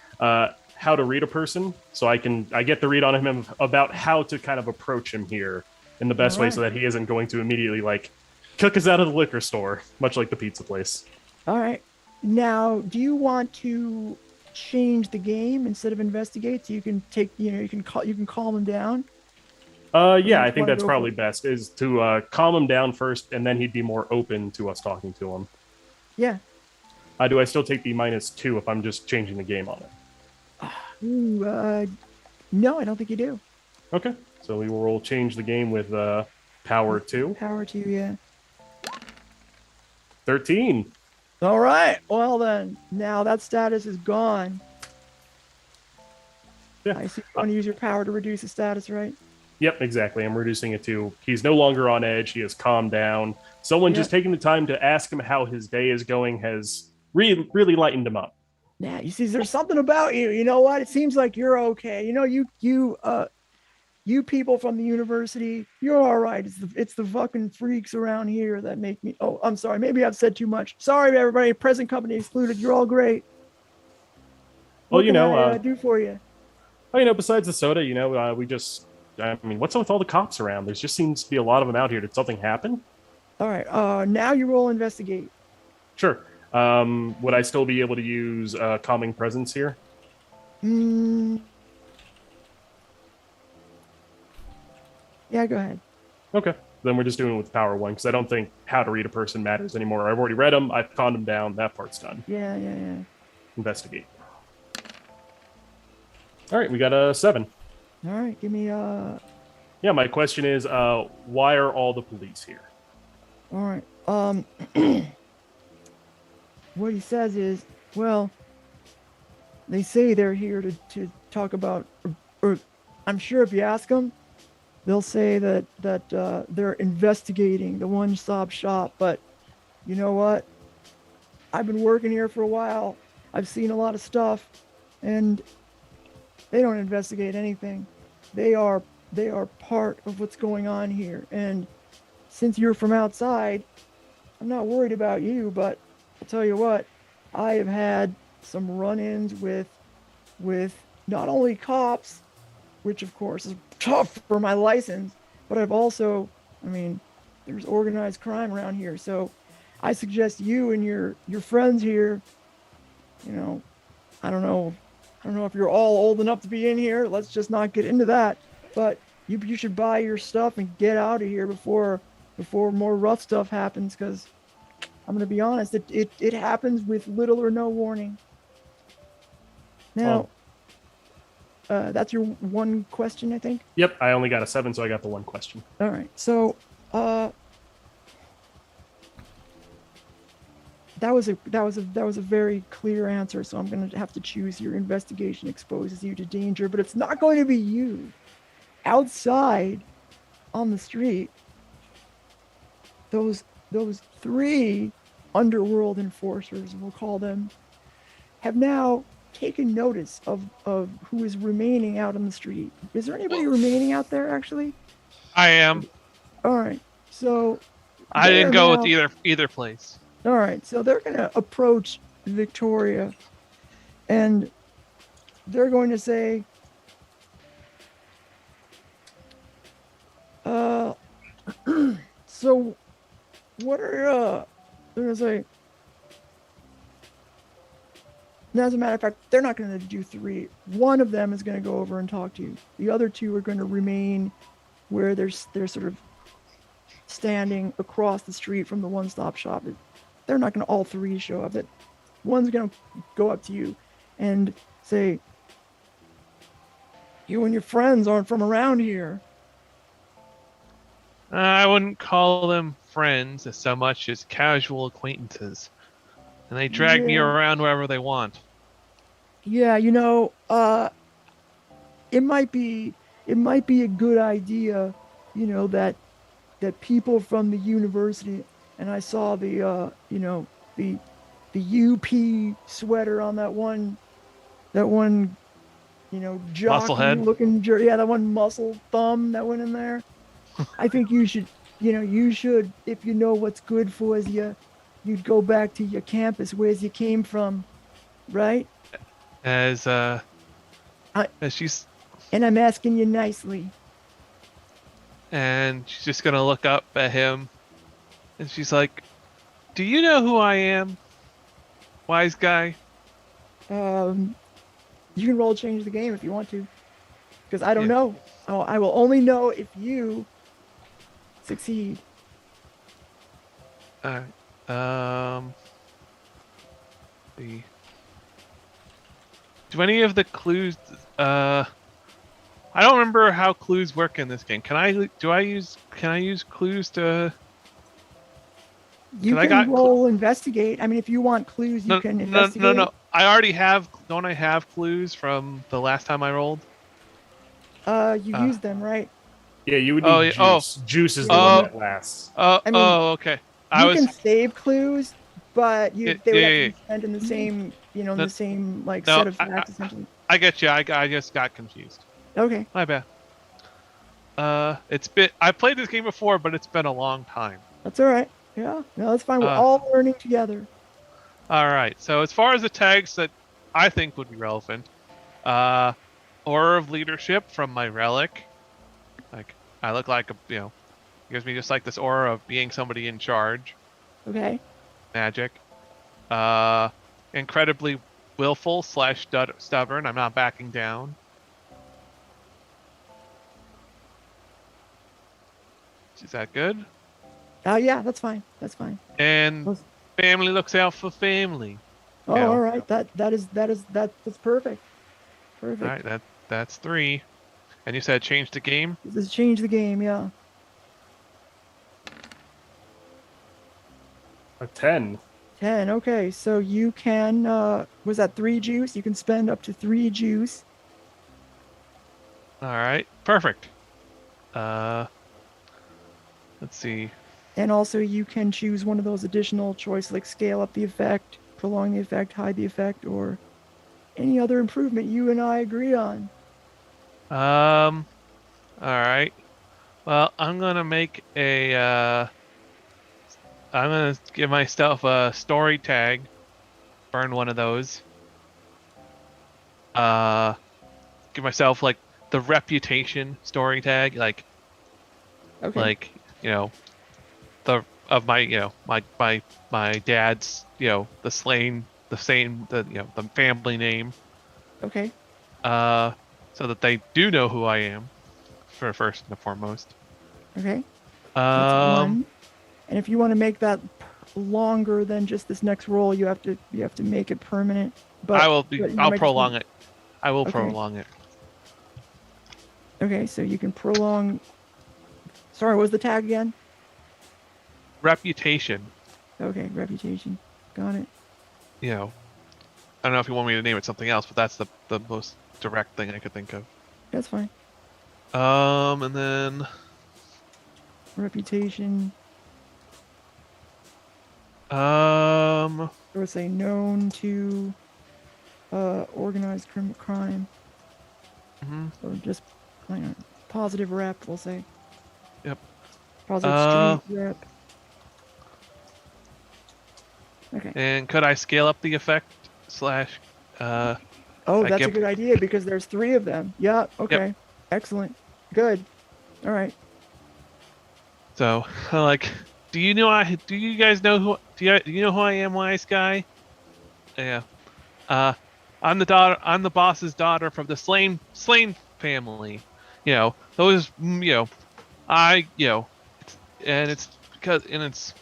how to read a person. So I get the read on him about how to kind of approach him here in the best way, so that he isn't going to immediately like kick us out of the liquor store, much like the pizza place. All right. Now, do you want to change the game instead of investigate, so you can take, you can calm him down? Yeah, I think that's probably best, is to calm him down first, and then he'd be more open to us talking to him. Yeah. Do I still take the -2 if I'm just changing the game on it? Ooh, no, I don't think you do. Okay, so we will change the game with power 2. Power 2, yeah. 13. All right. Well then, now that status is gone. Yeah. I see you want to use your power to reduce the status, right? Yep, exactly. I'm reducing it to he's no longer on edge. He has calmed down. Someone just taking the time to ask him how his day is going has really lightened him up. Yeah, you see, there's something about you. You know what? It seems like you're okay. You people from the university, you're all right. It's the fucking freaks around here that make me. Oh, I'm sorry. Maybe I've said too much. Sorry, everybody. Present company excluded. You're all great. Well, What can I do for you? Well, besides the soda, we just. I mean, what's up with all the cops around? There just seems to be a lot of them out here. Did something happen? All right. Now you roll investigate. Sure. Would I still be able to use calming presence here? Yeah, go ahead. Okay. Then we're just doing it with power 1, because I don't think how to read a person matters anymore. I've already read them. I've calmed them down. That part's done. Yeah. Investigate. All right, we got a 7. All right, give me Yeah, my question is, why are all the police here? All right. What he says is, well, they say they're here to talk about, or I'm sure if you ask them, they'll say that they're investigating the one-stop shop. But you know what? I've been working here for a while. I've seen a lot of stuff, and they don't investigate anything. They are part of what's going on here. And since you're from outside, I'm not worried about you, but I'll tell you what, I have had some run-ins with not only cops, which of course is tough for my license, but I've also, there's organized crime around here. So I suggest you and your friends here, I don't know if you're all old enough to be in here. Let's just not get into that. But you should buy your stuff and get out of here before more rough stuff happens, because I'm going to be honest, it happens with little or no warning. Now, that's your one question, I think? Yep, I only got a 7, so I got the one question. All right, so that was a very clear answer, so I'm going to have to choose your investigation exposes you to danger, but it's not going to be you. Outside on the street, those 3 underworld enforcers, we'll call them, have now taken notice of who is remaining out on the street. Is there anybody remaining out there, actually? I am. All right, so I didn't go with either place. All right, so they're going to approach Victoria, and they're going to say, so what are, they're going to say, and as a matter of fact, they're not going to do 3. One of them is going to go over and talk to you. The other 2 are going to remain where they're sort of standing across the street from the one-stop shop. they're not going to all three show up. That one's going to go up to you and say, "You and your friends aren't from around here." I wouldn't call them friends as so much as casual acquaintances, and they drag me Yeah. around wherever they want. Yeah, it might be a good idea, that people from the university, and I saw the UP sweater on that one jockey Musclehead. looking that one muscle thumb that went in there. I think you should, if you know what's good for you, you'd go back to your campus where you came from, right? As she's And I'm asking you nicely. just gonna look up at him, and she's like, "Do you know who I am, wise guy?" You can roll change the game if you want to, because I don't Yeah. know. Oh, I will only know if you succeed. Alright. The do any of the clues? I don't remember how clues work in this game. Can I use clues to? You 'Cause I can got roll investigate. I mean, if you want clues, you can investigate. No. I already have. Don't I have clues from the last time I rolled? You used them, right? Yeah, you would need Oh, yeah, juice. Juice is the oh. one that lasts. I mean, Okay. You can save clues, but they would have to yeah. be spent in the same, in the same No, set of facts, essentially. I get you. I just got confused. Okay. My bad. I played this game before, but it's been a long time. That's all right. Yeah. No, that's fine. We're all learning together. All right. So as far as the tags that I think would be relevant, Aura of Leadership from my relic. Like I look like gives me just like this aura of being somebody in charge. Okay. Magic. Incredibly willful / stubborn. I'm not backing down. Is that good? Yeah, that's fine. That's fine. And family looks out for family. Oh, Yeah. all right. That's perfect. Perfect. All right, that's 3. And you said change the game? This is change the game, yeah. A 10. 10. Okay, so you can was that 3 juice? You can spend up to 3 juice. All right, perfect. Let's see. And also you can choose one of those additional choices, like scale up the effect, prolong the effect, hide the effect, or any other improvement you and I agree on. All right. Well, I'm gonna make I'm gonna give myself a story tag. Burn one of those. Give myself like the reputation story tag, Okay. my dad's the family name. Okay. So that they do know who I am, for first and foremost. Okay. That's 1. And if you want to make that longer than just this next roll, you have to make it permanent. But I'll prolong it. I will prolong it. Okay, so you can prolong. Sorry, what was the tag again? Reputation. Okay, reputation. Got it. I don't know if you want me to name it something else, but that's the most direct thing I could think of. That's fine. And then Reputation. Um. Or say known to organized crime. Mhm. Or just positive rep, we'll say. Yep. Positive street rep. Okay. And could I scale up the effect / Oh, I that's a give- good idea because there's 3 of them. Yeah. Okay. Excellent. Good. All right. So, do you guys know who? Do you know who I am, wise guy? Yeah. I'm the boss's daughter from the slain family. Those. And it's because and it's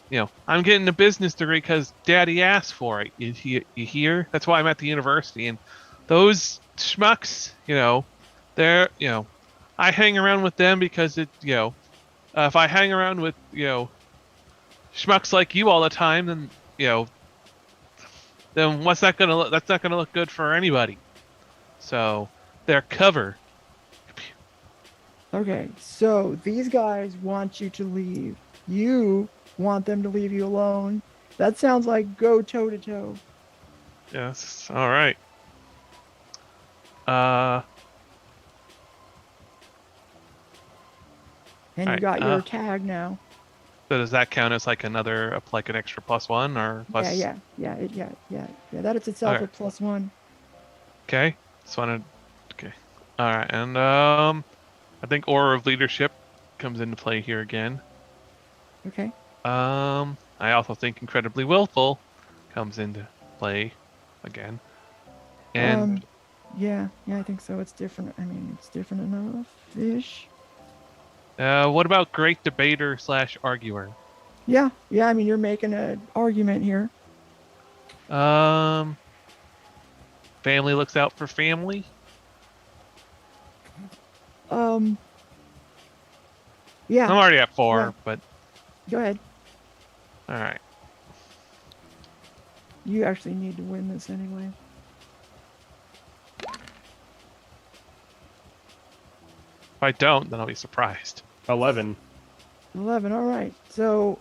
I'm getting a business degree because Daddy asked for it. You hear? That's why I'm at the university. And those schmucks, they're I hang around with them because if I hang around with schmucks like you all the time, then then what's that gonna look? That's not gonna look good for anybody. So they're cover. Okay, so these guys want you to leave. You want them to leave you alone. That sounds like go toe to toe. Yes. All right. And you Alright, got your tag now. So does that count as like another like an extra +1 or plus? Yeah. That is itself Okay. a +1. Okay. Just wanted. Okay. All right, and I think Aura of Leadership comes into play here again. Okay. I also think Incredibly Willful comes into play again. And yeah, I think so. It's different. I mean, it's different enough-ish. What about Great Debater / Arguer? Yeah. I mean, you're making an argument here. Family looks out for family. Yeah. I'm already at 4, Yeah. but Go ahead. all right. You actually need to win this anyway. If I don't, then I'll be surprised. 11. 11. All right. So,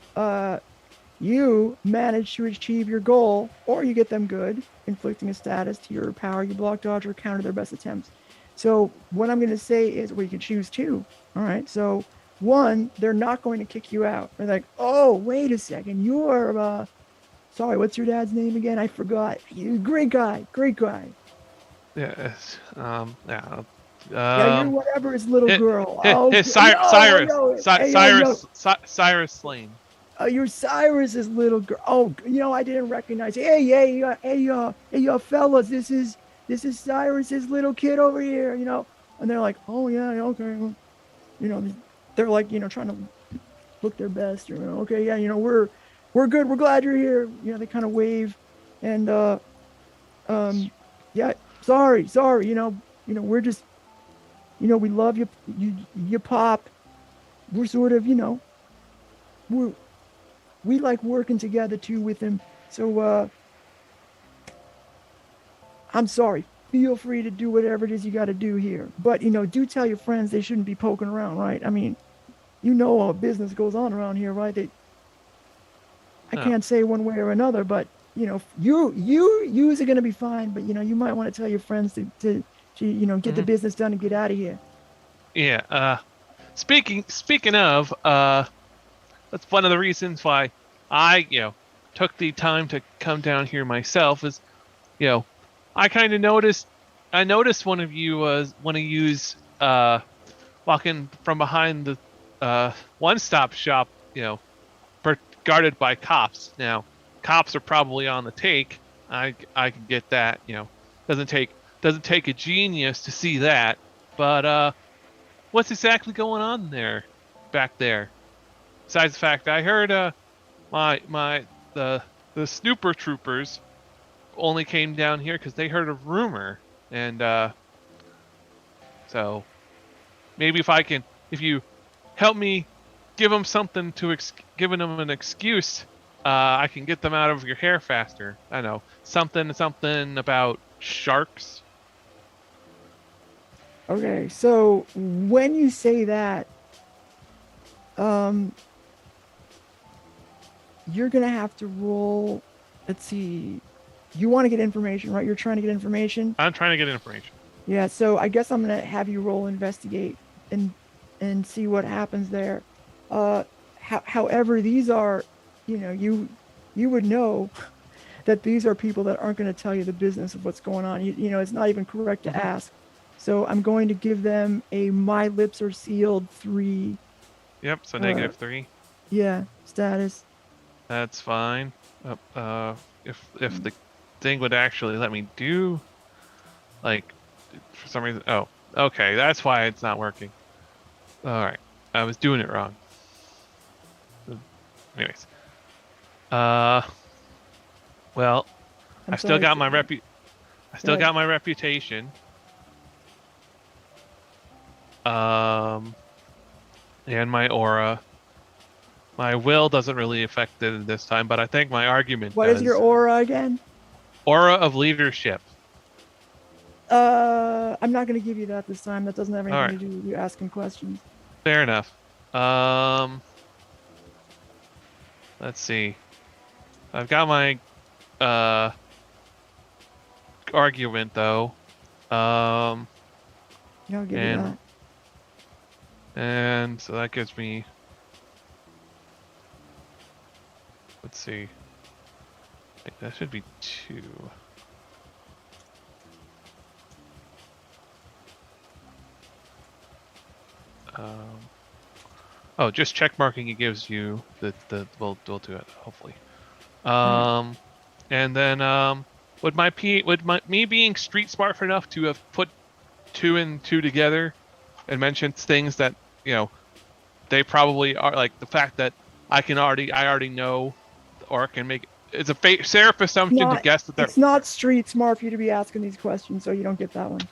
you manage to achieve your goal, or you get them good, inflicting a status to your power. You block, dodge, or counter their best attempts. So, what I'm going to say is, well, you can choose 2. All right. So, 1, they're not going to kick you out. They're like, oh, wait a second. You're, sorry, what's your dad's name again? I forgot. You great guy. Yes. Yeah. Yeah, you're whatever his little girl. Cyrus Slane. You're Cyrus's little girl. Oh, I didn't recognize. Hey, fellas, this is Cyrus's little kid over here. And they're like, oh yeah, okay. Well, they're like, trying to look their best. Okay, yeah, we're good. We're glad you're here. They kind of wave, and yeah, sorry. We're just, we love you. You pop. We're sort of, we like working together too with him. So I'm sorry. Feel free to do whatever it is you got to do here. But, do tell your friends they shouldn't be poking around, right? I mean, all business goes on around here, right? I can't say one way or another, but, you are going to be fine. But, you might want to tell your friends to get the business done and get out of here. Yeah. Speaking of, that's one of the reasons why I, took the time to come down here myself is, I kind of noticed one of you walking from behind the one-stop shop, guarded by cops. Now, cops are probably on the take. I can get that, doesn't take a genius to see that. But what's exactly going on back there? Besides the fact I heard the snooper troopers only came down here because they heard a rumor, and so maybe if you help me give them something giving them an excuse, I can get them out of your hair faster. I know something about sharks. Okay, so when you say that, you're gonna have to roll. Let's see. You want to get information, right? You're trying to get information. I'm trying to get information. Yeah. So I guess I'm gonna have you roll investigate and see what happens there. However, these are, you would know that these are people that aren't going to tell you the business of what's going on. It's not even correct to ask. So I'm going to give them a my lips are sealed 3. Yep. So -3. Yeah. Status. That's fine. If the thing would actually let me do, like, for some reason. Oh, okay. That's why it's not working. All right. I was doing it wrong. Anyways. Well, I'm I still sorry, got my Sydney. I still ahead. got my reputation. And my aura. My will doesn't really affect it this time, but I think my argument What does. is your aura again? Aura of leadership. I'm not going to give you that this time. That doesn't have anything All to do with you asking questions. Fair enough. Let's see. I've got my argument though. Yeah, I'll give you that. And so that gives me. Let's see. That should be 2. Oh, just check marking it gives you the we'll do it hopefully. And then would me being street smart enough to have put 2 and 2 together and mentioned things that they probably are, like the fact that I already know or can make it's a safe assumption to guess that they're It's not street smart for you to be asking these questions, so you don't get that one.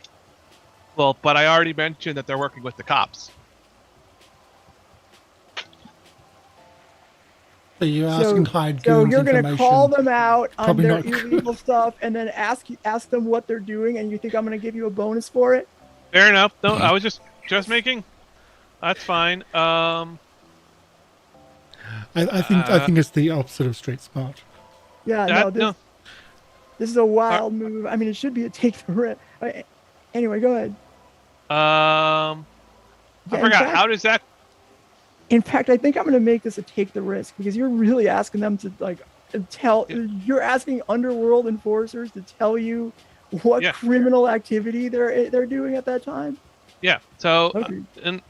well, but I already mentioned that they're working with the cops. So you're asking hide So goons you're going to call them out on Probably their not. illegal stuff, and then ask them what they're doing, and you think I'm going to give you a bonus for it? Fair enough. No, I was just making. That's fine. I think it's the opposite of street smart. Yeah, this is a wild move. I mean, it should be a take the risk. Anyway, go ahead. I forgot. How does that? In fact, I think I'm going to make this a take the risk because you're really asking them to you're asking underworld enforcers to tell you what criminal activity they're doing at that time. Yeah. So, Okay.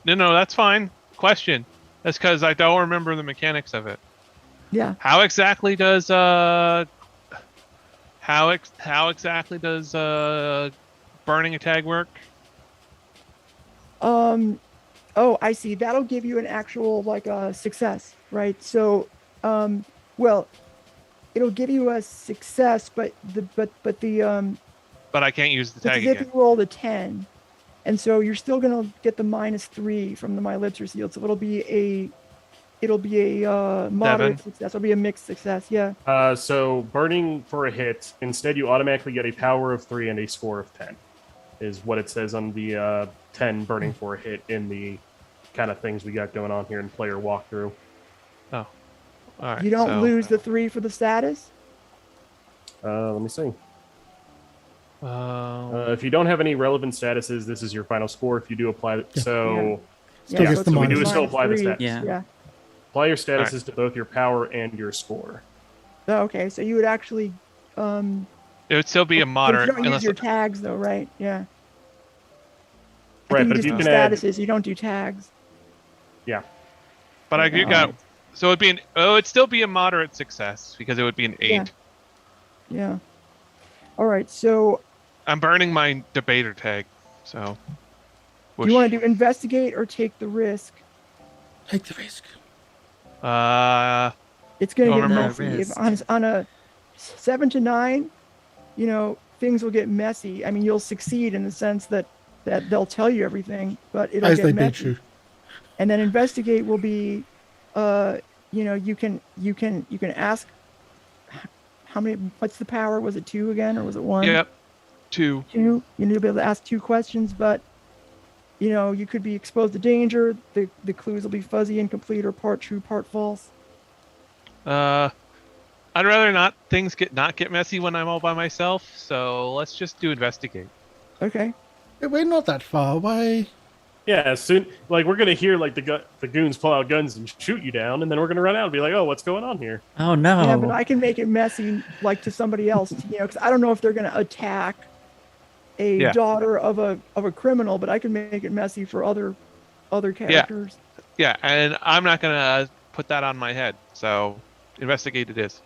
no, that's fine. Question. That's because I don't remember the mechanics of it. Yeah. How exactly does burning a tag work? Oh, I see. That'll give you an actual success, right? So, well, it'll give you a success, but I can't use the tag if again. you rolled a 10, and so you're still gonna get the -3 from the my lips are sealed. So it'll be a moderate 7. success. It'll be a mixed success. Yeah. So burning for a hit, instead you automatically get a power of 3 and a score of 10, is what it says on the 10 burning for a hit in the kind of things we got going on here in player walkthrough. Oh, all right. You don't lose the 3 for the status. Let me see. If you don't have any relevant statuses, this is your final score. If you do apply it, so Still gets the we do minus. still apply the -3. stats. Yeah. Apply your statuses to both your power and your score. Oh, okay, so you would actually. It would still be a moderate. You don't use your tags though, right? Yeah. Right, but if if you you do can add, statuses, you don't do tags. yeah. But I got. So it'd be it'd still be a moderate success because it would be an 8. Yeah. All right, so. I'm burning my debater tag, so. Do you want to do investigate or take the risk? Take the risk. It's going to get remember messy. risk. If on a 7 to 9, things will get messy. I mean, you'll succeed in the sense that they'll tell you everything, but it'll As get they messy. beat you. And then investigate will be, you can ask how many. What's the power? Was it 2 again, or was it 1? Yep. 2. 2. You need to be able to ask 2 questions, but you could be exposed to danger. The clues will be fuzzy, incomplete, or part true, part false. I'd rather not get messy when I'm all by myself. So let's just do investigate. Okay. We're not that far away. Yeah, soon, we're gonna hear the goons pull out guns and shoot you down, and then we're gonna run out and be like, "Oh, what's going on here?" Oh no. Yeah, but I can make it messy, to somebody else, because I don't know if they're gonna attack a daughter of a criminal, but I can make it messy for other characters. Yeah, and I'm not gonna put that on my head. So investigate it is.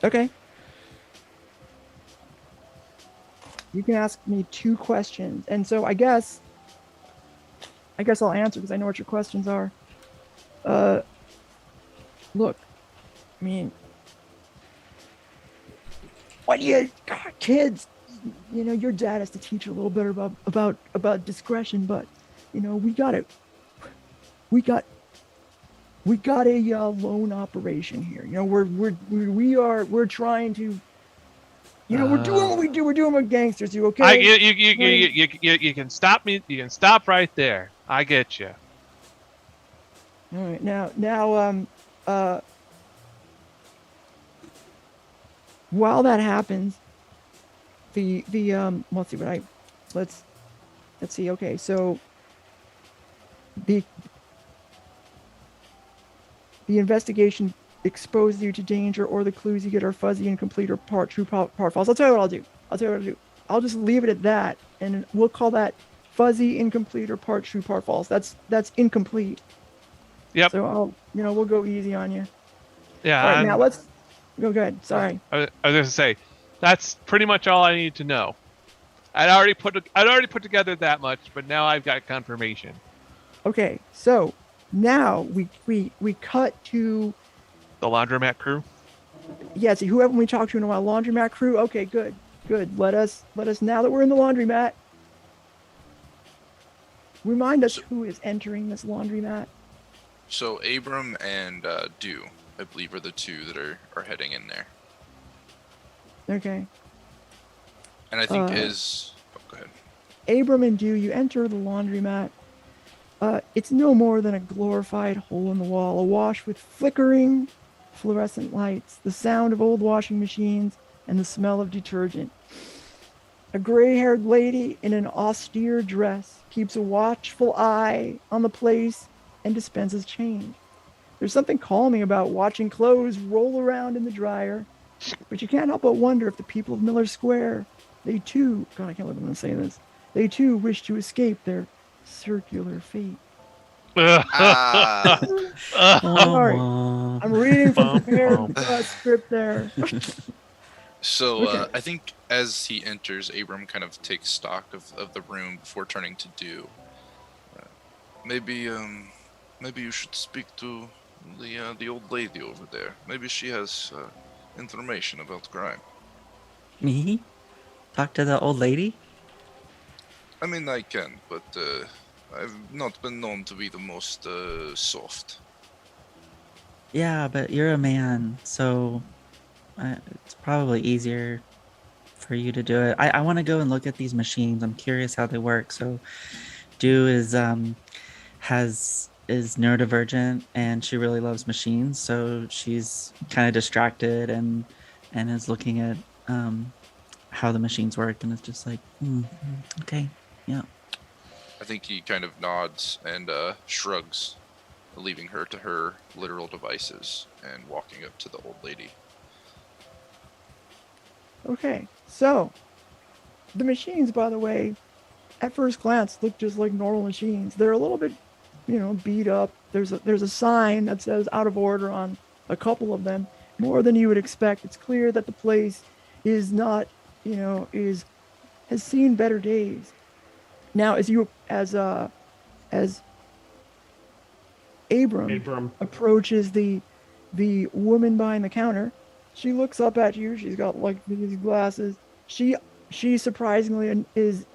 Okay. You can ask me 2 questions, and so I guess I'll answer because I know what your questions are. Look, I mean, what you kids, you know, your dad has to teach you a little bit about discretion, but you know, we got a loan operation here. You know, we're trying to, you know, we're doing what we do. We're doing what gangsters do. Okay. You can stop me. You can stop right there. I get you. All right. Now, while that happens, let's see what let's see. Okay, so the investigation exposed you to danger, or the clues you get are fuzzy, incomplete, or part true, part false. I'll tell you what I'll do. I'll just leave it at that, and we'll call that fuzzy, incomplete, or part true, part false. That's incomplete. Yep. So we'll go easy on you. Yeah. All right, now let's go. Good. Sorry. I was gonna say, that's pretty much all I need to know. I'd already put together that much, but now I've got confirmation. Okay, so now we cut to The laundromat crew. yeah. See, whoever we talked to in a while, laundromat crew. Okay, good. Let us now that we're in the laundromat. Remind us who is entering this laundromat. So Abram and Dew, I believe, are the two that are heading in there. Okay. And I think go ahead. Abram and Dew, you enter the laundromat. It's no more than a glorified hole in the wall, awash with flickering fluorescent lights, the sound of old washing machines, and the smell of detergent. A gray-haired lady in an austere dress keeps a watchful eye on the place and dispenses change. There's something calming about watching clothes roll around in the dryer, but you can't help but wonder if the people of Miller Square, they too, God, I can't believe I'm going to say this, they too wish to escape their circular fate. Sorry, I'm reading from prepared script there. So Okay. I think as he enters, Abram kind of takes stock of the room before turning to Dew. Maybe you should speak to the old lady over there. Maybe she has information about crime. Me? Talk to the old lady? I mean, I can, but I've not been known to be the most soft. Yeah, but you're a man, so it's probably easier for you to do it. I want to go and look at these machines. I'm curious how they work. So, Dew is neurodivergent and she really loves machines, so she's kind of distracted and is looking at how the machines work, and it's just like, okay, yeah. I think he kind of nods and shrugs, leaving her to her literal devices and walking up to the old lady. Okay, so the machines, by the way, at first glance look just like normal machines. They're a little bit, beat up. There's a sign that says out of order on a couple of them, more than you would expect. It's clear that the place is not, has seen better days. Now, as Abram approaches the woman behind the counter, she looks up at you. She's got like these glasses. She surprisingly is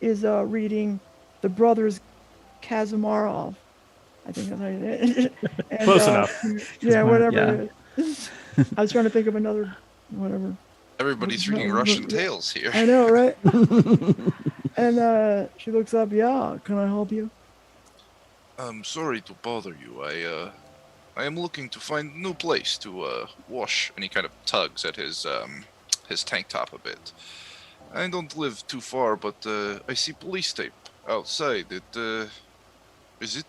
reading the Brothers Kazamarov. I think that's how you say it. And, Close enough. Yeah, whatever yeah. it is. I was trying to think of another, whatever. Everybody's reading Russian tales here. I know, right? And she looks up. Yeah, can I help you? I'm sorry to bother you. I am looking to find a new place to wash. And he kind of tugs at his tank top a bit. I don't live too far, but I see police tape outside. Is it,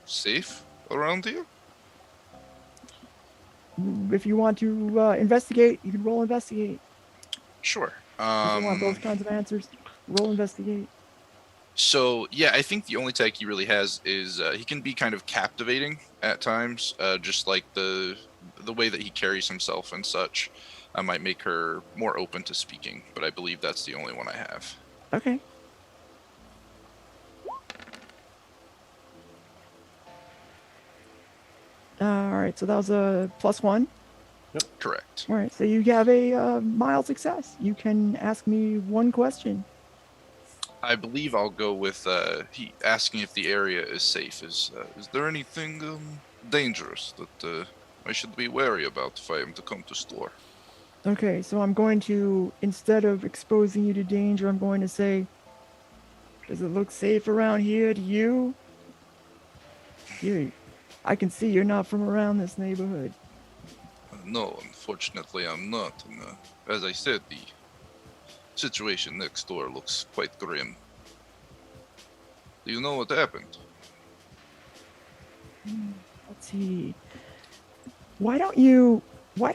safe around here? If you want to investigate, you can roll investigate. Sure. If you want those kinds of answers, roll investigate. So yeah, I think the only tag he really has is he can be kind of captivating at times, just like the way that he carries himself and such. Might make her more open to speaking, but I believe that's the only one I have. Okay. All right, so that was a +1. Correct. All right, so you have a mild success. You can ask me one question. I believe I'll go with he asking if the area is safe. Is there anything dangerous that I should be wary about if I am to come to store? Okay, so I'm going to, instead of exposing you to danger, I'm going to say, does it look safe around here to you? I can see you're not from around this neighborhood. No, unfortunately, I'm not. And as I said, the situation next door looks quite grim. Do you know what happened? Let's see. Why don't you, I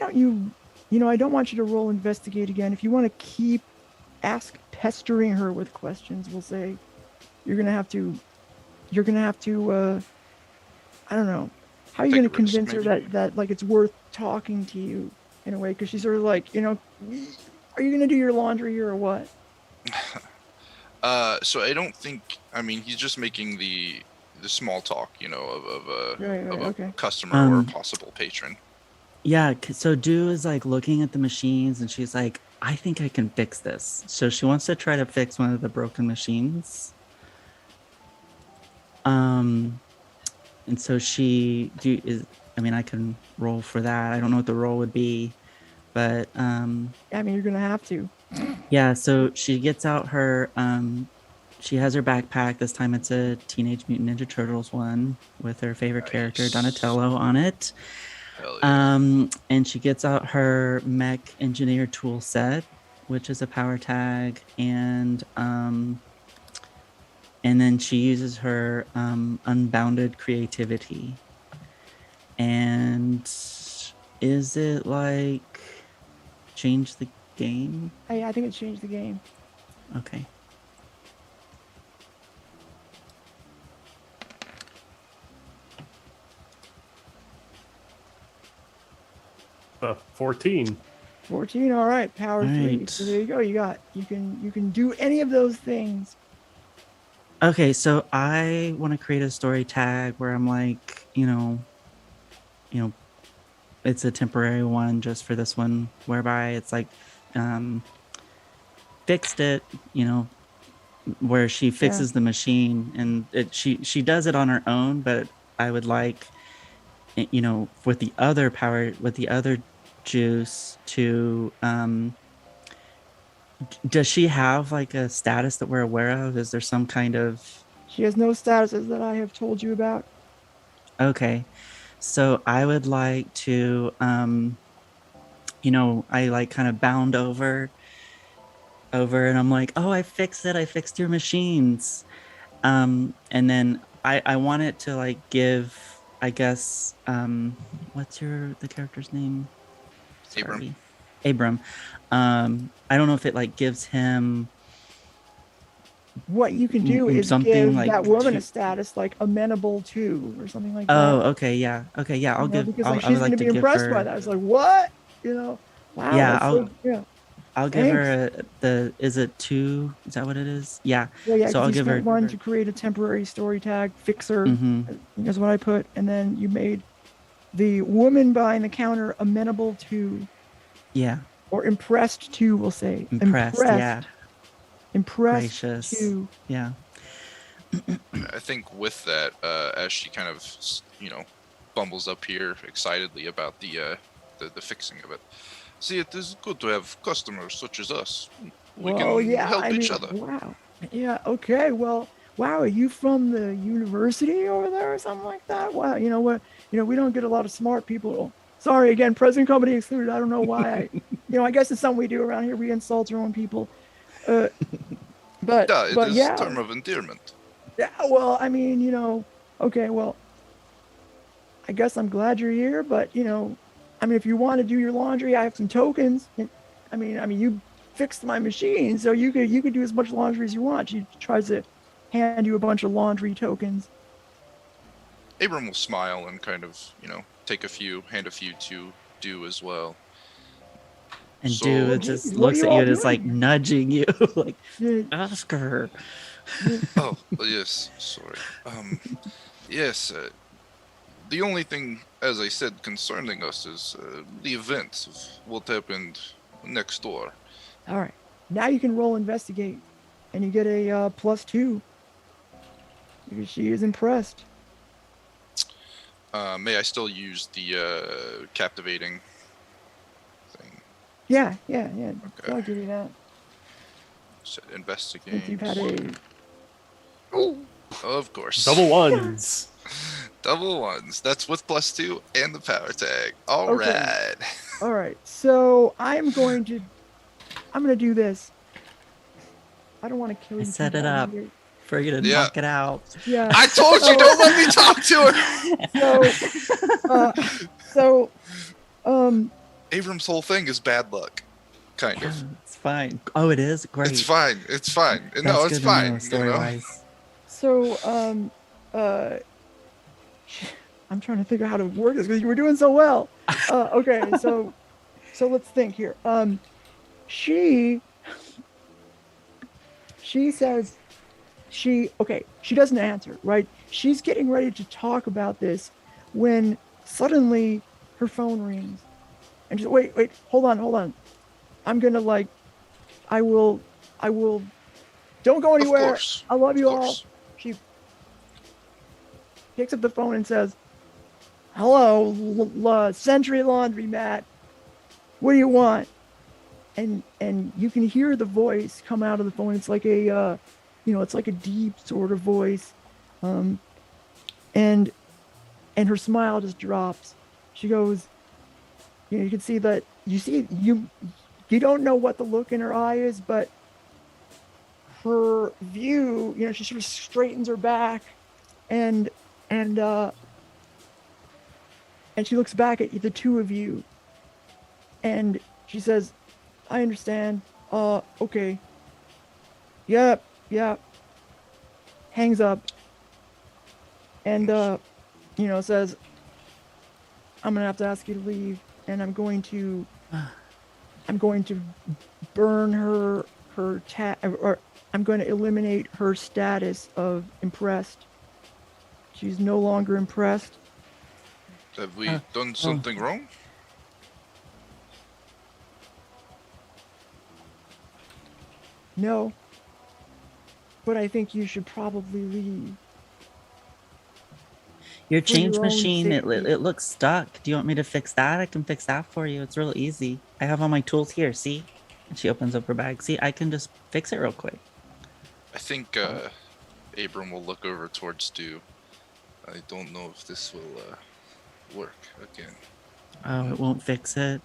don't want you to roll investigate again. If you want to pestering her with questions, we'll say you're going to have to, I don't know. How are you going to convince her that like it's worth talking to you in a way? Because she's sort of like, are you going to do your laundry here or what? So I don't think. I mean, he's just making the small talk, of a customer or a possible patron. Yeah. So Do is like looking at the machines, and she's like, "I think I can fix this." So she wants to try to fix one of the broken machines. And so I can roll for that. I don't know what the roll would be, but you're gonna have to. Yeah, so she gets out her she has her backpack. This time it's a Teenage Mutant Ninja Turtles one with her favorite character Donatello on it. Hell yeah. And she gets out her mech engineer tool set, which is a power tag, and then she uses her unbounded creativity. And is it like change the game? I think it changed the game. Okay. Uh, 14. 14. All right, power All 3. right. So there you go. You can do any of those things. Okay, so I want to create a story tag where I'm like, it's a temporary one just for this one, whereby it's like fixed it, where she fixes the machine, and she does it on her own, but I would like, with the other juice to does she have like a status that we're aware of? Is there some kind of... She has no statuses that I have told you about. Okay, so I would like to I like kind of bound over and I'm like, oh, I fixed it, I fixed your machines, and then I want it to like give, I guess, what's the character's name? Abrahm. Abrahm. I don't know if it like gives him... What you can do is something give like that woman a status like amenable to or something like that. Oh, okay, yeah. Okay, yeah, I'll give... Because I she's would going to be impressed by that. I was like, what? Wow. Yeah, I'll give Thanks. her is it 2? Is that what it is? Yeah. Yeah, So I'll give her 1 to create a temporary story tag, fixer. Is what I put. And then you made the woman behind the counter amenable to... Yeah. Or impressed to, we'll say. Impressed, yeah. Impressed Gracious. to. Yeah. I think with that, as she kind of, bumbles up here excitedly about the fixing of it. See, it is good to have customers such as us. We can help each other. Wow. Yeah, okay. Well, wow, are you from the university over there or something like that? Wow, you know what? We don't get a lot of smart people. Sorry, again, present company excluded. I don't know why. I guess it's something we do around here. We insult our own people. But it is a term of endearment. Yeah, well, okay, well, I guess I'm glad you're here, but if you want to do your laundry, I have some tokens. You fixed my machine, so you could do as much laundry as you want. She tries to hand you a bunch of laundry tokens. Abram will smile and kind of, hand a few to Do as well. And Do just looks at you and is like nudging you, like, ask her. Oh, yes, sorry. Yes, the only thing, as I said, concerning us is the events of what happened next door. All right. Now you can roll investigate, and you get a +2 because she is impressed. May I still use the captivating thing? Yeah. Okay. I'll give you that. So investigate. Since you've had a Of course. Double ones. Double ones. That's with +2 and the power tag. All Okay. right. All right. So I'm gonna do this. I don't want to kill I you. set too it bad up here. for you to Yeah. knock it out. Yeah. I told you, don't let me talk to her. So, Abram's whole thing is bad luck. Kind Yeah, of. it's fine. Oh, it is great. It's fine. It's fine. That's No, it's good to fine. know, story-wise. I'm trying to figure out how to work this because you were doing so well. Okay, so let's think here. She says she doesn't answer, right? She's getting ready to talk about this when suddenly her phone rings, and she's wait, hold on. I'm gonna I will. Don't go anywhere. Of course. I love you Of all. course. She picks up the phone and says, "Hello, Century Laundromat. What do you want?" And you can hear the voice come out of the phone. It's like a, it's like a deep sort of voice, and her smile just drops. She goes, you can see that you don't know what the look in her eye is, but her view, she sort of straightens her back, and she looks back at the two of you, and she says, "I understand. Okay. Yep. Hangs up, and says, "I'm gonna have to ask you to leave, and I'm going to burn her or I'm going to eliminate her status of impressed. She's no longer impressed." Have we done something wrong? "No, but I think you should probably leave." Your For change your own machine, it safety. looks stuck. Do you want me to fix that? I can fix that for you. It's real easy. I have all my tools here, see? And she opens up her bag. See, I can just fix it real quick. I think Abram will look over towards Stu. I don't know if this will work again. Oh, it won't fix it?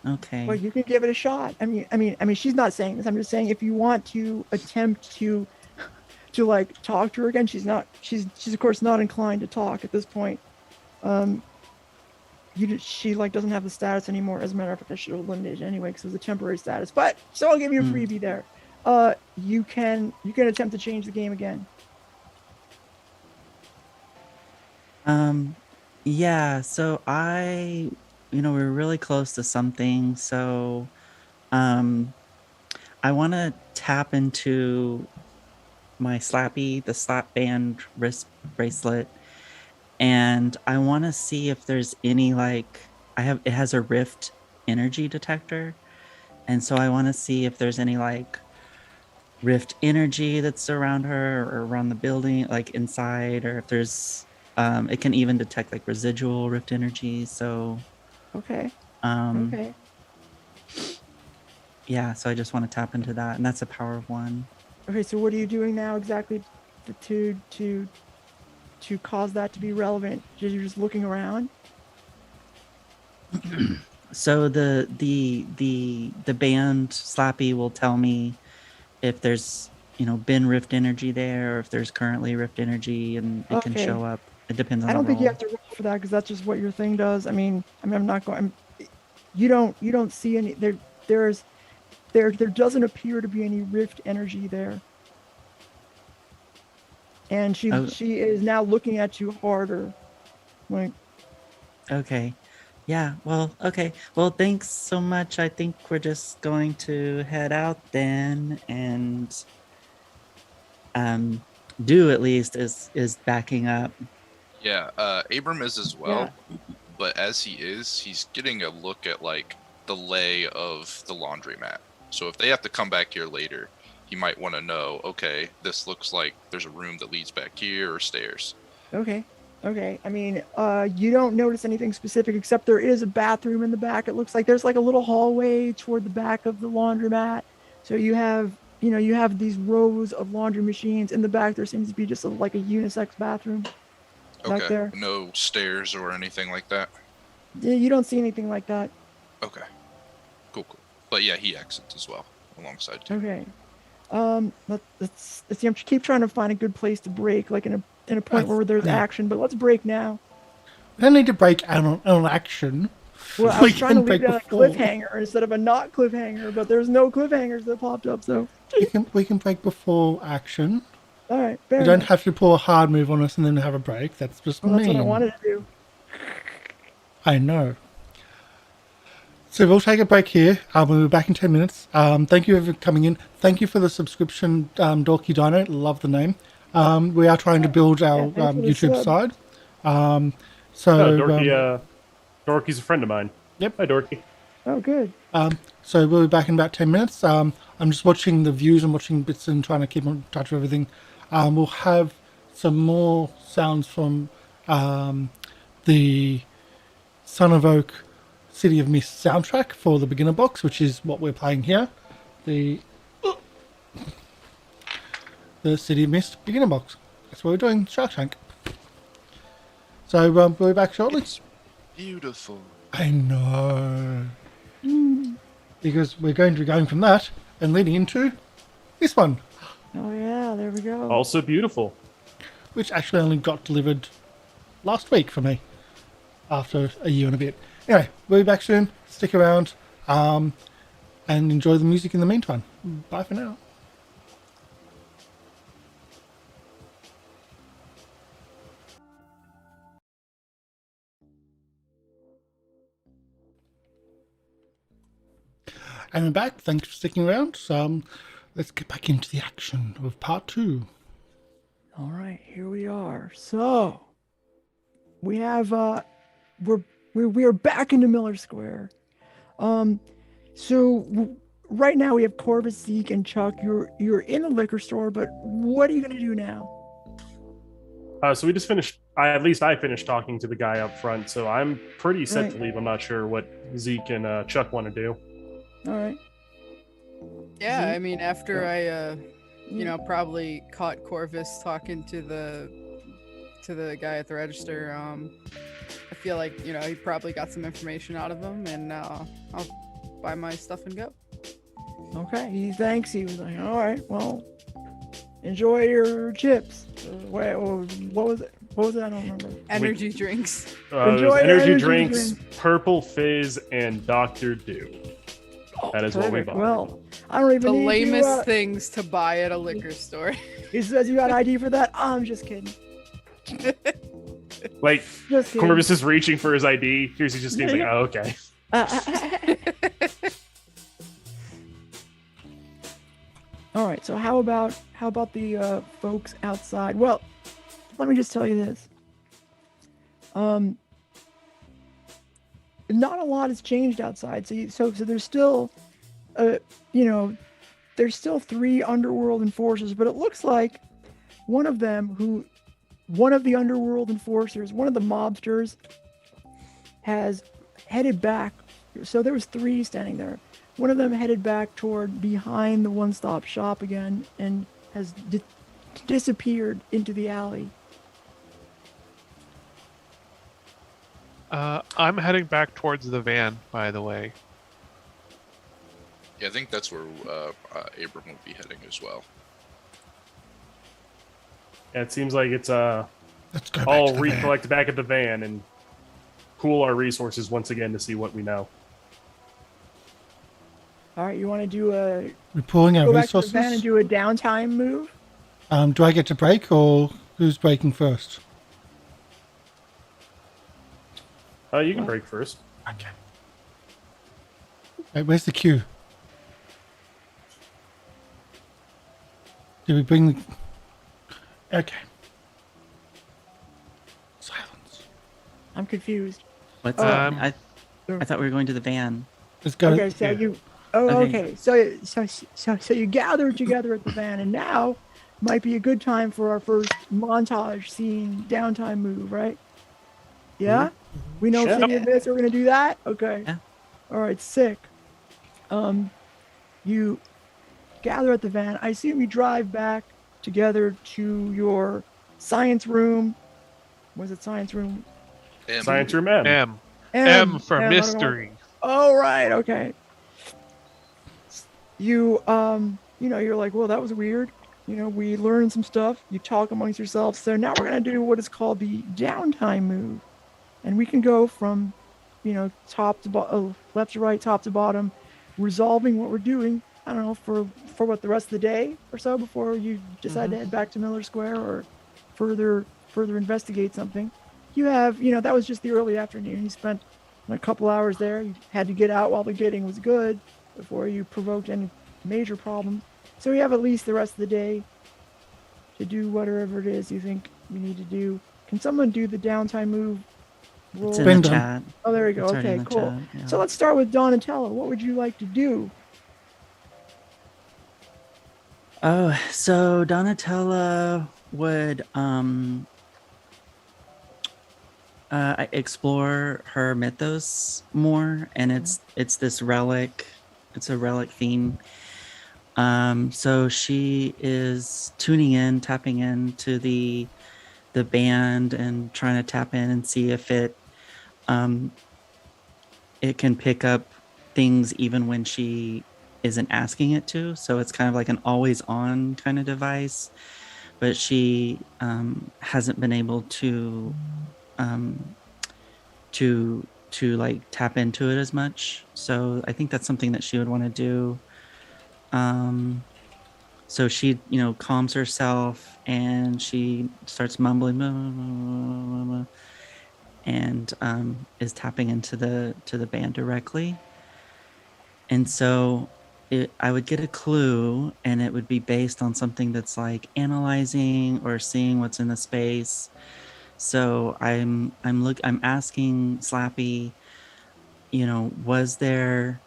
Okay. Well, you can give it a shot. I mean, she's not saying this. I'm just saying if you want to attempt to talk to her again, she's of course not inclined to talk at this point. She doesn't have the status anymore. As a matter of fact, I should have eliminated it anyway because it was a temporary status. But so I'll give you a freebie there. You can attempt to change the game again. Yeah, so we're really close to something, so I want to tap into my the slap band wrist bracelet, and I want to see if there's any it has a rift energy detector, and so I want to see if there's any rift energy that's around her or around the building, inside, or if there's it can even detect residual rift energy. So Okay. okay. Yeah, so I just want to tap into that, and that's a power of 1. Okay, so what are you doing now exactly to cause that to be relevant? You're just looking around? So the band Slappy will tell me if there's been rift energy there, or if there's currently rift energy, and it can show up. It depends on. I don't the think you roll. have to roll for that because that's just what your thing does. I'm not going. You don't see any there. There doesn't appear to be any rift energy there. And she is now looking at you harder. Okay. Yeah, well, okay. Well, thanks so much. I think we're just going to head out then, and Do at least is backing up. Yeah, Abram is as well. But as he's getting a look at like the lay of the laundromat. So if they have to come back here later, he might want to know, okay, this looks like there's a room that leads back here or stairs. Okay. Okay. I mean, you don't notice anything specific except there is a bathroom in the back. It looks like there's like a little hallway toward the back of the laundromat. So you have these rows of laundry machines in the back. There seems to be just like a unisex bathroom back Okay, there. no stairs or anything like that? Yeah, you don't see anything like that. Okay, cool. But yeah, he exits as well, alongside you. Okay. Let's see. I'm keep trying to find a good place to break, like in a point where there's action. But let's break now. We don't need to break on action. Well, I We was trying to can leave break it on a before. cliffhanger instead of a not cliffhanger, but there's no cliffhangers that popped up. So, We can break before action. all right, fair You don't enough. have to pull a hard move on us and then have a break. That's just Well, that's mean. what I wanted to do. I know. So we'll take a break here. We'll be back in 10 minutes. Thank you for coming in. Thank you for the subscription, Dorky Dino. Love the name. We are trying to build our Yeah, thanks for the YouTube sub. side. Dorky's a friend of mine. Yep. Hi, Dorky. Oh, good. So we'll be back in about 10 minutes. I'm just watching the views and watching bits and trying to keep on touch with everything. We'll have some more sounds from the Son of Oak City of Mist soundtrack for the beginner box, which is what we're playing here. The City of Mist beginner box. That's what we're doing, Shark Tank. So we'll be back shortly. It's beautiful. I know. Because we're going to be going from that and leading into this one, Oh yeah, there we go. Also beautiful. which actually only got delivered last week for me after a year and a bit. Anyway, we'll be back soon. Stick around and enjoy the music in the meantime. Bye for now. And we're back. Thanks for sticking around. Let's get back into the action of part 2. All right, here we are. So we have we are back into Miller Square. Right now we have Corvus, Zeke, and Chuck. You're in the liquor store, but what are you gonna do now? So we just finished. At least I finished talking to the guy up front, so I'm pretty set Right. to leave. I'm not sure what Zeke and Chuck want to do. All right. Yeah, Zeke? I mean, after I, probably caught Corvus talking to the guy at the register, I feel like, he probably got some information out of him, and I'll buy my stuff and go. Okay. He thanks. He was like, all right, well, enjoy your chips. Wait, what was it? What was it? I don't remember. Energy drinks. There's Enjoy energy energy drinks, drink. Purple Fizz, and Dr. Dew. That is what we Perfect. bought. Well, I don't even The need lamest to, things to buy at a liquor store. He says you got ID for that. I'm just kidding. Like, Just kidding. Corvus is reaching for his ID. Here's he just he's like, oh, okay. All right. So how about the folks outside? Well, let me just tell you this. Not a lot has changed outside. So there's still, there's still 3 underworld enforcers, but it looks like one of the underworld enforcers, one of the mobsters, has headed back. So there was 3 standing there. One of them headed back toward behind the one-stop shop again and has disappeared into the alley. I'm heading back towards the van, by the way. Yeah, I think that's where Abram would be heading as well. Yeah, it seems like it's Let's go back all to the van. recollect back at the van and pool our resources once again to see what we know. All right, you want to do a We're pulling our go back to the resources. van and do a downtime move? Do I get to break or who's breaking first? You can break first. Okay. Wait, where's the queue? Did we bring the... Okay. Silence. I'm confused. What's Oh. up? I thought we were going to the van. Let's go. Okay, so Yeah. you. Oh, Okay. okay. So you gathered together at the van, and now might be a good time for our first montage scene downtime move, right? Yeah. We know Sure. City of Mist. We're gonna do that. Okay. Yeah. All right. Sick. You gather at the van. I assume you drive back together to your science room. Was it science room? Science room M. M for I don't know. mystery. Oh, right. Okay. You, you're like, well, that was weird. We learned some stuff. You talk amongst yourselves. So now we're going to do what is called the downtime move. And we can go from, top to left to right, top to bottom, resolving what we're doing. I don't know, for what, the rest of the day or so before you decide to head back to Miller Square or further investigate something. You have, that was just the early afternoon. You spent a couple hours there. You had to get out while the getting was good before you provoked any major problems. So you have at least the rest of the day to do whatever it is you think you need to do. Can someone do the downtime move? Roll? It's in Been the done. chat. Oh, there you go. It's already in Okay, the cool. chat, yeah. So let's start with Donatello. What would you like to do? Oh, so Donatella would explore her mythos more, and it's this relic. It's a relic theme. So she is tuning in, tapping into the band and trying to tap in and see if it can pick up things even when she isn't asking it to. So it's kind of like an always on kind of device, but she hasn't been able to like tap into it as much. So I think that's something that she would want to do. So she, calms herself and she starts mumbling and is tapping into the band directly. And so I would get a clue, and it would be based on something that's like analyzing or seeing what's in the space. So I'm asking Slappy, was there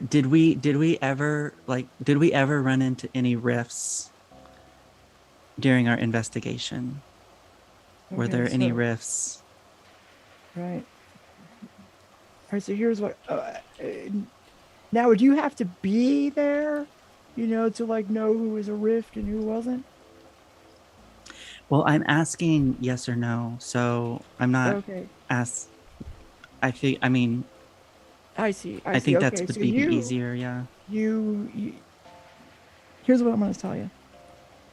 did we ever run into any rifts during our investigation? Were Okay, there any so- rifts? Right. All right, so here's what. Now, would you have to be there, to like know who was a rift and who wasn't? Well, I'm asking yes or no, so I'm not Okay. I think. I mean, I see. I think that's Okay, would so be you, easier. Yeah. you. Here's what I'm going to tell you: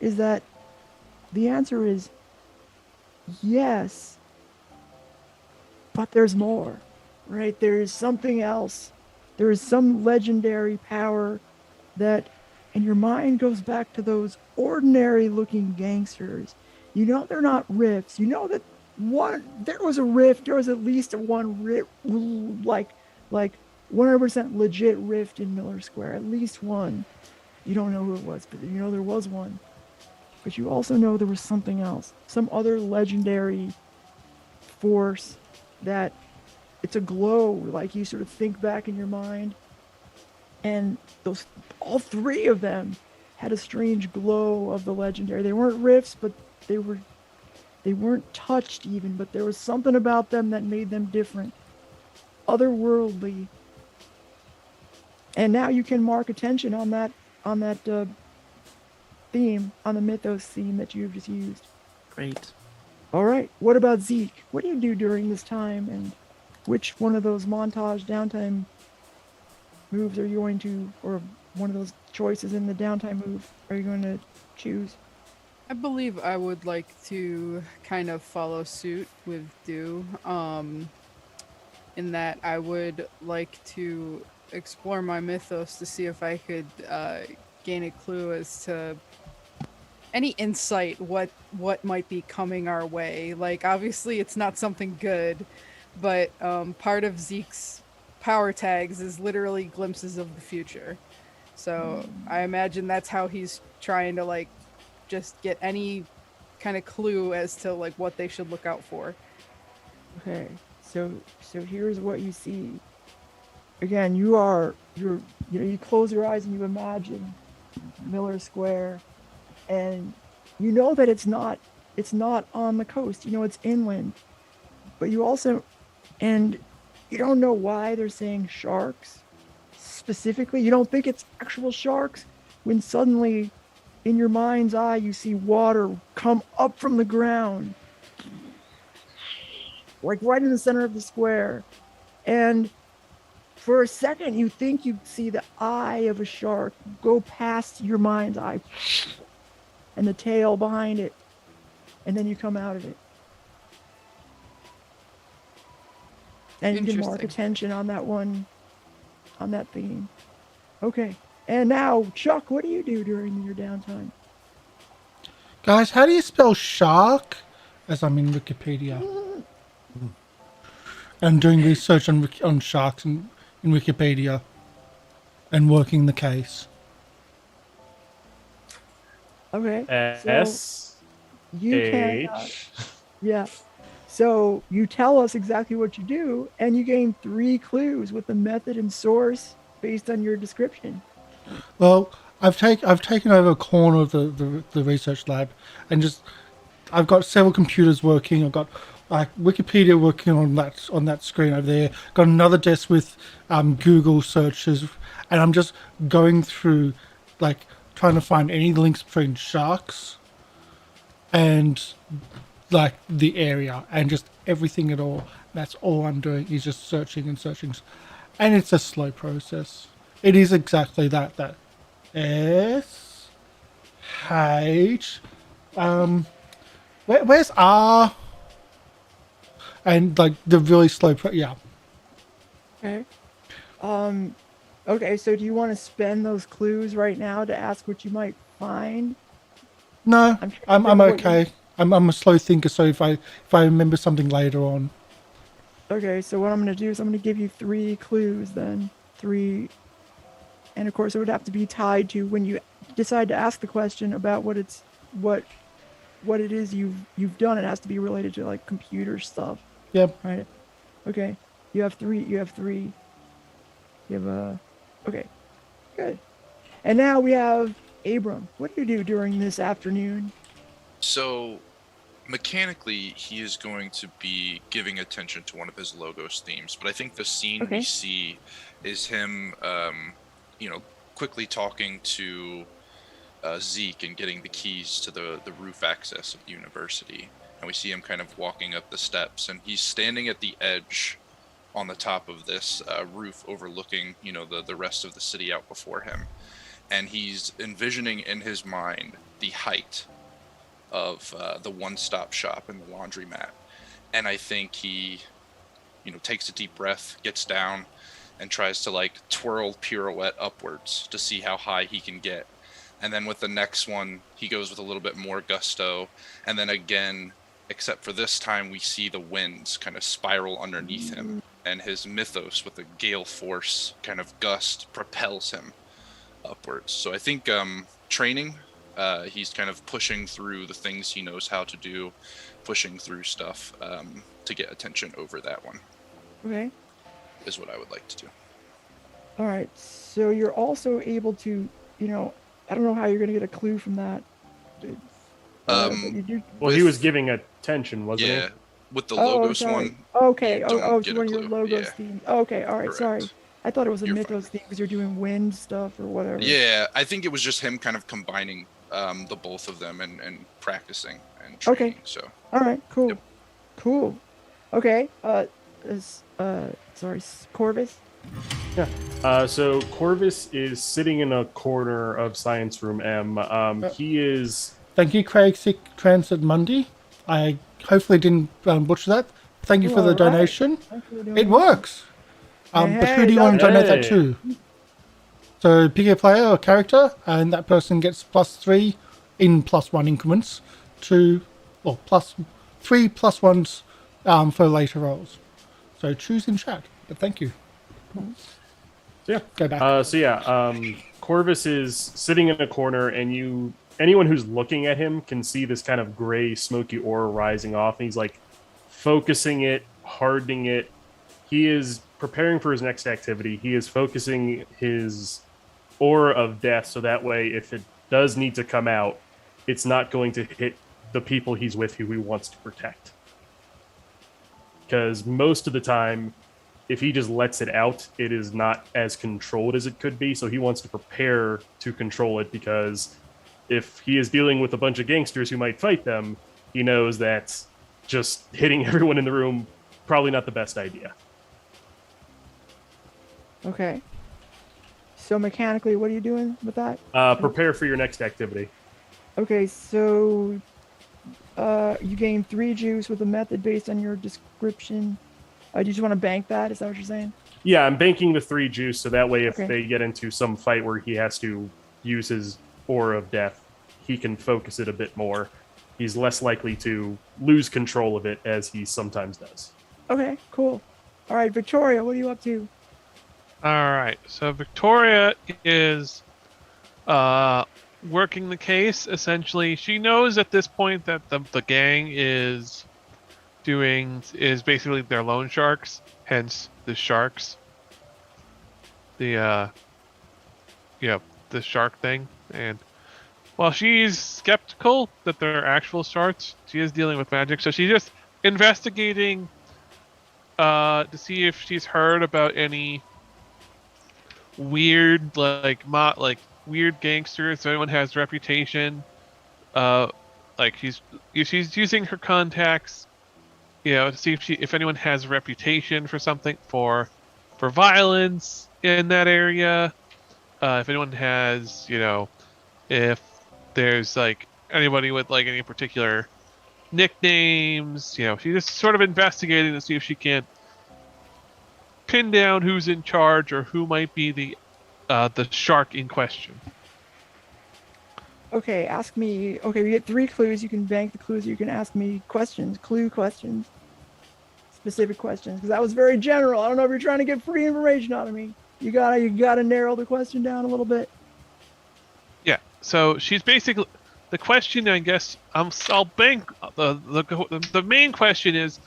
is that the answer is yes, but there's more, right? There is something else. There is some legendary power that, and your mind goes back to those ordinary-looking gangsters. They're not rifts. That there was a rift. There was at least one rift, like 100% legit rift in Miller Square. At least one. You don't know who it was, but there was one. But you also know there was something else, some other legendary force that it's a glow. Like you sort of think back in your mind, and all three of them had a strange glow of the legendary. They weren't rifts, but they weren't touched even, but there was something about them that made them different, otherworldly. And now you can mark attention on that theme, on the mythos theme that you've just used. Great. All right. What about Zeke? What do you do during this time, and which one of those montage downtime moves are you going to, or one of those choices in the downtime move are you going to choose? I believe I would like to kind of follow suit with Do, in that I would like to explore my mythos to see if I could gain a clue as to any insight what might be coming our way. Like, obviously it's not something good, but part of Zeke's power tags is literally glimpses of the future. So I imagine that's how he's trying to like just get any kind of clue as to like what they should look out for. Okay, so here's what you see. Again, you close your eyes and you imagine Miller Square, and you know that it's not on the coast. You know it's inland, but you also, and you don't know why they're saying sharks specifically. You don't think it's actual sharks when suddenly in your mind's eye you see water come up from the ground, like right in the center of the square, and for a second you think you see the eye of a shark go past your mind's eye and the tail behind it, and then you come out of it. And you can mark Interesting. attention on that theme. Okay. And now, Chuck, what do you do during your downtime? Guys, how do you spell shark? As I'm in Wikipedia. I'm doing research on sharks in Wikipedia and working the case. Okay. S You can, H. yeah. So you tell us exactly what you do, and you gain 3 clues with the method and source based on your description. Well, I've taken over a corner of the research lab, and I've got several computers working. I've got like Wikipedia working on that screen over there. Got another desk with Google searches, and I'm just going through, like, trying to find any links between sharks and like the area and just everything at all. That's all I'm doing is just searching and searching, and it's a slow process. It is exactly that. That S H where's R? And like the really slow yeah. Okay. Okay, so do you want to spend those clues right now to ask what you might find? No, I'm trying to I'm think what okay. I'm a slow thinker, so if I remember something later on. Okay, so what I'm going to do is I'm going to give you 3 clues then. 3, and of course it would have to be tied to when you decide to ask the question about what it is you've done. It has to be related to like computer stuff, Yep. right? Okay. You have 3. You have okay. Good. And now we have Abrahm. What do you do during this afternoon? So, mechanically, he is going to be giving attention to one of his Logos themes, but I think the scene Okay. we see is him, quickly talking to Zeke and getting the keys to the roof access of the university. And we see him kind of walking up the steps, and he's standing at the edge on the top of this roof overlooking, the rest of the city out before him. And he's envisioning in his mind the height of the one-stop shop and the laundromat. And I think he, takes a deep breath, gets down, and tries to like twirl pirouette upwards to see how high he can get. And then with the next one, he goes with a little bit more gusto. And then again, except for this time, we see the winds kind of spiral underneath him. And his mythos with a gale force kind of gust propels him upwards. So I think training, he's kind of pushing through the things he knows how to do, pushing through stuff to get attention over that one. Okay. Is what I would like to do. All right. So you're also able to, I don't know how you're going to get a clue from that. But you do. Well, he was giving attention, wasn't Yeah, he? with the Oh, Logos sorry. one. Okay. you Oh, don't it's get a one of your clue. logos Yeah. themes. Okay. All right. Correct. Sorry. I thought it was a You're mythos theme because you're doing wind stuff or whatever. Yeah, I think it was just him kind of combining the both of them and practicing and Okay. training. So All right. Cool. Yep. Cool. Okay. Corvus. So Corvus is sitting in a corner of Science Room M. He is. Thank you, Craig Sick Transit Monday. I hopefully didn't butcher that. Thank you for the All right. donation. Thanks for doing It that. works. But Hey, who do you want to donate that hey. to? So pick a player or character, and that person gets +3 in +1 increments to, well, +3 +1s for later rolls. So choose in chat. But thank you. Yeah. Go back. Corvus is sitting in a corner, and you anyone who's looking at him can see this kind of gray, smoky aura rising off, and he's like focusing it, hardening it. He is preparing for his next activity. He is focusing his aura of death so that way, if it does need to come out, it's not going to hit the people he's with who he wants to protect. Because most of the time, if he just lets it out, it is not as controlled as it could be. So he wants to prepare to control it, because if he is dealing with a bunch of gangsters who might fight them, he knows that just hitting everyone in the room, probably not the best idea. Okay. So mechanically, what are you doing with that? Prepare for your next activity. Okay, so you gain 3 juice with a method based on your description. You just want to bank that? Is that what you're saying? Yeah, I'm banking the 3 juice so that way if Okay. they get into some fight where he has to use his aura of death, he can focus it a bit more. He's less likely to lose control of it as he sometimes does. Okay, cool. All right, Victoria, what are you up to? All right. So Victoria is working the case. Essentially, she knows at this point that the gang is basically their loan sharks, hence the sharks. The shark thing. And while she's skeptical that they're actual sharks, she is dealing with magic. So she's just investigating to see if she's heard about any weird weird gangsters. If anyone has reputation, she's using her contacts, to see if anyone has reputation for something for violence in that area. If anyone has, if there's anybody with any particular nicknames, she's just sort of investigating to see if she can pin down who's in charge or who might be the shark in question. Okay, ask me. Okay, we get 3 clues. You can bank the clues. You can ask me questions, clue questions, specific questions. Because that was very general. I don't know if you're trying to get free information out of me. You gotta narrow the question down a little bit. Yeah. So she's basically the question. I guess I'll bank the main question is: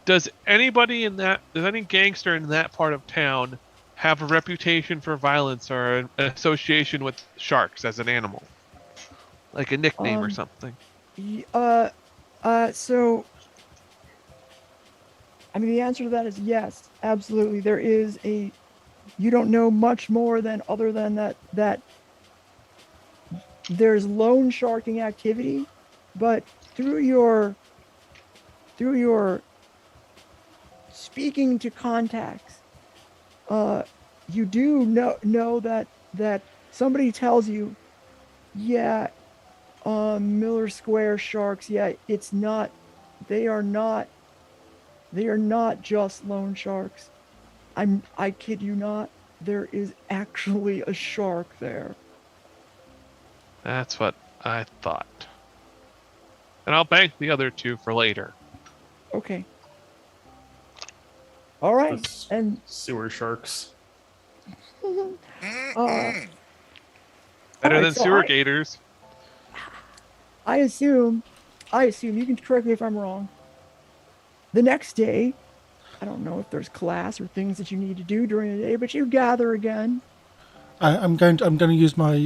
does any gangster in that part of town have a reputation for violence or an association with sharks as an animal, like a nickname or something? So I mean, the answer to that is yes, absolutely. There is a. You don't know much more than other than that there's loan sharking activity, but through your speaking to contacts, you do know that somebody tells you, yeah, Miller Square sharks, yeah, it's not, they are not just loan sharks. I kid you not, there is actually a shark there. That's what I thought. And I'll bank the other 2 for later. Okay. All right. And sewer sharks. Better right, than so sewer gators. I assume, you can correct me if I'm wrong. The next day, I don't know if there's class or things that you need to do during the day, but you gather again. I'm going to use my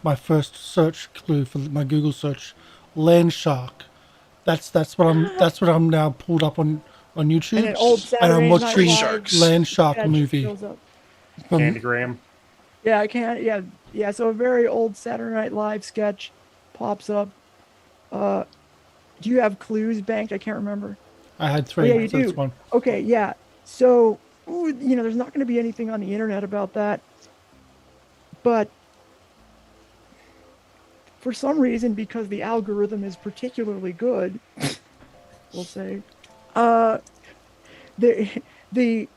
my first search clue for my Google search, land shark. That's what I'm now pulled up on YouTube, And an old and I'm Saturday watching Night Sharks. land shark sketch movie. shows up. Candygram. Yeah, I can't. Yeah. So a very old Saturday Night Live sketch pops up. Do you have clues banked? I can't remember. I had 3. Yeah, you so do. it's 1. Okay, yeah. So, there's not going to be anything on the internet about that. But for some reason, because the algorithm is particularly good, we'll say, the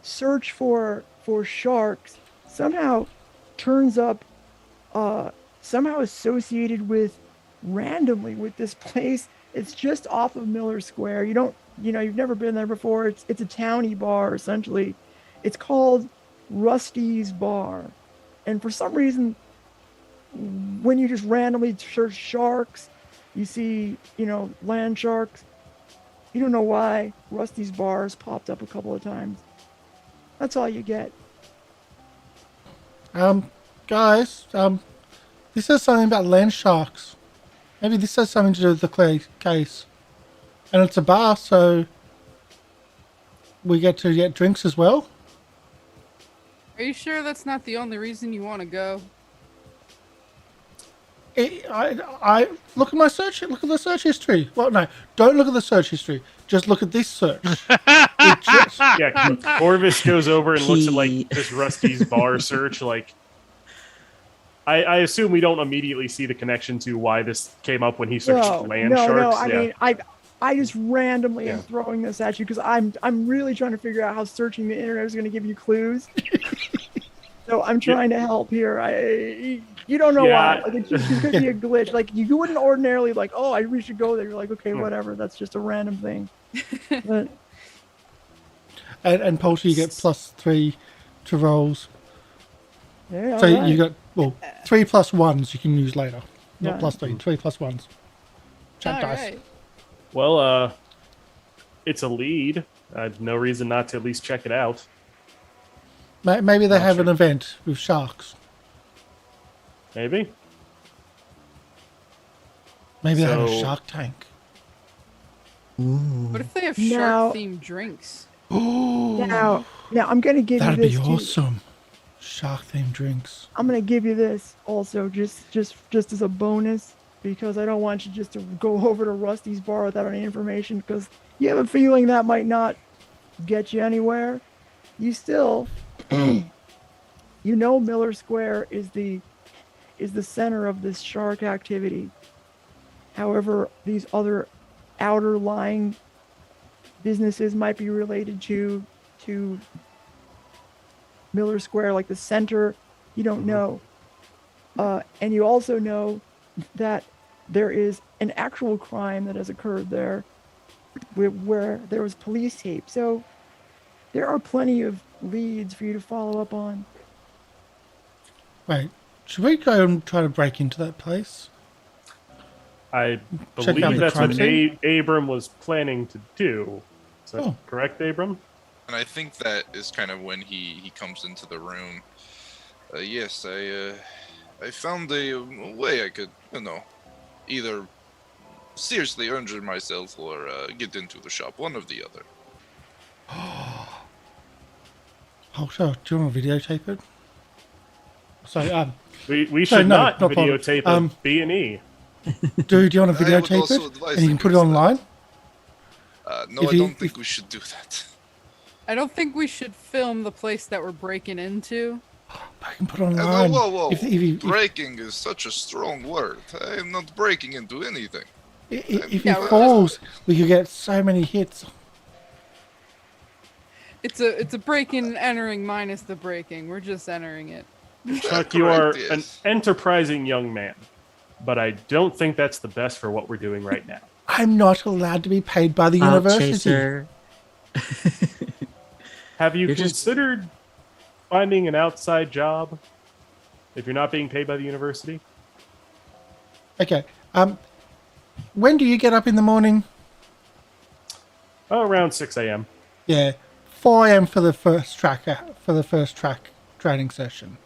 search for sharks somehow turns up, somehow associated with randomly with this place. It's just off of Miller Square. You've never been there before. It's a towny bar, essentially. It's called Rusty's Bar. And for some reason, when you just randomly search sharks, you see, land sharks. You don't know why Rusty's bars popped up a couple of times. That's all you get. Guys, this says something about land sharks. Maybe this has something to do with the case. And it's a bar, so we get to get drinks as well. Are you sure that's not the only reason you want to go? I look at my search. Look at the search history. Well, no, don't look at the search history. Just look at this search. Yeah, Corvus goes over and looks at like this Rusty's bar search. Like, I assume we don't immediately see the connection to why this came up when he searched land sharks. No. I mean, I just randomly am throwing this at you because I'm really trying to figure out how searching the internet is going to give you clues. So I'm trying to help here. You don't know why. Like, it's just going to be a glitch. Like, you wouldn't ordinarily like, oh, we should go there. You're like, okay, whatever. That's just a random thing. But, and Polter, you get +3 to rolls. yeah, So all right. you got 3 plus 1s you can use later. Not Yeah. +3, 3 plus 1s. Chat dice. Alright. Well, it's a lead. No reason not to at least check it out. Maybe they Not have sure. an event with sharks. Maybe. Maybe they have a So- shark tank. What if they have Now- shark-themed drinks? Now I'm going to give That'd you be this too. awesome. Shark themed drinks. I'm going to give you this also just as a bonus because I don't want you just to go over to Rusty's bar without any information because you have a feeling that might not get you anywhere. You still, Miller Square is the center of this shark activity. However, these other outer lying businesses might be related to Miller Square, like the center. You don't know. And you also know that there is an actual crime that has occurred there where there was police tape. So there are plenty of leads for you to follow up on. Wait, should we go and try to break into that place? I Check out believe the that's what crime Abram was planning to do. Is that Oh. correct, Abram? And I think that is kind of when he comes into the room. Yes, I found a way I could, either seriously injure myself or get into the shop, one or the other. Oh, sure. Do you want to videotape it? So, We So, should no, not not problem. videotape B&E. dude, do you want to I would videotape also it? advise And you can put it against that. online? No, If I you- don't think we should do that. I don't think we should film the place that we're breaking into. I can put it No, online. whoa. If Breaking is such a strong word. I am not breaking into anything. he Yeah, we're falls, we could get so many hits. It's a breaking and entering minus the breaking. We're just entering it. Chuck, you are Correct, an yes. enterprising young man, but I don't think that's the best for what we're doing right now. I'm not allowed to be paid by the Clout university. chaser. Have you You're just- considered finding an outside job if you're not being paid by the university? Okay. When do you get up in the morning? Oh, around 6 a.m. Yeah, 4 a.m. for the first track training session.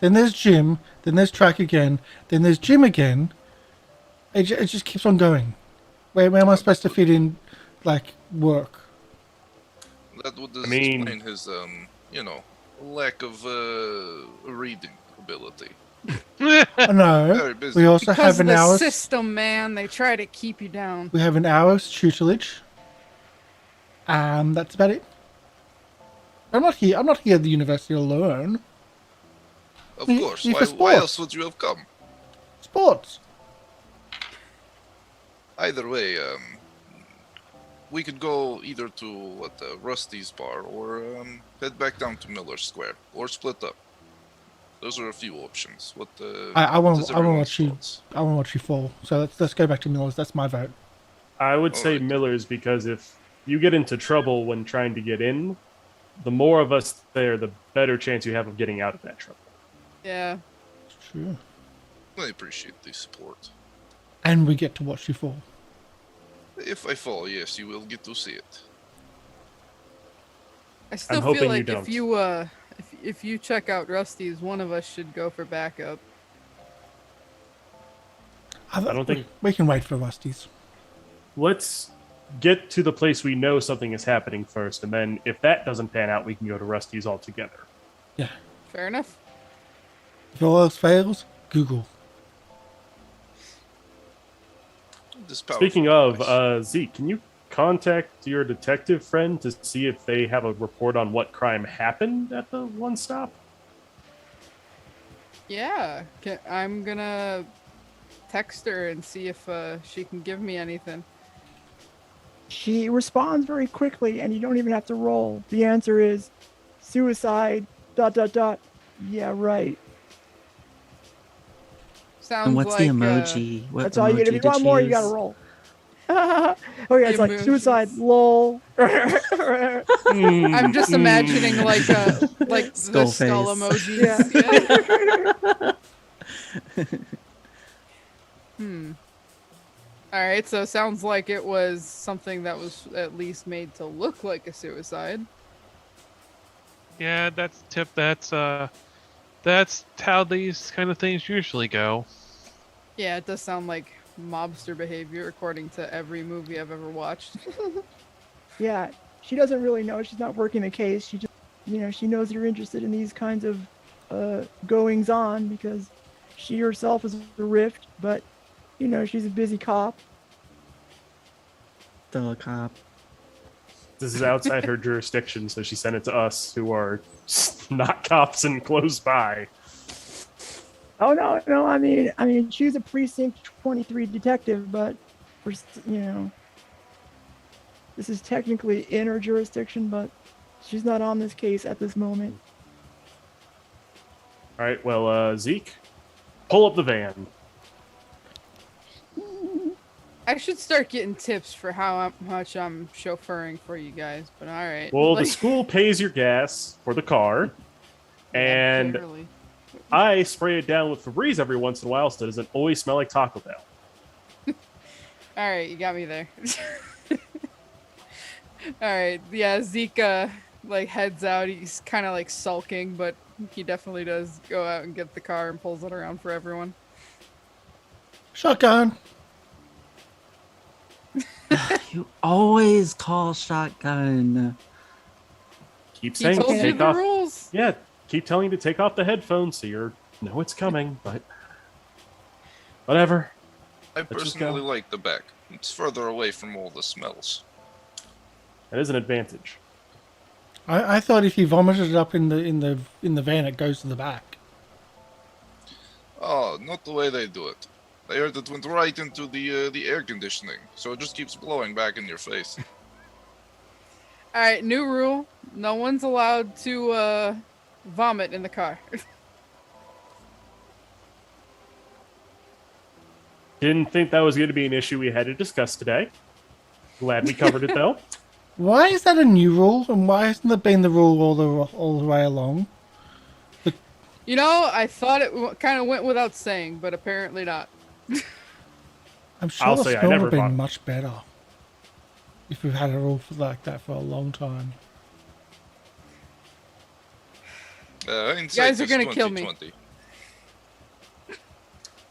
Then there's gym. Then there's track again. Then there's gym again. It just keeps on going. Where am I supposed to fit in, like, work? That would I mean- explain his, lack of reading ability. No, Very busy. we also Because have of an the hour's. system, man, they try to keep you down. We have an hour's tutelage. That's about it. I'm not here at the university alone. Of We- course. we for Why sports. else would you have come? Sports. Either way, we could go either to Rusty's bar or head back down to Miller Square or split up. Those are a few options. I want does to everyone's watch you. thoughts? I want to watch you fall. So let's go back to Miller's. That's my vote. I would say Alright. Miller's because if you get into trouble when trying to get in, the more of us there, the better chance you have of getting out of that trouble. Yeah. It's true. I appreciate the support. And we get to watch you fall. If I fall, yes, you will get to see it. I still hoping feel you like don't. if you check out Rusty's, one of us should go for backup. I don't think. We can wait for Rusty's. Let's get to the place we know something is happening first, and then if that doesn't pan out, we can go to Rusty's altogether. Yeah. Fair enough. If all else fails, Google. Speaking of, Zeke, can you contact your detective friend to see if they have a report on what crime happened at the one stop? Yeah, I'm gonna text her and see if she can give me anything. She responds very quickly, and you don't even have to roll. The answer is suicide. ... Yeah, right. Sounds And what's like the emoji? What That's all you get. If you emoji did want she more, you gotta use? roll. Oh yeah, it's like Emojis. suicide. Lol. I'm just imagining like the Skull skull face. emojis. Yeah. All right, so it sounds like it was something that was at least made to look like a suicide. Yeah, that's tip. That's how these kind of things usually go. Yeah, it does sound like mobster behavior according to every movie I've ever watched. Yeah, she doesn't really know. She's not working the case. She just, she knows you're interested in these kinds of goings on because she herself is a rift, but she's a busy cop. Still a cop. This is outside her jurisdiction, so she sent it to us, who are not cops and close by. Oh no! I mean, she's a precinct 23 detective, but this is technically in her jurisdiction, but she's not on this case at this moment. All right, well, Zeke, pull up the van. I should start getting tips for how much I'm chauffeuring for you guys, but all right. Well, the school pays your gas for the car, and clearly. I spray it down with Febreze every once in a while so it doesn't always smell like Taco Bell. All right, you got me there. All right, yeah, Zeke heads out. He's kind of like sulking, but he definitely does go out and get the car and pulls it around for everyone. Shotgun. You always call shotgun. Keep He saying told you take the off. rules. Yeah, keep telling you to take off the headphones so you know it's coming, but whatever. I Let's just personally go. like the back. It's further away from all the smells. That is an advantage. I thought if you vomited it up in the van, it goes to the back. Oh, not the way they do it. I heard it went right into the air conditioning, so it just keeps blowing back in your face. All right, new rule: no one's allowed to vomit in the car. Didn't think that was going to be an issue we had to discuss today. Glad we covered it though. Why is that a new rule, and why hasn't that been the rule all the way along? I thought it kind of went without saying, but apparently not. I'm sure I'll the say I smell would never have been thought- much better if we've had a rule like that for a long time. You guys are gonna kill me.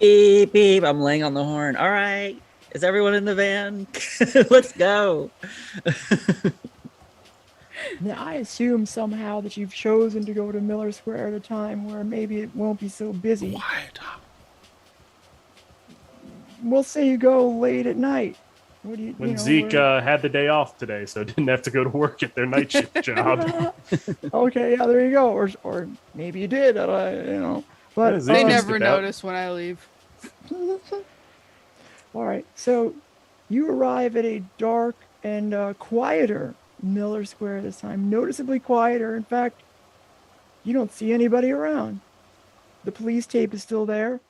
Beep beep. I'm laying on the horn. All right. Is everyone in the van? Let's go. Now, I assume somehow that you've chosen to go to Miller Square at a time where maybe it won't be so busy. Quiet. We'll say you go late at night. What do you? When you know, Zeke where- had the day off today, so didn't have to go to work at their night shift job. Okay, yeah, there you go. Or maybe you did. But Yeah, Zeke They can never skip out. notice when I leave. all right. So you arrive at a dark and quieter Miller Square this time, noticeably quieter. In fact, you don't see anybody around. The police tape is still there.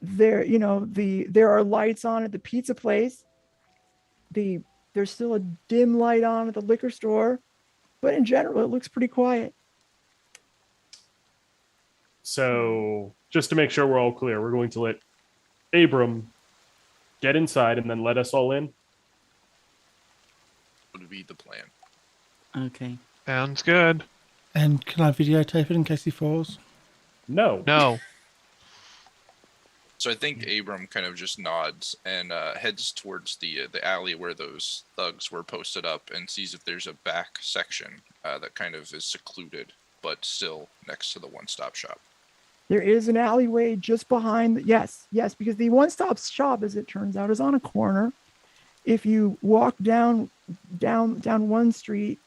There are lights on at the pizza place. There's still a dim light on at the liquor store, but in general, it looks pretty quiet. So just to make sure we're all clear, we're going to let Abram get inside and then let us all in. Would be the plan. Okay. Sounds good. And can I videotape it in case he falls? No. No. So I think Abram kind of just nods and heads towards the alley where those thugs were posted up and sees if there's a back section that kind of is secluded, but still next to the one-stop shop. There is an alleyway just behind. Yes, because the one-stop shop, as it turns out, is on a corner. If you walk down one street,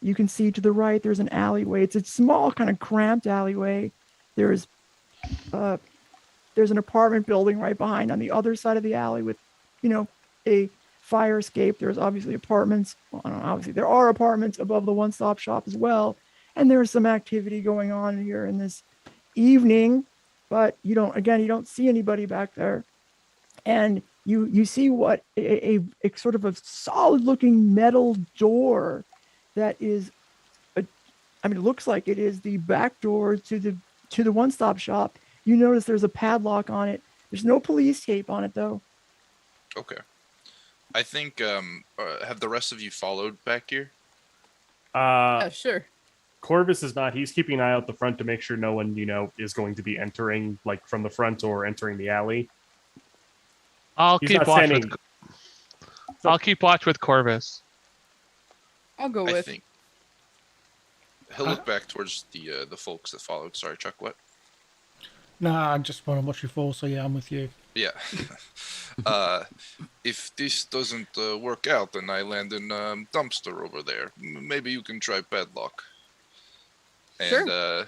you can see to the right there's an alleyway. It's a small, kind of cramped alleyway. There's an apartment building right behind on the other side of the alley with, a fire escape. There's obviously apartments. Well, obviously there are apartments above the one-stop shop as well. And there's some activity going on here in this evening, but you don't see anybody back there. And you see what a sort of a solid looking metal door that is, it looks like it is the back door to the one-stop shop. You notice there's a padlock on it. There's no police tape on it, though. Okay. I think, have the rest of you followed back here? Yeah, sure. Corvus is not. He's keeping an eye out the front to make sure no one, is going to be entering, like, from the front or entering the alley. I'll He's keep not watch standing- with. I'll keep watch with Corvus. I'll go I with. think he'll look back towards the folks that followed. Sorry, Chuck. What? No, I just want to watch you fall, so yeah, I'm with you. Yeah. If this doesn't work out, then I land in dumpster over there. Maybe you can try padlock. And Sure.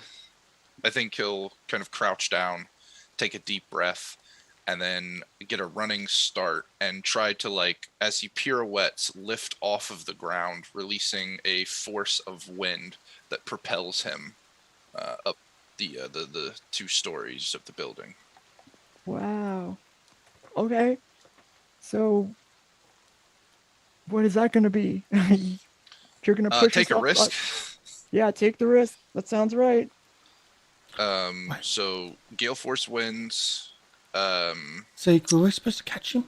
I think he'll kind of crouch down, take a deep breath, and then get a running start and try to, like, as he pirouettes, lift off of the ground, releasing a force of wind that propels him up the 2 stories of the building. Wow. Okay. So, what is that going to be? You're going to push Take a yourself risk. up? Yeah, take the risk. That sounds right. So gale force winds. Zeke, were we supposed to catch him?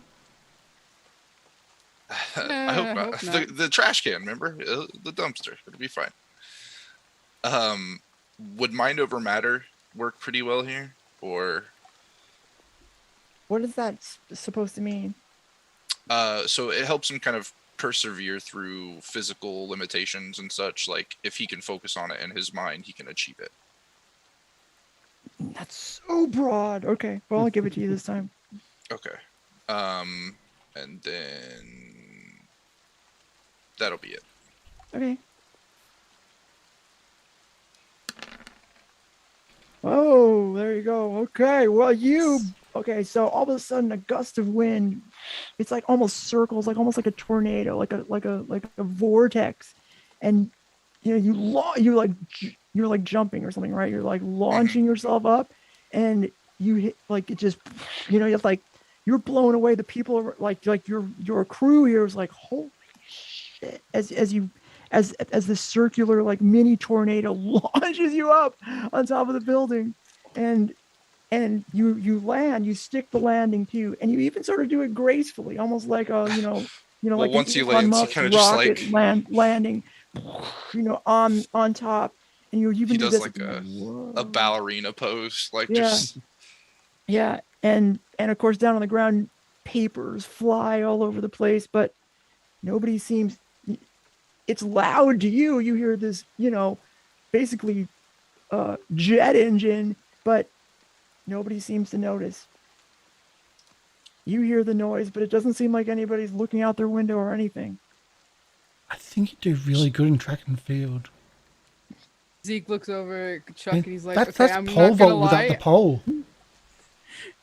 I hope I not. hope not. The trash can, remember? The dumpster. It'll be fine. Would mind over matter work pretty well here? Or What is that supposed to mean? so it helps him kind of persevere through physical limitations and such. Like, if he can focus on it in his mind, he can achieve it. That's so broad. Okay. Well, I'll give it to you this time. Okay. And then that'll be it. Okay. Oh, there you go. Okay. Well, okay. So all of a sudden, a gust of wind, it's like almost circles, like almost like a tornado, like a vortex, and you're like jumping or something, right? You're like launching yourself up, and you hit, like, it just, you're like, you're blown away. The people are like your crew here is like, holy shit, as the circular, like, mini tornado launches you up on top of the building, and you land, you stick the landing too, and you even sort of do it gracefully, almost like a Well, like once he Elon lands, he Musk's kind of just rocket like landing, on top, and you even he do does this, like a whoa. ballerina pose, like Yeah. just Yeah, and of course down on the ground, papers fly all over the place, but nobody seems. It's loud to you. You hear this, basically, jet engine, but nobody seems to notice. You hear the noise, but it doesn't seem like anybody's looking out their window or anything. I think you do really good in track and field. Zeke looks over at Chuck I and mean, he's like, that's okay, I'm pole not gonna vault without lie. the pole.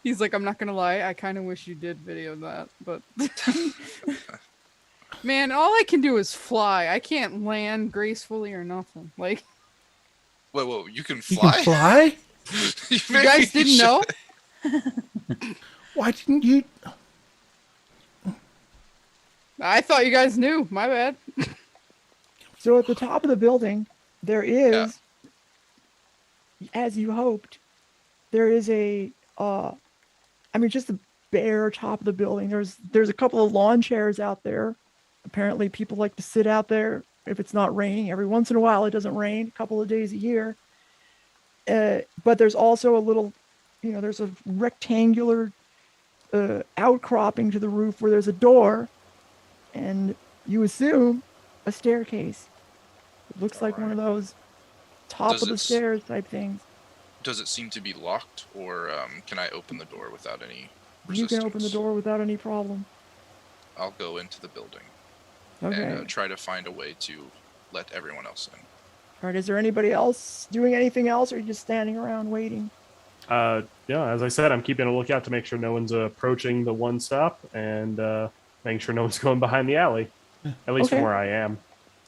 He's like, I'm not gonna lie, I kind of wish you did video that, but man, all I can do is fly. I can't land gracefully or nothing. Like, whoa, you can You fly? can fly? you guys didn't know? Why didn't you? I thought you guys knew. My bad. So at the top of the building, there is, as you hoped, there is a I mean, just the bare top of the building. There's a couple of lawn chairs out there. Apparently, people like to sit out there if it's not raining. Every once in a while, it doesn't rain, a couple of days a year. But there's also a little, there's a rectangular outcropping to the roof where there's a door, and you assume a staircase. It looks like one of those top of the stairs type things. Does it seem to be locked, or can I open the door without any resistance? You can open the door without any problem. I'll go into the building Okay. and try to find a way to let everyone else in. All right. Is there anybody else doing anything else, or are you just standing around waiting? Yeah, as I said, I'm keeping a lookout to make sure no one's approaching the one stop and making sure no one's going behind the alley, at least from where I am.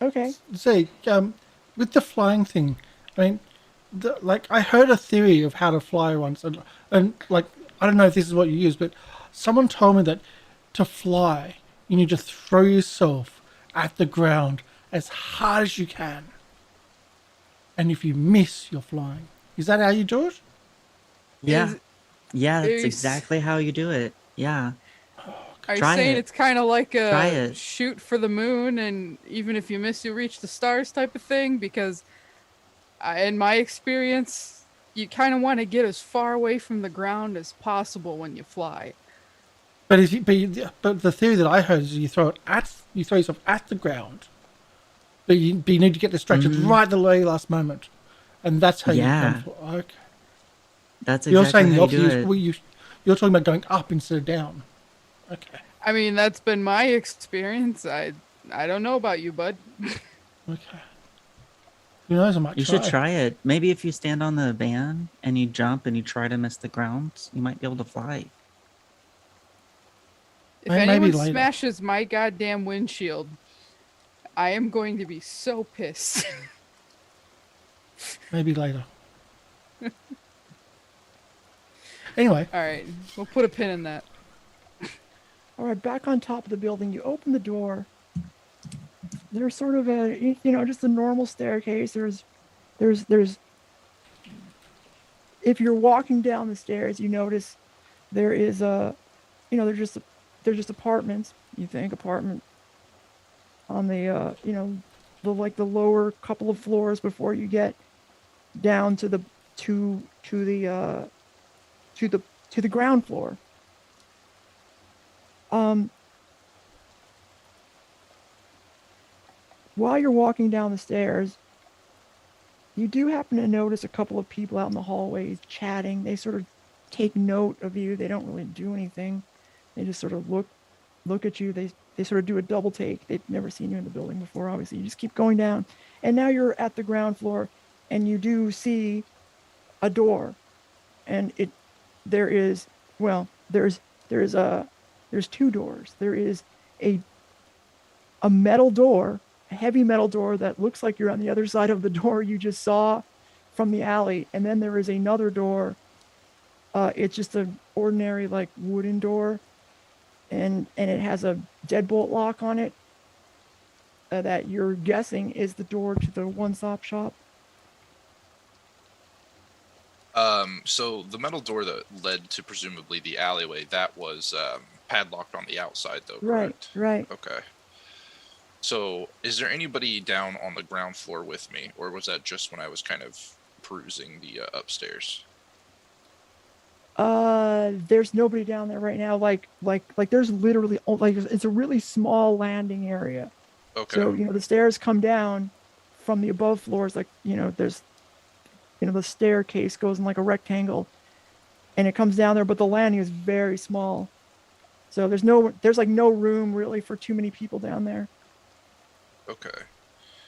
Okay. Zeke, with the flying thing, I mean, I heard a theory of how to fly once, and like, I don't know if this is what you use, but someone told me that to fly, you need to throw yourself at the ground as hard as you can. And if you miss, you're flying. Is that how you do it? Yeah. Yeah, that's There's- exactly how you do it. Yeah. Are you Try saying it. it's kind of like Try a it. shoot for the moon, and even if you miss, you reach the stars type of thing? Because in my experience, you kind of want to get as far away from the ground as possible when you fly. But but the theory that I heard is you throw yourself at the ground, but you need to get distracted right at the very last moment, and that's how Yeah. you come. Okay. That's You're exactly saying the how you do opposite. it. You're talking about going up instead of down. Okay. I mean, that's been my experience. I don't know about you, bud. Okay. Who knows? I might You try. should try it. Maybe if you stand on the van and you jump and you try to miss the ground, you might be able to fly. If Maybe anyone later. smashes my goddamn windshield, I am going to be so pissed. Maybe later. Anyway, All right, we'll put a pin in that. All right, back on top of the building, you open the door. There's sort of just a normal staircase. There's, if you're walking down the stairs, you notice there is they're just apartments. You think apartment on the, the lower couple of floors before you get down to the ground floor. While you're walking down the stairs, you do happen to notice a couple of people out in the hallways chatting. They sort of take note of you. They don't really do anything. They just sort of look at you. They sort of do a double take. They've never seen you in the building before, obviously. You just keep going down. And now you're at the ground floor, and you do see a door. And there's two doors. There is a metal door, a heavy metal door that looks like you're on the other side of the door you just saw from the alley. And then there is another door. It's just an ordinary like wooden door, and it has a deadbolt lock on it that you're guessing is the door to the one-stop shop. So the metal door that led to presumably the alleyway, that was padlocked on the outside, though, correct? Right. Okay. So is there anybody down on the ground floor with me, or was that just when I was kind of perusing the upstairs? There's nobody down there right now. Like there's literally it's a really small landing area. Okay. So, the stairs come down from the above floors, there's, the staircase goes in like a rectangle and it comes down there, but the landing is very small. So there's no room really for too many people down there. Okay.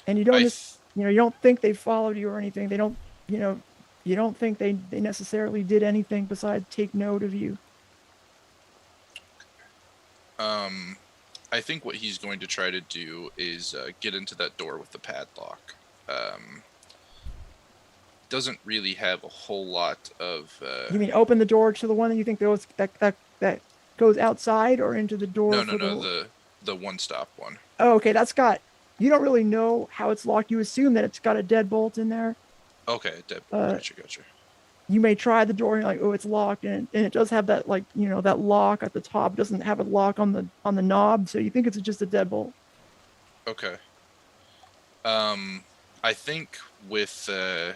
And you don't think they followed you or anything. They don't, you don't think they necessarily did anything besides take note of you. I think what he's going to try to do is get into that door with the padlock. Doesn't really have a whole lot of. You mean open the door to the one that you think goes that goes outside, or into the door? No, the one-stop one. Oh, okay. You don't really know how it's locked. You assume that it's got a deadbolt in there. Okay, gotcha. you may try the door and you're like, oh, it's locked, and it does have that, like, that lock at the top. It doesn't have a lock on the knob, so you think it's just a deadbolt. Okay. I think with a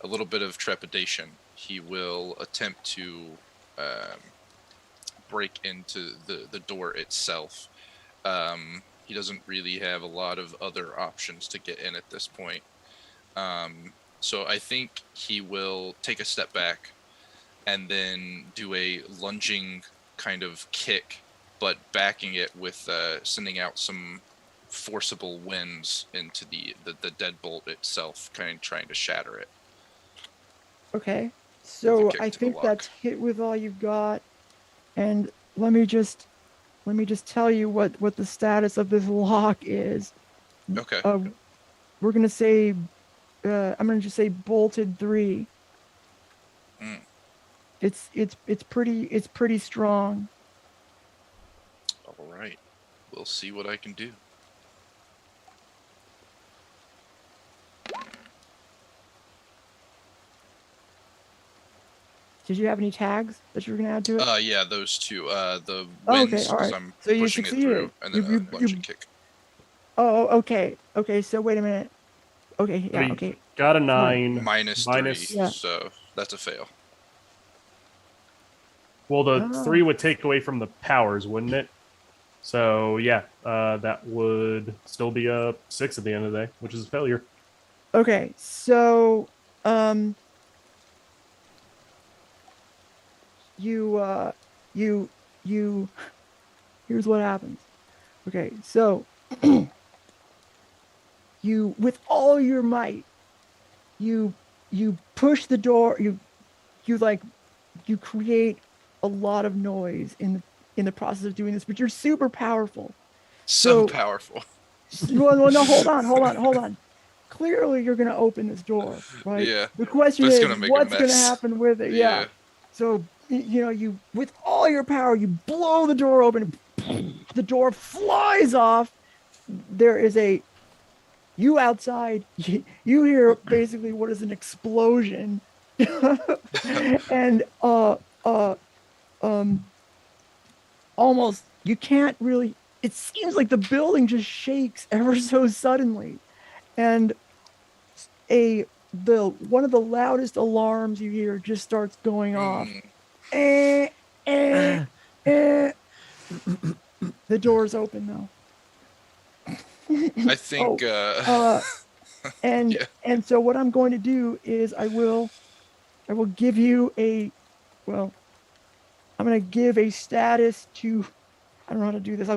little bit of trepidation, he will attempt to break into the door itself. He doesn't really have a lot of other options to get in at this point. So I think he will take a step back and then do a lunging kind of kick, but backing it with sending out some forcible winds into the deadbolt itself, kind of trying to shatter it. Okay, so kick I to the think lock. that's hit with all you've got, and let me just tell you what the status of this lock is. Okay. We're gonna say, I'm gonna just say bolted 3. Mm. It's pretty strong. All right. We'll see what I can do. Did you have any tags that you were gonna add to it? Yeah, those two. The Oh, winds, okay, all right. I'm So you pushing it succeeded. through, and then a lunging kick. Oh, okay. Okay, so wait a minute. Okay, yeah, okay. Got a 9. Minus 3, Yeah. so that's a fail. Well, the Oh. 3 would take away from the powers, wouldn't it? So yeah, that would still be a 6 at the end of the day, which is a failure. Okay, so you here's what happens. Okay, so you, with all your might, you push the door, you create a lot of noise in the process of doing this, but you're super powerful. So powerful. Well, no, hold on. Clearly, you're going to open this door, right? Yeah. The question But it's is, gonna make a what's going to mess. happen with it? Yeah. So, you, with all your power, you blow the door open. The door flies off. There is you outside. You hear basically what is an explosion, and almost you can't really. It seems like the building just shakes ever so suddenly, and one of the loudest alarms you hear just starts going off. The door's open though. I think. And so what I'm going to do is I will give you I'm going to give a status to. I don't know how to do this.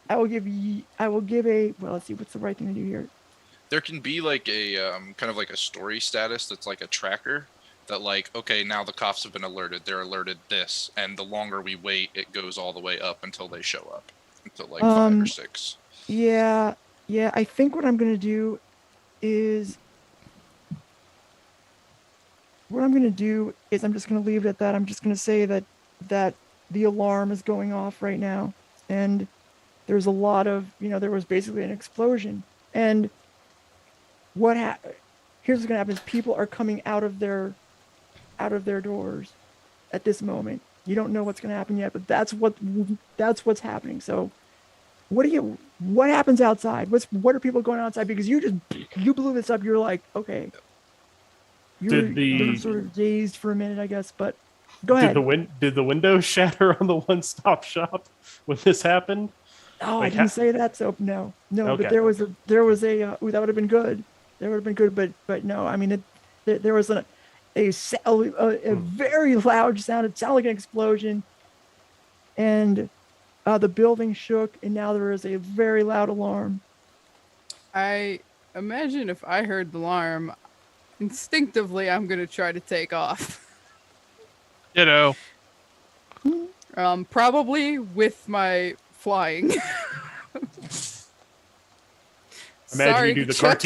I will give a. Well, let's see. What's the right thing to do here? There can be like a kind of like a story status that's like a tracker that, like, okay, now the cops have been alerted. They're alerted this, and the longer we wait, it goes all the way up until they show up, until like 5 or 6. Yeah. I think what I'm gonna do is I'm just gonna leave it at that. I'm just gonna say that the alarm is going off right now, and there's a lot of, there was basically an explosion, and here's what's gonna happen is people are coming out of their doors at this moment. You don't know what's gonna happen yet, but that's what's happening. So what happens outside? What are people going outside? Because you blew this up. You're like, okay. You're sort of dazed for a minute, I guess, but go ahead. Did the window shatter on the one-stop shop when this happened? Oh, I didn't say that. So no. Okay. But there was a that would have been good. But no. I mean, there was a very loud sound. It sounded like an explosion, and the building shook, and now there is a very loud alarm. I imagine if I heard the alarm, instinctively I'm gonna try to take off. Probably with my flying. Imagine Sorry, you do the Chuck.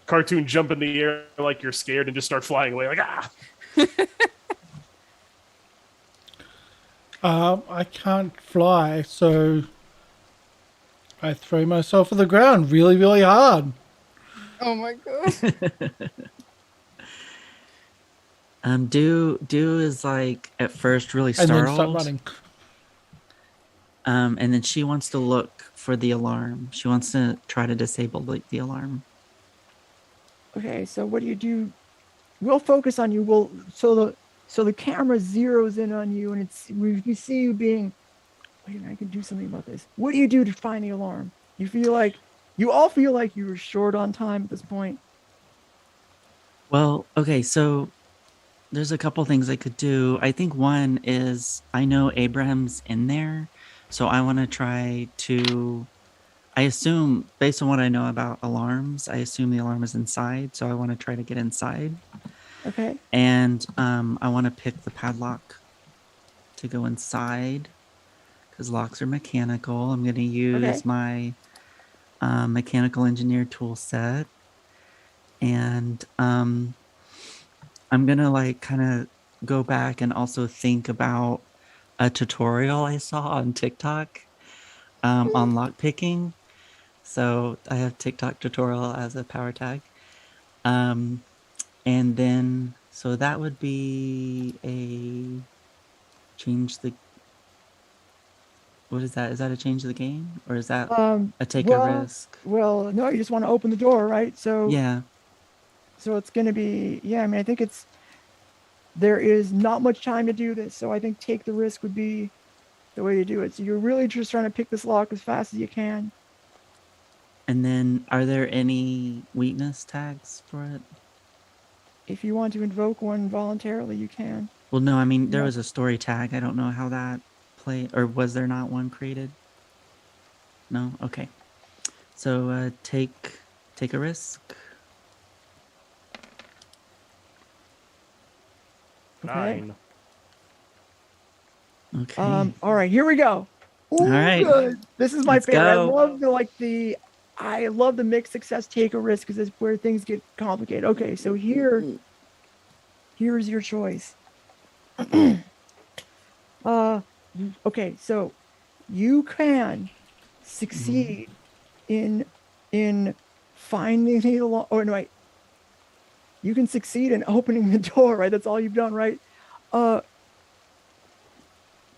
cartoon jump in the air like you're scared and just start flying away like ah. I can't fly, so I throw myself on the ground really, really hard. Oh my god. Do is like at first really And then startled. start running. And then she wants to look for the alarm. She wants to try to disable the alarm. Okay, so what do you do? We'll focus on you. So the camera zeroes in on you, and we see you being. Wait a minute, I can do something about this. What do you do to find the alarm? You all feel like you were short on time at this point. Well, okay, so there's a couple things I could do. I think one is I know Abraham's in there, so I want to try to. I assume, based on what I know about alarms, I assume the alarm is inside, so I want to try to get inside. Okay. And I want to pick the padlock to go inside because locks are mechanical. I'm going to use my mechanical engineer tool set. And I'm going to like kind of go back and also think about a tutorial I saw on TikTok on lock picking. So I have TikTok tutorial as a power tag. And then, so that would be a change the, what is that? Is that a change the game? Or is that a take a risk? Well, no, you just want to open the door, right? So Yeah. So it's going to be, yeah, I mean, I think there is not much time to do this. So I think take the risk would be the way to do it. So you're really just trying to pick this lock as fast as you can. And then are there any weakness tags for it? If you want to invoke one voluntarily, you can. Well, no, I mean, there was a story tag. I don't know how that played, or was there not one created? No? Okay. So take a risk. Okay. 9. Okay. All right, here we go. Ooh, all right. Good. This is my Let's favorite. go. I love the mixed success take a risk because it's where things get complicated. Okay, so here's your choice. Okay, so you can succeed in finding the alarm. Oh no, wait. You can succeed in opening the door, right? That's all you've done, right?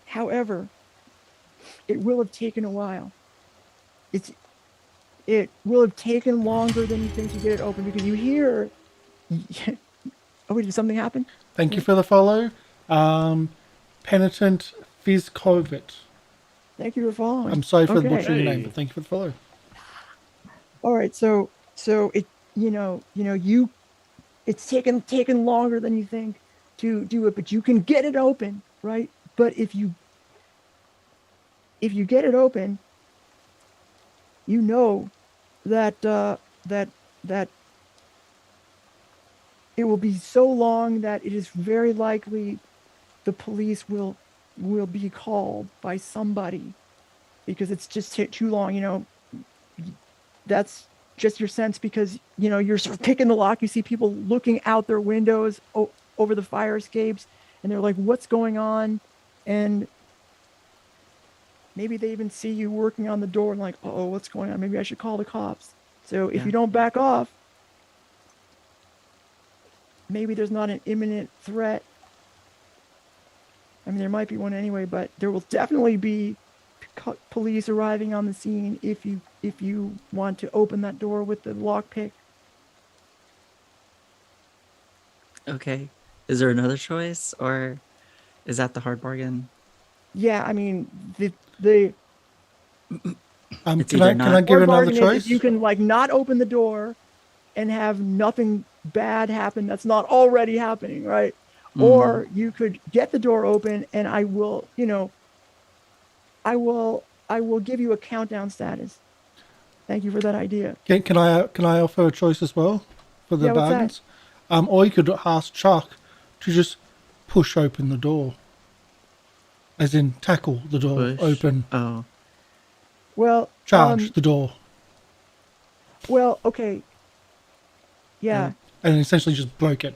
However, it will have taken a while. It will have taken longer than you think to get it open because you hear. Oh wait, did something happen? Thank you for the follow. Penitent Fizkovit. Thank you for following. I'm sorry for Okay. butchering your name, Hey. but thank you for the follow. All right, so it it's taken longer than you think to do it, but you can get it open, right? But if you get it open, you know that that it will be so long that it is very likely the police will be called by somebody because it's just too long. That's just your sense because you're sort of picking the lock. You see people looking out their windows over the fire escapes, and they're like, "What's going on?" And maybe they even see you working on the door and like, "Oh, what's going on? Maybe I should call the cops." So if you don't back off, maybe there's not an imminent threat. I mean, there might be one anyway, but there will definitely be police arriving on the scene if you want to open that door with the lockpick. Okay. Is there another choice, or is that the hard bargain? Yeah, I mean the It's Can either I not- give hard another bargain is choice? if you can like not open the door and have nothing bad happen that's not already happening, right? Or you could get the door open and I will give you a countdown status. Thank you for that idea. Can I offer a choice as well for the Yeah, what's that? bargains? Or you could ask Chuck to just push open the door, as in tackle the door Push? open, Oh. Well, charge the door, well, okay. Yeah. and essentially just break it.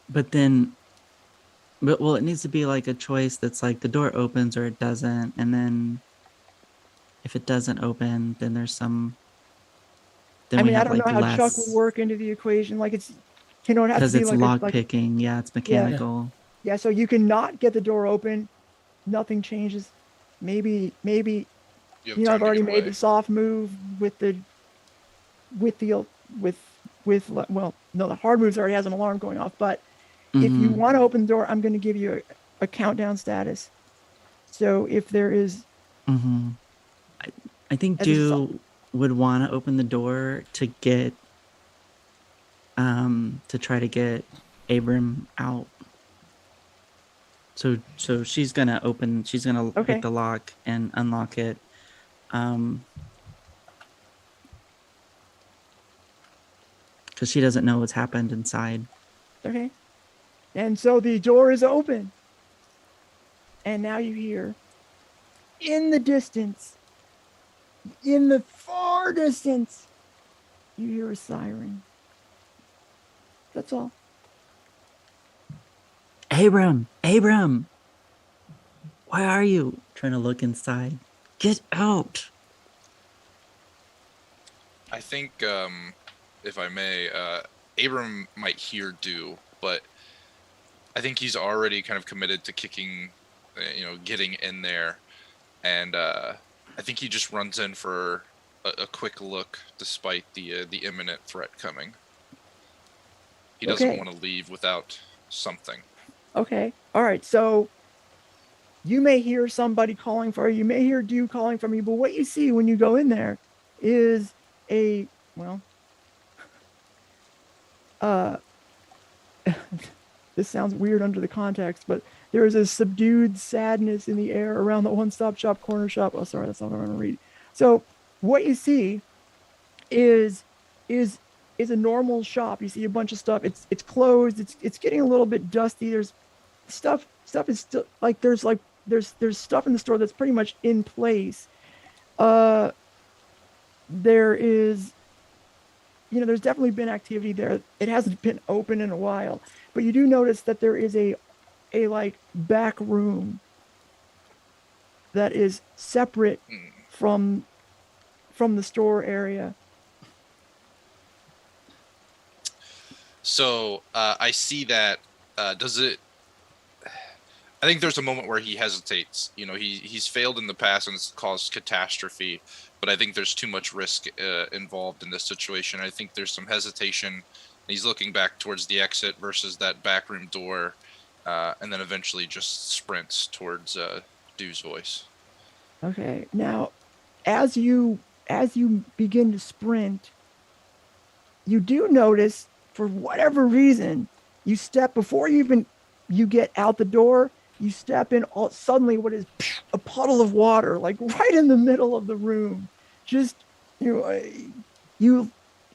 But then, well, it needs to be like a choice that's like the door opens or it doesn't, and then if it doesn't open, then there's some. Then I we mean, I have don't like know how less. Chuck would work into the equation. Like You know, it has Because to be it's like lock like picking. Yeah, it's mechanical. yeah. So you cannot get the door open. Nothing changes. Maybe You have you know, I've time to already get made away. the soft move with the with well, no, the hard moves already has an alarm going off. But if you Hmm. want to open the door, I'm going to give you a countdown status. So if there is, Hmm. I think this is Do would want to open the door to get to try to get Abram out. So she's gonna open. She's gonna pick okay, the lock and unlock it. Um, because she doesn't know what's happened inside. okay. And so the door is open, and now you hear in the distance, in the far distance, you hear a siren. That's all. Abram, why are you trying to look inside? Get out. I think, if I may, Abram might hear do, but I think he's already kind of committed to kicking, getting in there, and I think he just runs in for a quick look, despite the imminent threat coming. He doesn't Okay. want to leave without something. Okay. All right. So you may hear somebody calling for you. You may hear Dew calling from you. But what you see when you go in there is well, this sounds weird under the context, but there is a subdued sadness in the air around the one-stop shop corner shop. Oh, sorry, that's not what I'm going to read. So what you see is a normal shop. You see a bunch of stuff. It's closed. It's getting a little bit dusty. There's stuff is still there's stuff in the store that's pretty much in place. There is, there's definitely been activity there. It hasn't been open in a while, but you do notice that there is a like back room that is separate from the store area. So I see that. Does it? I think there's a moment where he hesitates. He's failed in the past and it's caused catastrophe, but I think there's too much risk involved in this situation. I think there's some hesitation. He's looking back towards the exit versus that backroom door, and then eventually just sprints towards Dew's voice. Okay. Now, as you begin to sprint, you do notice, for whatever reason, you step before you get out the door. You step in suddenly what is a puddle of water, like right in the middle of the room. Just you're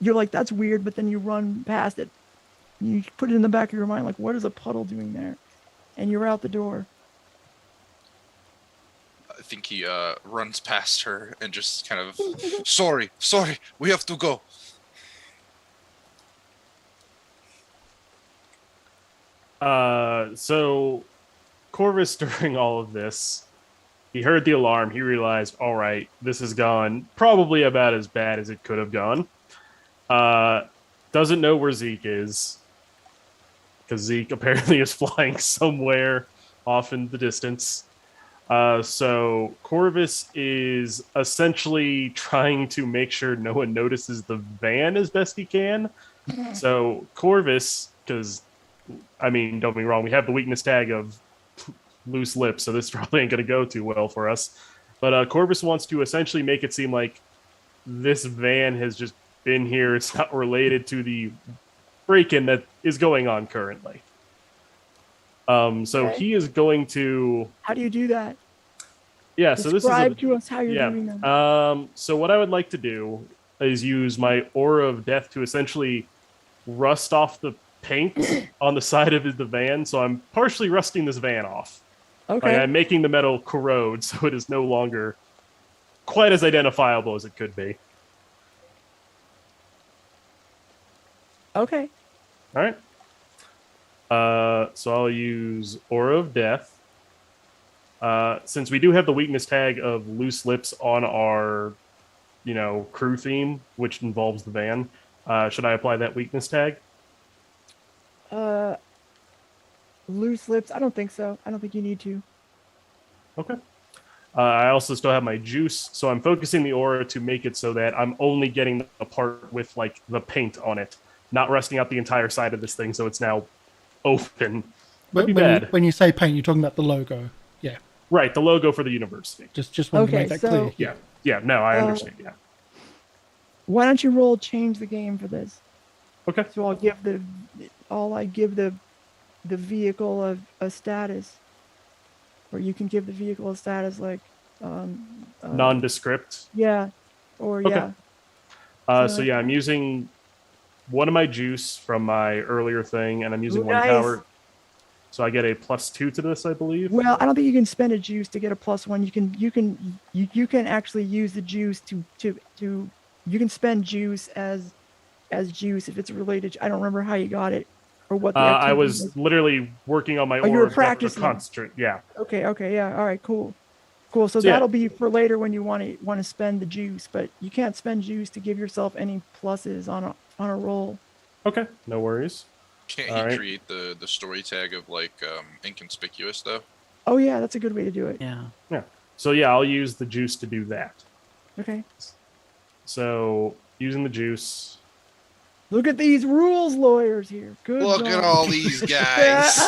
like, that's weird, but then you run past it. You put it in the back of your mind, like, what is a puddle doing there? And you're out the door. I think he runs past her and just kind of, sorry, we have to go. So Corvus, during all of this, he heard the alarm. He realized, all right, this has gone probably about as bad as it could have gone. Doesn't know where Zeke is, because Zeke apparently is flying somewhere off in the distance. So Corvus is essentially trying to make sure no one notices the van as best he can. So Corvus, because, I mean, don't get me wrong, we have the weakness tag of loose lips, so this probably ain't going to go too well for us. But Corvus wants to essentially make it seem like this van has just been here. It's not related to the break-in that is going on currently. So Okay. he is going to... How do you do that? Yeah, so this is... Describe to us how you're doing that. So what I would like to do is use my Aura of Death to essentially rust off the paint on the side of the van. So I'm partially rusting this van off. Okay. I'm making the metal corrode, so it is no longer quite as identifiable as it could be. Okay. All right. So I'll use Aura of Death. Since we do have the weakness tag of loose lips on our, crew theme, which involves the van, should I apply that weakness tag? Loose lips. I don't think so. I don't think you need to. Okay. I also still have my juice, so I'm focusing the aura to make it so that I'm only getting the part with like the paint on it, not rusting out the entire side of this thing, so it's now open. Would be bad. When you say paint, you're talking about the logo. Yeah. Right, the logo for the university. Just wanted to Okay, make that so- clear. Yeah. Yeah, no, I understand. Yeah. Why don't you roll change the game for this? Okay. So I give the vehicle a status, or you can give the vehicle a status like Nondescript. yeah, or Okay. yeah. So yeah, I'm using one of my juice from my earlier thing, and I'm using one Nice. power. So I get a +2 to this, I believe. Well, I don't think you can spend a juice to get a +1. You can actually use the juice to you can spend juice as juice if it's related. I don't remember how you got it or what the I activity was literally working on my Oh, you were aura to practicing. concentrate. Yeah. Okay, yeah. All right, cool. So So, yeah. that'll be for later when you want to spend the juice, but you can't spend juice to give yourself any pluses on a roll. Okay, no worries. Can't All he right. create the story tag of like inconspicuous though? Oh yeah, that's a good way to do it. Yeah. So yeah, I'll use the juice to do that. Okay. So using the juice. Look at these rules lawyers here. Good. Look at job. all these guys.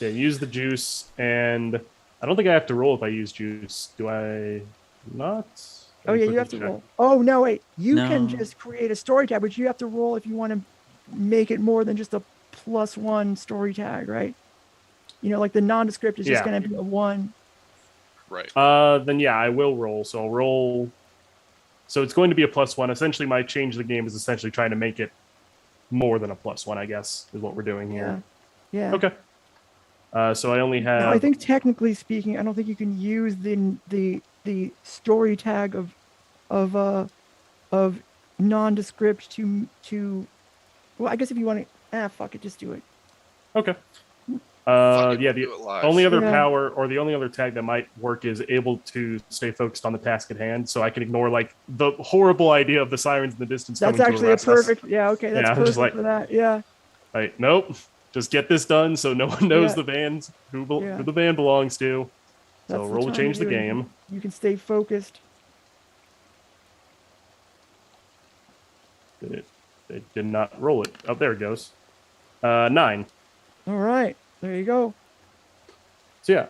Yeah, use the juice, and I don't think I have to roll if I use juice. Do I not? Oh Let me yeah, you have to quickly check. roll. Oh no, wait. You can No. just create a story tag, but you have to roll if you want to make it more than just a +1 story tag, right? You know, like the nondescript is just Yeah. going to be a 1. Right. Then yeah, I will roll. So I'll roll. So it's going to be a +1. Essentially, my change of the game is essentially trying to make it more than a +1. I guess is what we're doing Yeah. here. Yeah. Okay. So I only have. Now, I think technically speaking, I don't think you can use the story tag of nondescript to. Well, I guess if you want to, fuck it, just do it. Okay. Fuck it, Yeah. we'll The do it live. only other Yeah. power or the only other tag that might work is able to stay focused on the task at hand, so I can ignore like the horrible idea of the sirens in the distance. That's coming actually to a arrest us. perfect. Yeah. Okay. That's Yeah, I'm perfect just like- for that. Yeah. Right. Nope. Just get this done so no one knows Yeah. the van's who Yeah. the van belongs to. So That's the roll to time change the do it. game. You can stay focused. It did not roll it. Oh, there it goes. 9. All right. There you go. So yeah,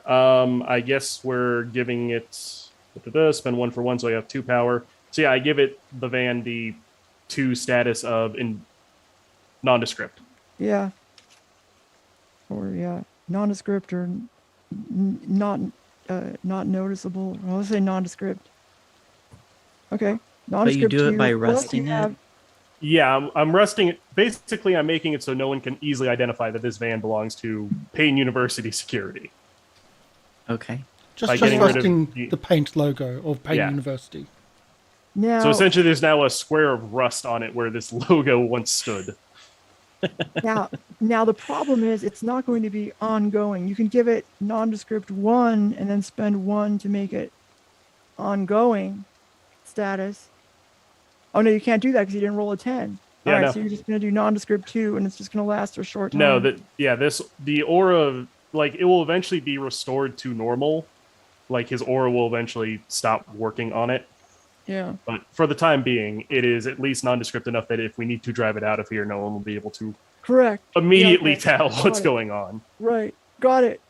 I guess we're giving it spend 1 for 1, so I have 2 power. So yeah, I give it the van the 2 status of in nondescript. Yeah. Or yeah, nondescript or not noticeable. Well, let's say nondescript. Okay. Nondescript. do it to- by what else do rusting you it? have? Yeah, I'm rusting it. Basically, I'm making it so no one can easily identify that this van belongs to Payne University security. Okay. By Just getting rid of rusting the- the paint logo of Payne Yeah. University. Now, So essentially, there's now a square of rust on it where this logo once stood. now the problem is it's not going to be ongoing. You can give it nondescript 1 and then spend 1 to make it ongoing status. Oh no, you can't do that because you didn't roll a 10. Yeah, All right, no. so you're just going to do nondescript 2 and it's just going to last a short time. No, the aura, like, it will eventually be restored to normal. Like, his aura will eventually stop working on it. Yeah. But for the time being, it is at least nondescript enough that if we need to drive it out of here, no one will be able to Correct. immediately okay. tell what's Got it. going on. Right. Got it.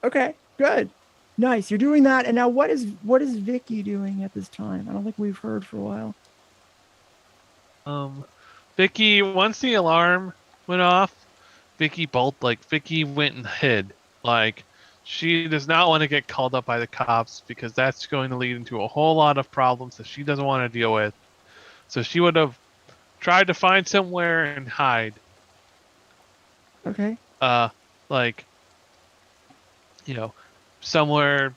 Okay. Good. Nice. You're doing that. And now what is Vicky doing at this time? I don't think we've heard for a while. Vicky, once the alarm went off, Vicky went and hid. Like, she does not want to get called up by the cops because that's going to lead into a whole lot of problems that she doesn't want to deal with. So she would have tried to find somewhere and hide. Okay. Like, somewhere,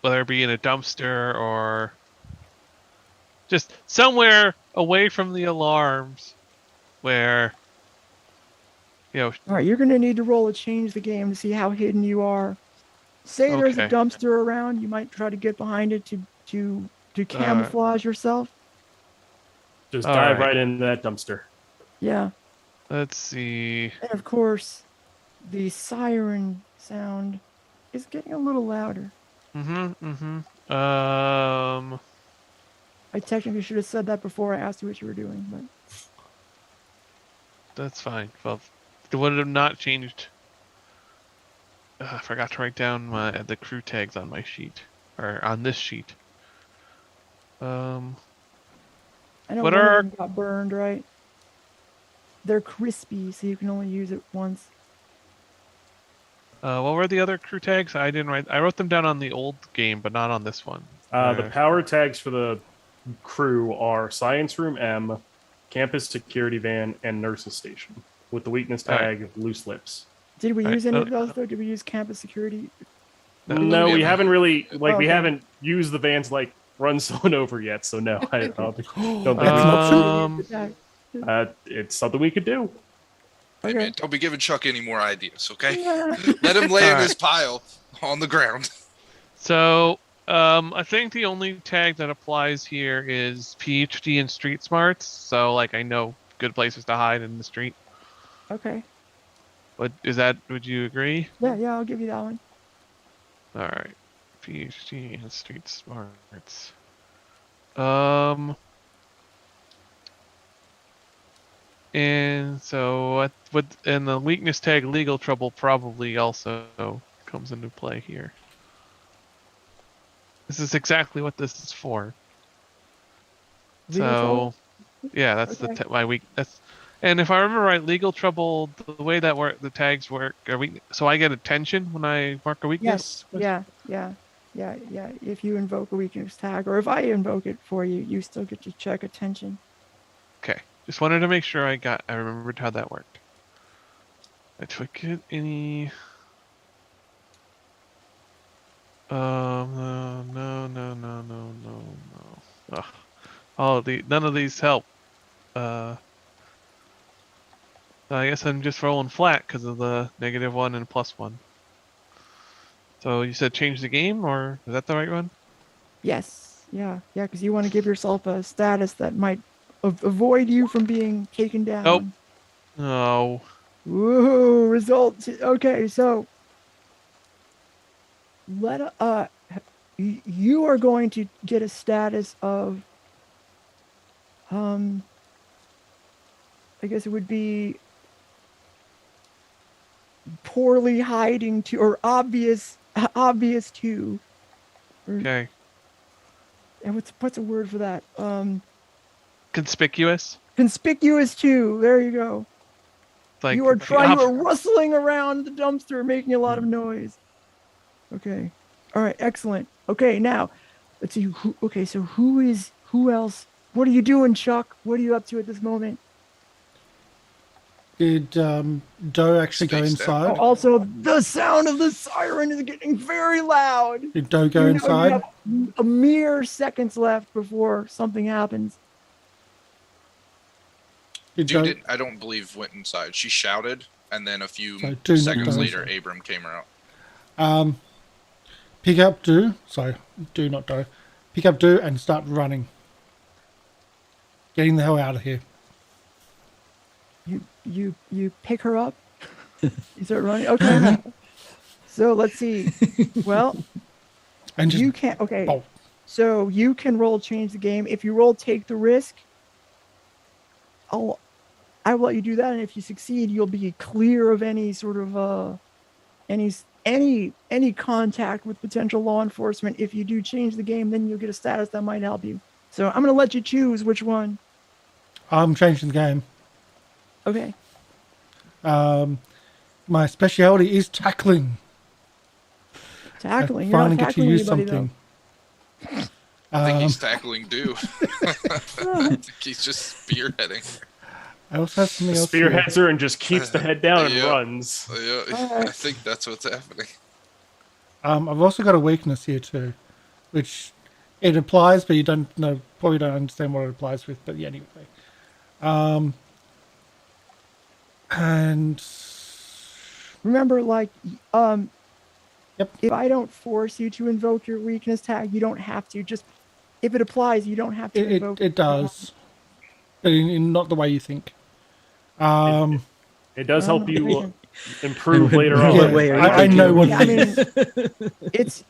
whether it be in a dumpster or just somewhere away from the alarms where, All right. You're going to need to roll a change the game to see how hidden you are. Say there's a Okay. dumpster around. You might try to get behind it to camouflage yourself. Just All dive right. right into that dumpster. Yeah. Let's see. And of course, the siren sound is getting a little louder. I technically should have said that before I asked you what you were doing, but That's fine. Well, it would have not changed. I forgot to write down the crew tags on my sheet, or on this sheet. I know What one are- of them got burned, right? They're crispy, so you can only use it once. What were the other crew tags? I didn't write. I wrote them down on the old game, but not on this one. The power tags for the crew are Science Room M, Campus Security Van, and Nurses Station, with the weakness tag Loose Lips. Did we Right, use any of those though? Did we use campus security? No, we Yeah. haven't really Oh, we okay. haven't used the vans like run someone over yet. So no, I don't think. That's an option. It's something we could do. Hey, Okay. man, don't be giving Chuck any more ideas, okay? Yeah. Let him lay in Alright. his pile on the ground. So, I think the only tag that applies here is PhD and street smarts. So, like, I know good places to hide in the street. Okay. But would you agree? Yeah, I'll give you that one. All right. PhD and street smarts. And so and the weakness tag legal trouble probably also comes into play here. This is exactly what this is for. Legal So, trouble? yeah, that's Okay. my weak. And if I remember right, legal trouble, the way that the tags work are so I get attention when I mark a weakness. Yes. Yeah. If you invoke a weakness tag, or if I invoke it for you, you still get to check attention. Okay, just wanted to make sure I remembered how that worked. I took it any. No. Ugh. None of these help. I guess I'm just rolling flat because of the -1 and +1. So you said change the game, or is that the right one? Yes. Yeah, because you want to give yourself a status that might avoid you from being taken down. Nope. No. Woohoo! Results. Okay, so you are going to get a status of I guess it would be poorly hiding to, or obvious to. Okay. And what's a word for that? Conspicuous. Conspicuous to. There you go. Like You are the you are rustling around the dumpster, making a lot of noise. Okay. All right. Excellent. Okay. Now, let's see. So who else? What are you doing, Chuck? What are you up to at this moment? Did Doe actually go Space inside? Oh, also, the sound of the siren is getting very loud. Did Doe go You inside? have a mere seconds left before something happens. Did Dude, Doe- I don't believe went inside. She shouted, and then a few So do not seconds go later, inside. Abram came out. Pick up Do. Sorry, Do not Doe. Pick up Do and start running. Getting the hell out of here. You pick her up. You start running. Okay. So let's see. Well, And just you can't. Okay. bolt. So you can roll change the game. If you roll take the risk, I will let you do that. And if you succeed, you'll be clear of any sort of any contact with potential law enforcement. If you do change the game, then you'll get a status that might help you. So I'm gonna let you choose which one. I'm changing the game. Okay. My speciality is tackling. Tackling. I You're not finally get to tackling use anybody, something. I think he's tackling Do. I think he's just spearheading. I also have something else. here. Spearheads her and just keeps the head down and Yeah. runs. Yeah, Alright. I think that's what's happening. I've also got a weakness here too, which it applies, but you probably don't understand what it applies with. But yeah, anyway. And Remember, like, Yep. if I don't force you to invoke your weakness tag, you don't have to. Just if it applies, you don't have to it invoke does, but in not the way you think. It does help I'm you thinking. improve In later what on. Yeah, way are you I know what Yeah, I it is. It's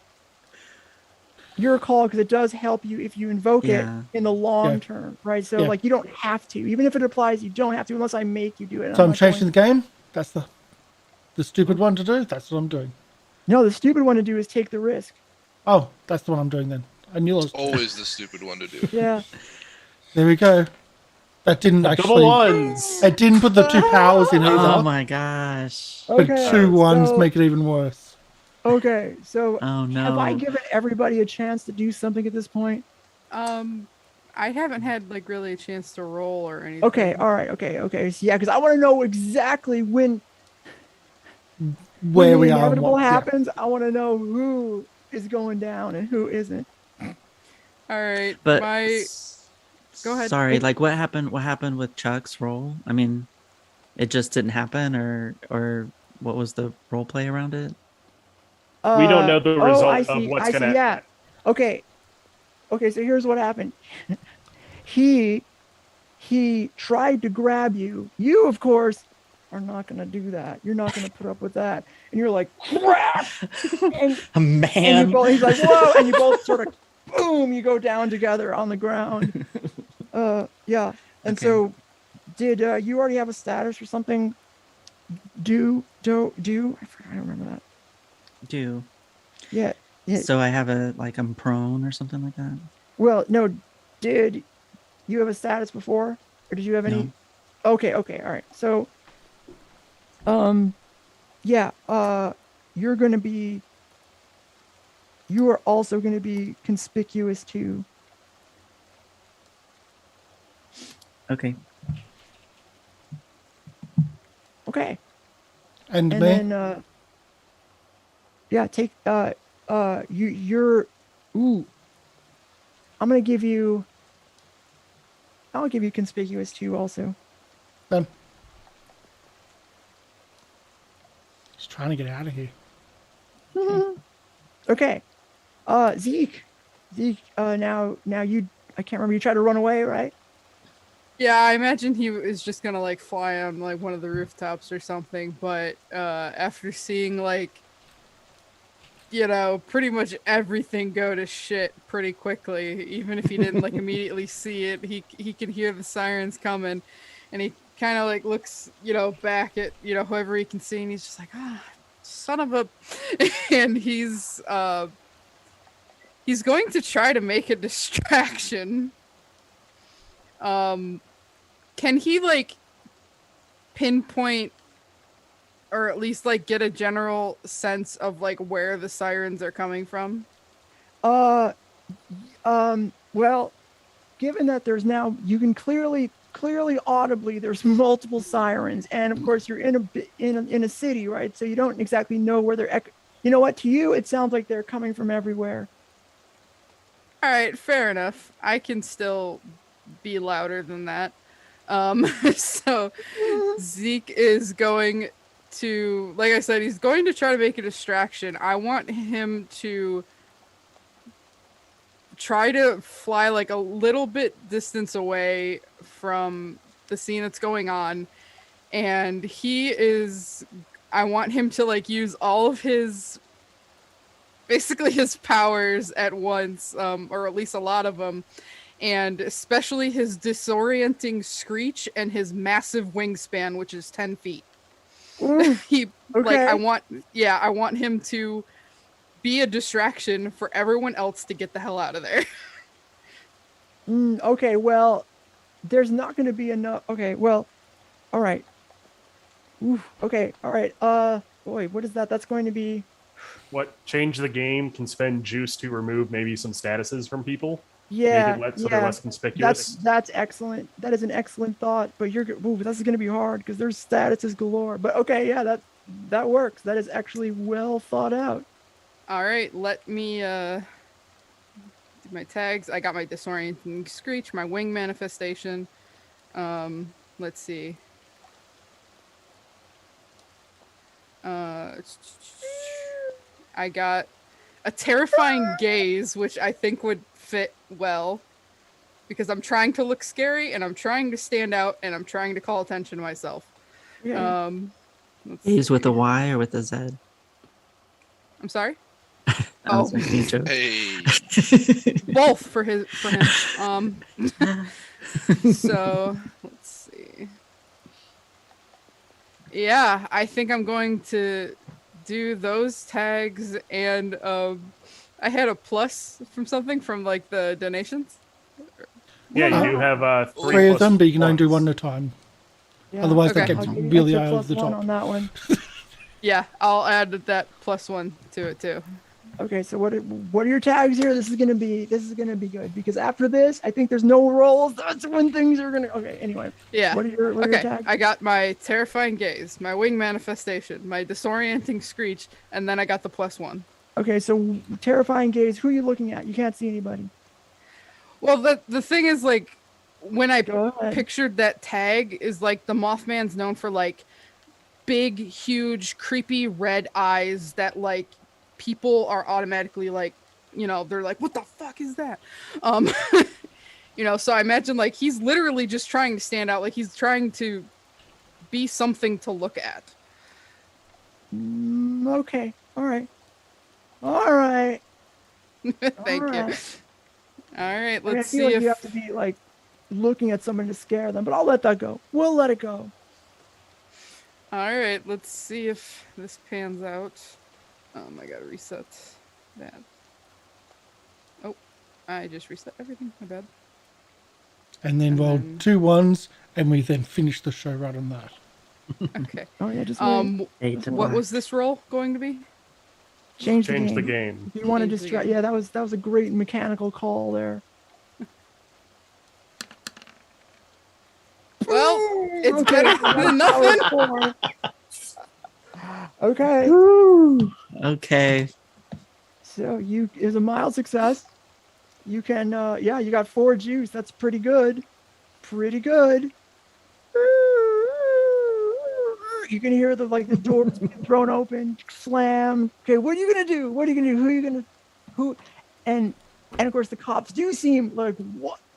your call because it does help you if you invoke Yeah. it in the long Yeah. term, right? So Yeah. like you don't have to, even if it applies, you don't have to unless I make you do it. So I'm not changing the going game. That's the stupid one to do. That's what I'm doing. No, the stupid one to do is take the risk. Oh, that's the one I'm doing then. I knew I was. Always the stupid one to do. Yeah. There we go. That didn't Double actually. ones. It didn't put the 2 powers in Oh either. my gosh. But Okay. 2 ones so, make it even worse. Okay. So Oh have I no. given everybody a chance to do something at this point? I haven't had like really a chance to roll or anything. Okay. All right. Okay. So, yeah, because I want to know exactly when Where the we are and inevitable what. Yeah. happens. I want to know who is going down and who isn't. All right. But Go ahead. Sorry, like what happened with Chuck's role? I mean, it just didn't happen or what was the role play around it? We don't know the result I of see. what's I gonna. see. Yeah. Okay. Okay. So here's what happened. he tried to grab you. You, of course, are not going to do that. You're not going to put up with that. And you're like, crap. And Man. you both, he's like, whoa. And you both sort of, boom, you go down together on the ground. Yeah. And Okay. so, did you already have a status or something? Do? I forgot. I don't remember that. Do. Yeah. So I have I'm prone or something like that? Well, no. Did you have a status before, or did you have any? No. Okay. All right. So, yeah. You are also going to be conspicuous too. Okay. Okay. And And me. then, yeah. Take you're. Ooh. I'll give you conspicuous too. Also. Done. Just trying to get out of here. Okay. Zeke. Now you. I can't remember. You tried to run away, right? Yeah, I imagine he is just gonna like fly on like one of the rooftops or something. But after seeing like, pretty much everything go to shit pretty quickly, even if he didn't like immediately see it, he can hear the sirens coming, and he kind of like looks back at whoever he can see, and he's just like, son of a, and he's going to try to make a distraction. Can he like pinpoint or at least like get a general sense of like where the sirens are coming from? Well, given that there's now, you can clearly audibly, there's multiple sirens, and of course you're in a city, right? So you don't exactly know where they're. You know what? To you, it sounds like they're coming from everywhere. All right, fair enough. I can still be louder than that. So Zeke is going to, like I said, he's going to try to make a distraction. I want him to try to fly like a little bit distance away from the scene that's going on. And I want him to like use all of basically his powers at once, or at least a lot of them. And especially his disorienting screech and his massive wingspan, which is 10 feet. Okay. I want him to be a distraction for everyone else to get the hell out of there. Okay, well, there's not going to be enough. Okay, well, all right. Oof, okay, all right. Boy, what is that? That's going to be. What change the game can spend juice to remove maybe some statuses from people. Yeah, So they're less conspicuous. That's excellent. That is an excellent thought. But this is going to be hard because there's statuses galore. But okay, yeah, that works. That is actually well thought out. All right, let me do my tags. I got my disorienting screech, my wing manifestation. Let's see. I got a terrifying gaze, which I think would fit well because I'm trying to look scary and I'm trying to stand out and I'm trying to call attention to myself. Yeah. Let's He's with see. a Y or with a Z? I'm sorry. I was making a joke. Hey, Both for him. So let's see. Yeah, I think I'm going to do those tags, and I had a plus from something from like the donations. Yeah, you do have Three of them, but you can only do ones. one at a time. Yeah. Otherwise, Okay. that gets I'll give you really extra over the +1 top. on that one. Yeah, I'll add that +1 to it too. Okay, so what are your tags here? This is gonna be good because after this, I think there's no rolls. That's when things are gonna. Okay, anyway. Yeah. What are your Okay, tags? I got my terrifying gaze, my wing manifestation, my disorienting screech, and then I got the +1. Okay, so terrifying gaze. Who are you looking at? You can't see anybody. Well, the thing is, like, when I Go ahead. pictured that tag is like the Mothman's known for like big, huge, creepy red eyes that like people are automatically like, you know, they're like, what the fuck is that? You know, so I imagine like he's literally just trying to stand out, like he's trying to be something to look at. Okay. All right. All right. Thank you. Alright. All right, I let's feel see like if you have to be like looking at someone to scare them, but I'll let that go. We'll let it go. All right, let's see if this pans out. I gotta reset that. Oh, I just reset everything. My bad. And then And roll then- 2 1s, and we then finish the show right on that. Okay. Oh yeah, just wait. 8 to What black. was this roll going to be? Change Change the the game. game. If you want to Change the distract, game. yeah, that was a great mechanical call there. Well, it's Okay, better so than that was nothing. 4. Okay, Okay. so you is a mild success. You can, yeah, you got 4 juice. That's pretty good. Pretty good. You can hear the doors being thrown open, slam. Okay, what are you gonna do? What are you gonna do? Who are you gonna, who? And of course the cops do seem like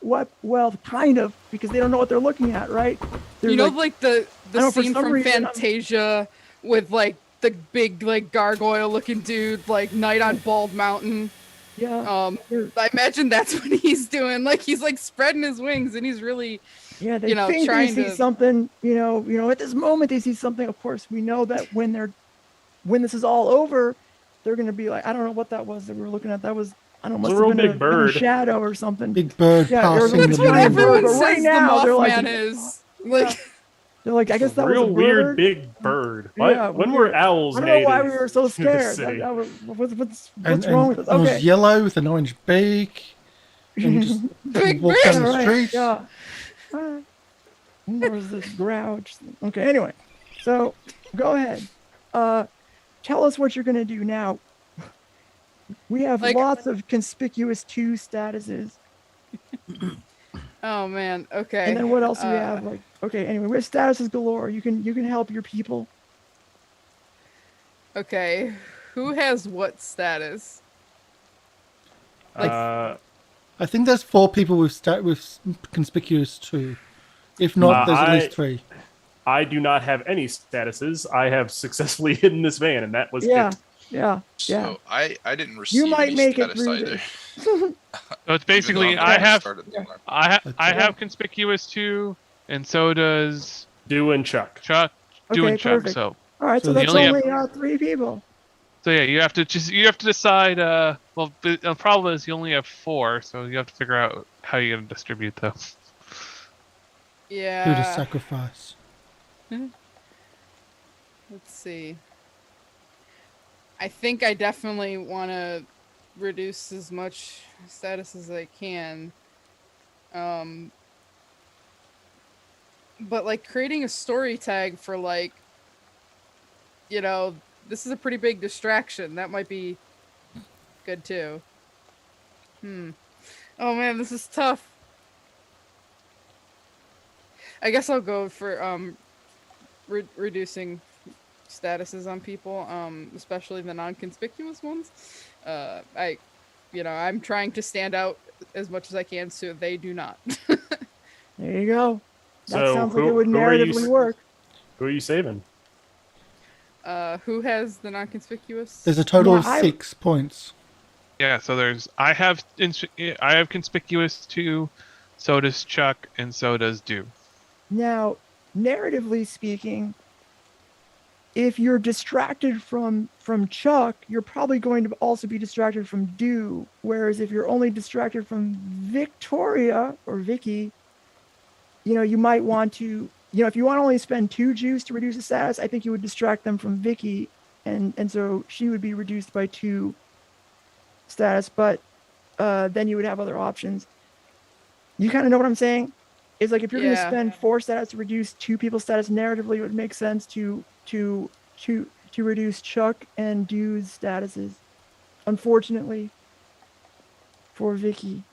what? Well, kind of, because they don't know what they're looking at, right? They're You know, like the I know for scene some from reason I'm- Fantasia with like the big like gargoyle looking dude, like Night on Bald Mountain. yeah, they're- I imagine that's what he's doing. Like he's like spreading his wings and he's really yeah, they you know, think they trying see to- something. You know, at this moment they see something. Of course, we know that when this is all over, they're gonna be like, I don't know what that was that we were looking at. That was, I don't know, It's must a real have been big bird. shadow or something. Big bird Yeah, there was passing a- the that's what Giant moon. bird, everyone but right says now, the they're like- Mothman is. Like They're like, I guess that was Real a bird. weird big bird. What? Yeah, when weird. were owls I don't know why native we were so to the scared. city? What's And, wrong with us? and it was Okay. yellow with an orange beak. And just Big walk bird. down the All right, street. yeah. There's this grouch. Okay, anyway. So go ahead. Tell us what you're gonna do now. We have Like- lots of conspicuous 2 statuses. oh man, okay. And then what else do we have? Like, okay, anyway, we have statuses galore. You can help your people. Okay, who has what status? Uh, I think there's 4 people with conspicuous 2. If not, there's at least 3. I do not have any statuses. I have successfully hidden this van, and that was Yeah, it. yeah, so I didn't receive might any make it status through either. this. So it's basically Even though I'm I the have start of the alarm. I Yeah. have conspicuous too, and so does Do and Chuck. Chuck. Okay, Doing Chuck. perfect. So All right, so So that's you only only 3 people. yeah, you have to decide. Well, the problem is you only have 4, so you have to figure out how you're gonna distribute them. Who to Yeah. sacrifice. Let's see. I think I definitely want to reduce as much status as I can. But like creating a story tag for like, you know, this is a pretty big distraction. That might be good too. Oh man, this is tough. I guess I'll go for reducing statuses on people, especially the non-conspicuous ones. I I'm trying to stand out as much as I can so they do not. There you go. That So sounds like it would who are you narratively work. Who are you saving? Who has the non-conspicuous? There's a total Yeah, of I- 6 points. Yeah, so I have conspicuous too, so does Chuck, and so does Do. Now, narratively speaking, if you're distracted from Chuck, you're probably going to also be distracted from Do. Whereas if you're only distracted from Victoria or Vicky, you might want to, if you want to only spend 2 juice to reduce the status, I think you would distract them from Vicky, and so she would be reduced by 2 status, but then you would have other options. You kind of know what I'm saying? It's like if you're going to spend 4 status to reduce 2 people's status, narratively it would make sense to reduce Chuck and Dude's statuses. Unfortunately, for Vicky.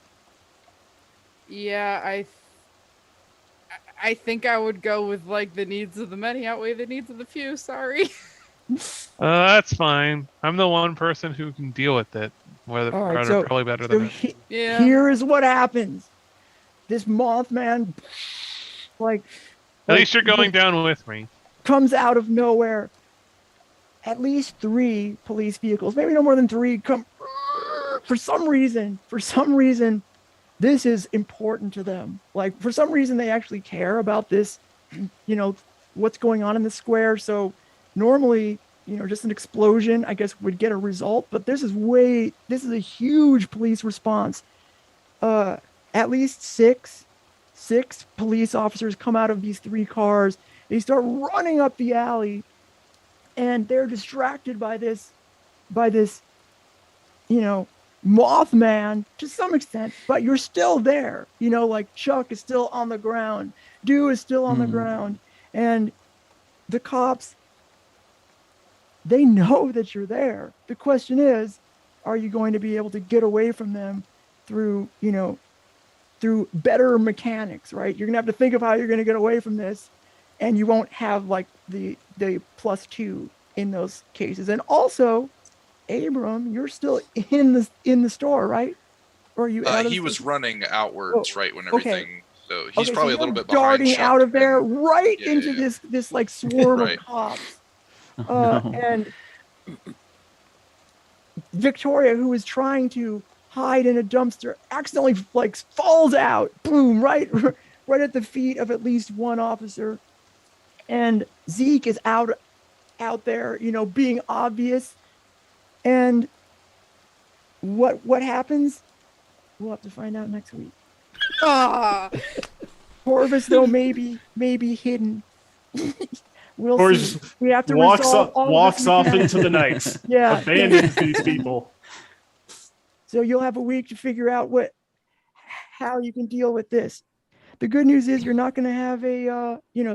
Yeah, I think I would go with like the needs of the many outweigh the needs of the few. Sorry. That's fine. I'm the one person who can deal with it. All right, so, probably better than it. Here is what happens. This Mothman, At least you're going down with me. comes out of nowhere. At least 3 police vehicles, maybe no more than 3, come. For some reason, this is important to them. Like, for some reason, they actually care about this, what's going on in the square. So normally, just an explosion, I guess, would get a result. But this is a huge police response. At least six police officers come out of these 3 cars. They start running up the alley, and they're distracted by this, Mothman to some extent, but you're still there. Like Chuck is still on the ground, Do is still on the ground, and the cops, they know that you're there. The question is, are you going to be able to get away from them through better mechanics, right? You're gonna have to think of how you're gonna get away from this, and you won't have like the +2 in those cases. And also, Abrahm, you're still in the store, right? Or are you? He was running outwards right when everything. So he's Okay, probably so a little you're bit behind. darting Chuck out of there and- right Yeah, into yeah. this like swarm Right. of cops. Oh, no. And Victoria, who was trying to hide in a dumpster, accidentally falls out, boom, right at the feet of at least 1 officer. And Zeke is out there, being obvious. And what happens? We'll have to find out next week. Ah, Corvus, though, maybe hidden. We'll Or see. just We have to walks resolve all walks this off mechanics. into the night. Yeah. Abandons these people. So you'll have a week to figure out how you can deal with this. The good news is you're not going to have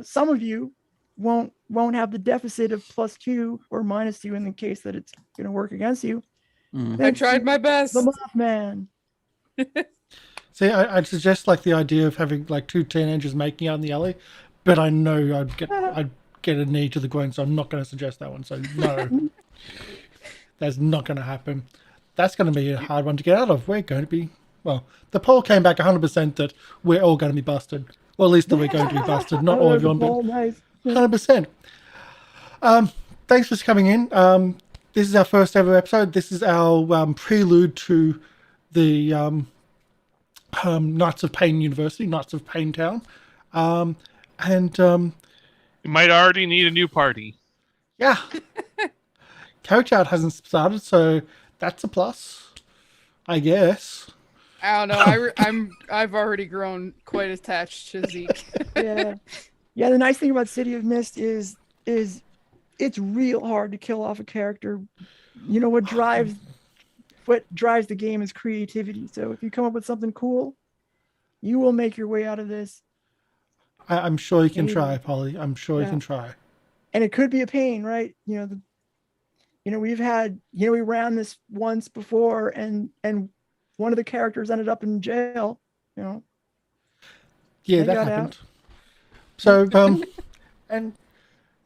some of you won't have the deficit of +2 or -2 in the case that it's going to work against you. Mm. I tried my best. The Mothman. See, I'd suggest like the idea of having like 2 teenagers making out in the alley, but I know I'd get a knee to the groin, so I'm not going to suggest that one. So no, that's not going to happen. That's going to be a hard one to get out of. We're going to be, well, the poll came back 100% that we're all going to be busted. Well, at least that we're going to be busted. Not all everyone, but Nice. 100%. Thanks for coming in. This is our first ever episode. This is our prelude to the Knights of Payne University, Knights of Payne Town. You might already need a new party. Yeah. Coach out hasn't started, so that's a plus, I guess. I don't know. I've already grown quite attached to Zeke. Yeah. The nice thing about City of Mist is it's real hard to kill off a character. What drives the game is creativity. So if you come up with something cool, you will make your way out of this. I'm sure you can Maybe. try, Polly. I'm sure you can try. And it could be a pain, right? We've had, we ran this once before, and one of the characters ended up in jail. Yeah, They that got happened. So, and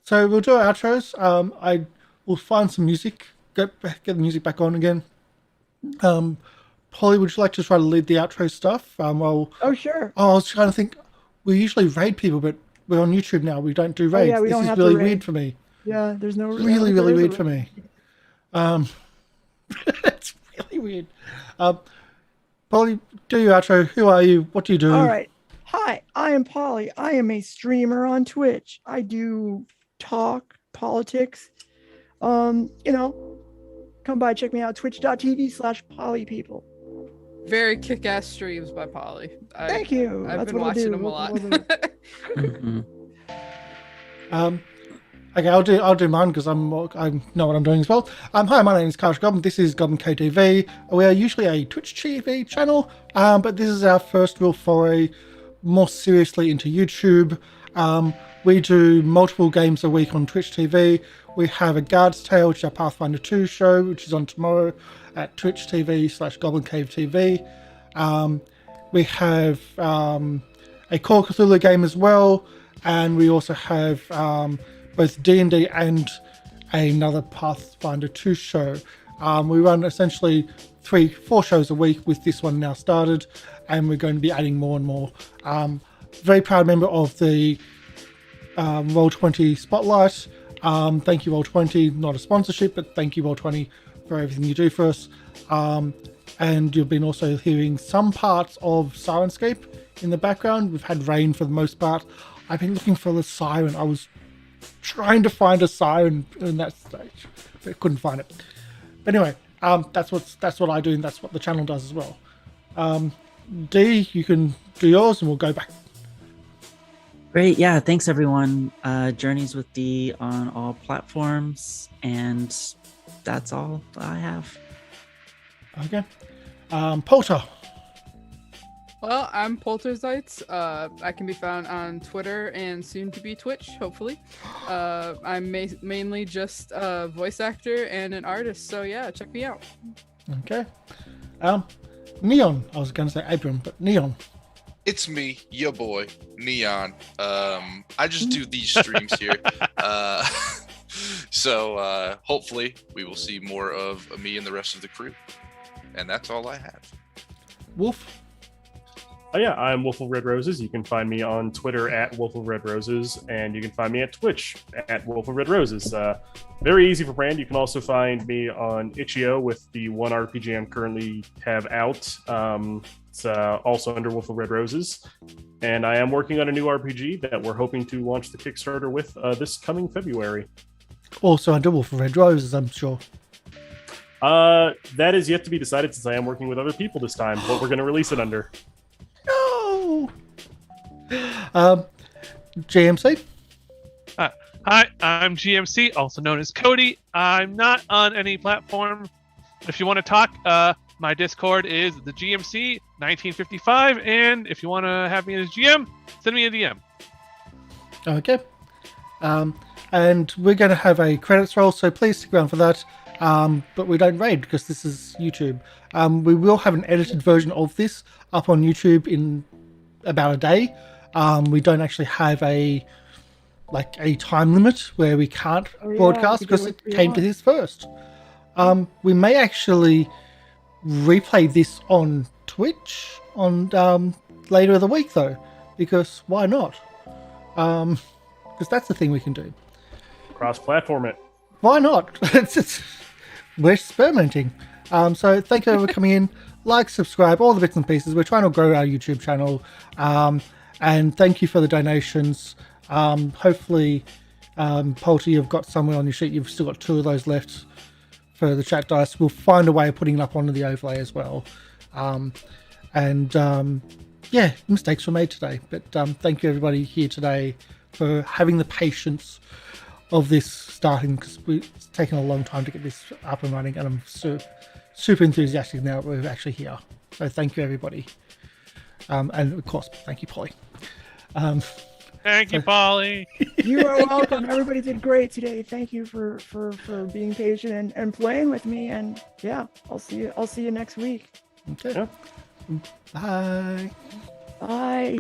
so we'll do our outros. I will find some music. Get the music back on again. Polly, would you like to try to lead the outro stuff? Oh, sure. I was trying to think. We usually raid people, but we're on YouTube now. We don't do raids. yeah, we this don't is have to really raid. weird for me. Yeah, there's no Really, really weird for me. It's really weird. Polly, do your outro. Who are you? What do you do? All right. Hi, I am Polly. I am a streamer on Twitch. I do talk politics. You know, come by, check me out. Twitch.tv/polypeople. Very kick-ass streams by Polly. Thank you. I've That's been what I do. watching them a lot. Mhm. Okay, I'll do mine because I know what I'm doing as well. Hi, my name is Karsh Goblin. This is Goblin KTV. We are usually a Twitch TV channel, but this is our first real foray more seriously into YouTube. We do multiple games a week on Twitch TV. We have a Guard's Tale, which is our Pathfinder 2 show, which is on tomorrow at Twitch TV/Goblin Cave TV. We have a Call of Cthulhu game as well, and we also have both D&D and another Pathfinder 2 show. We run essentially 3-4 shows a week with this one now started, and we're going to be adding more and more. Very proud member of the Roll20 Spotlight. Thank you, Roll20. Not a sponsorship, but thank you, Roll20, for everything you do for us. And you've been also hearing some parts of Syrinscape in the background. We've had rain for the most part. I've been looking for the siren. I was trying to find a siren in that stage, but couldn't find it. But anyway, that's what I do, and that's what the channel does as well. D, you can do yours, and we'll go back. Great. Yeah. Thanks, everyone. Journeys with D on all platforms. And that's all I have. Okay. Polter. Well, I'm Polter Zeitz. I can be found on Twitter and soon to be Twitch, hopefully. I'm mainly just a voice actor and an artist, so yeah, check me out. Okay. Neon. I was going to say Abrahm, but Neon. It's me, your boy, Neon. I just do these streams here. So hopefully we will see more of me and the rest of the crew. And that's all I have. Wolf. Yeah, I'm Wolf of Red Roses. You can find me on Twitter at Wolf of Red Roses, and you can find me at Twitch at Wolf of Red Roses. Very easy for brand. You can also find me on Itch.io with the one RPG I'm currently have out. It's also under Wolf of Red Roses. And I am working on a new RPG that we're hoping to launch the Kickstarter with this coming February. Also under Wolf of Red Roses, I'm sure. That is yet to be decided since I am working with other people this time, what we're going to release it under. No. JMC. Hi, I'm GMC, also known as Cody. I'm not on any platform. If you want to talk, my Discord is the GMC 1955, and if you want to have me as GM, send me a DM. Okay. And we're going to have a credits roll, so please stick around for that. But we don't raid because this is YouTube. We will have an edited version of this up on YouTube in about a day. We don't actually have a time limit where we can't broadcast because it came to this first. We may actually replay this on Twitch on later in the week though, because why not? Because that's the thing we can do. Cross-platform it. Why not? We're experimenting. So thank you for coming in. Like, subscribe, all the bits and pieces. We're trying to grow our YouTube channel. And thank you for the donations. Hopefully, Polter, you've got somewhere on your sheet. You've still got 2 of those left for the chat dice. We'll find a way of putting it up onto the overlay as well. Yeah, mistakes were made today. But thank you everybody here today for having the patience of this starting, because it's taken a long time to get this up and running, and I'm super enthusiastic now that we're actually here. So thank you everybody. And of course, thank you, Polly. Thank you, Polly. You are welcome. Everybody did great today. Thank you for being patient and playing with me. And yeah, I'll see you next week. Okay. Yeah. Bye. Bye.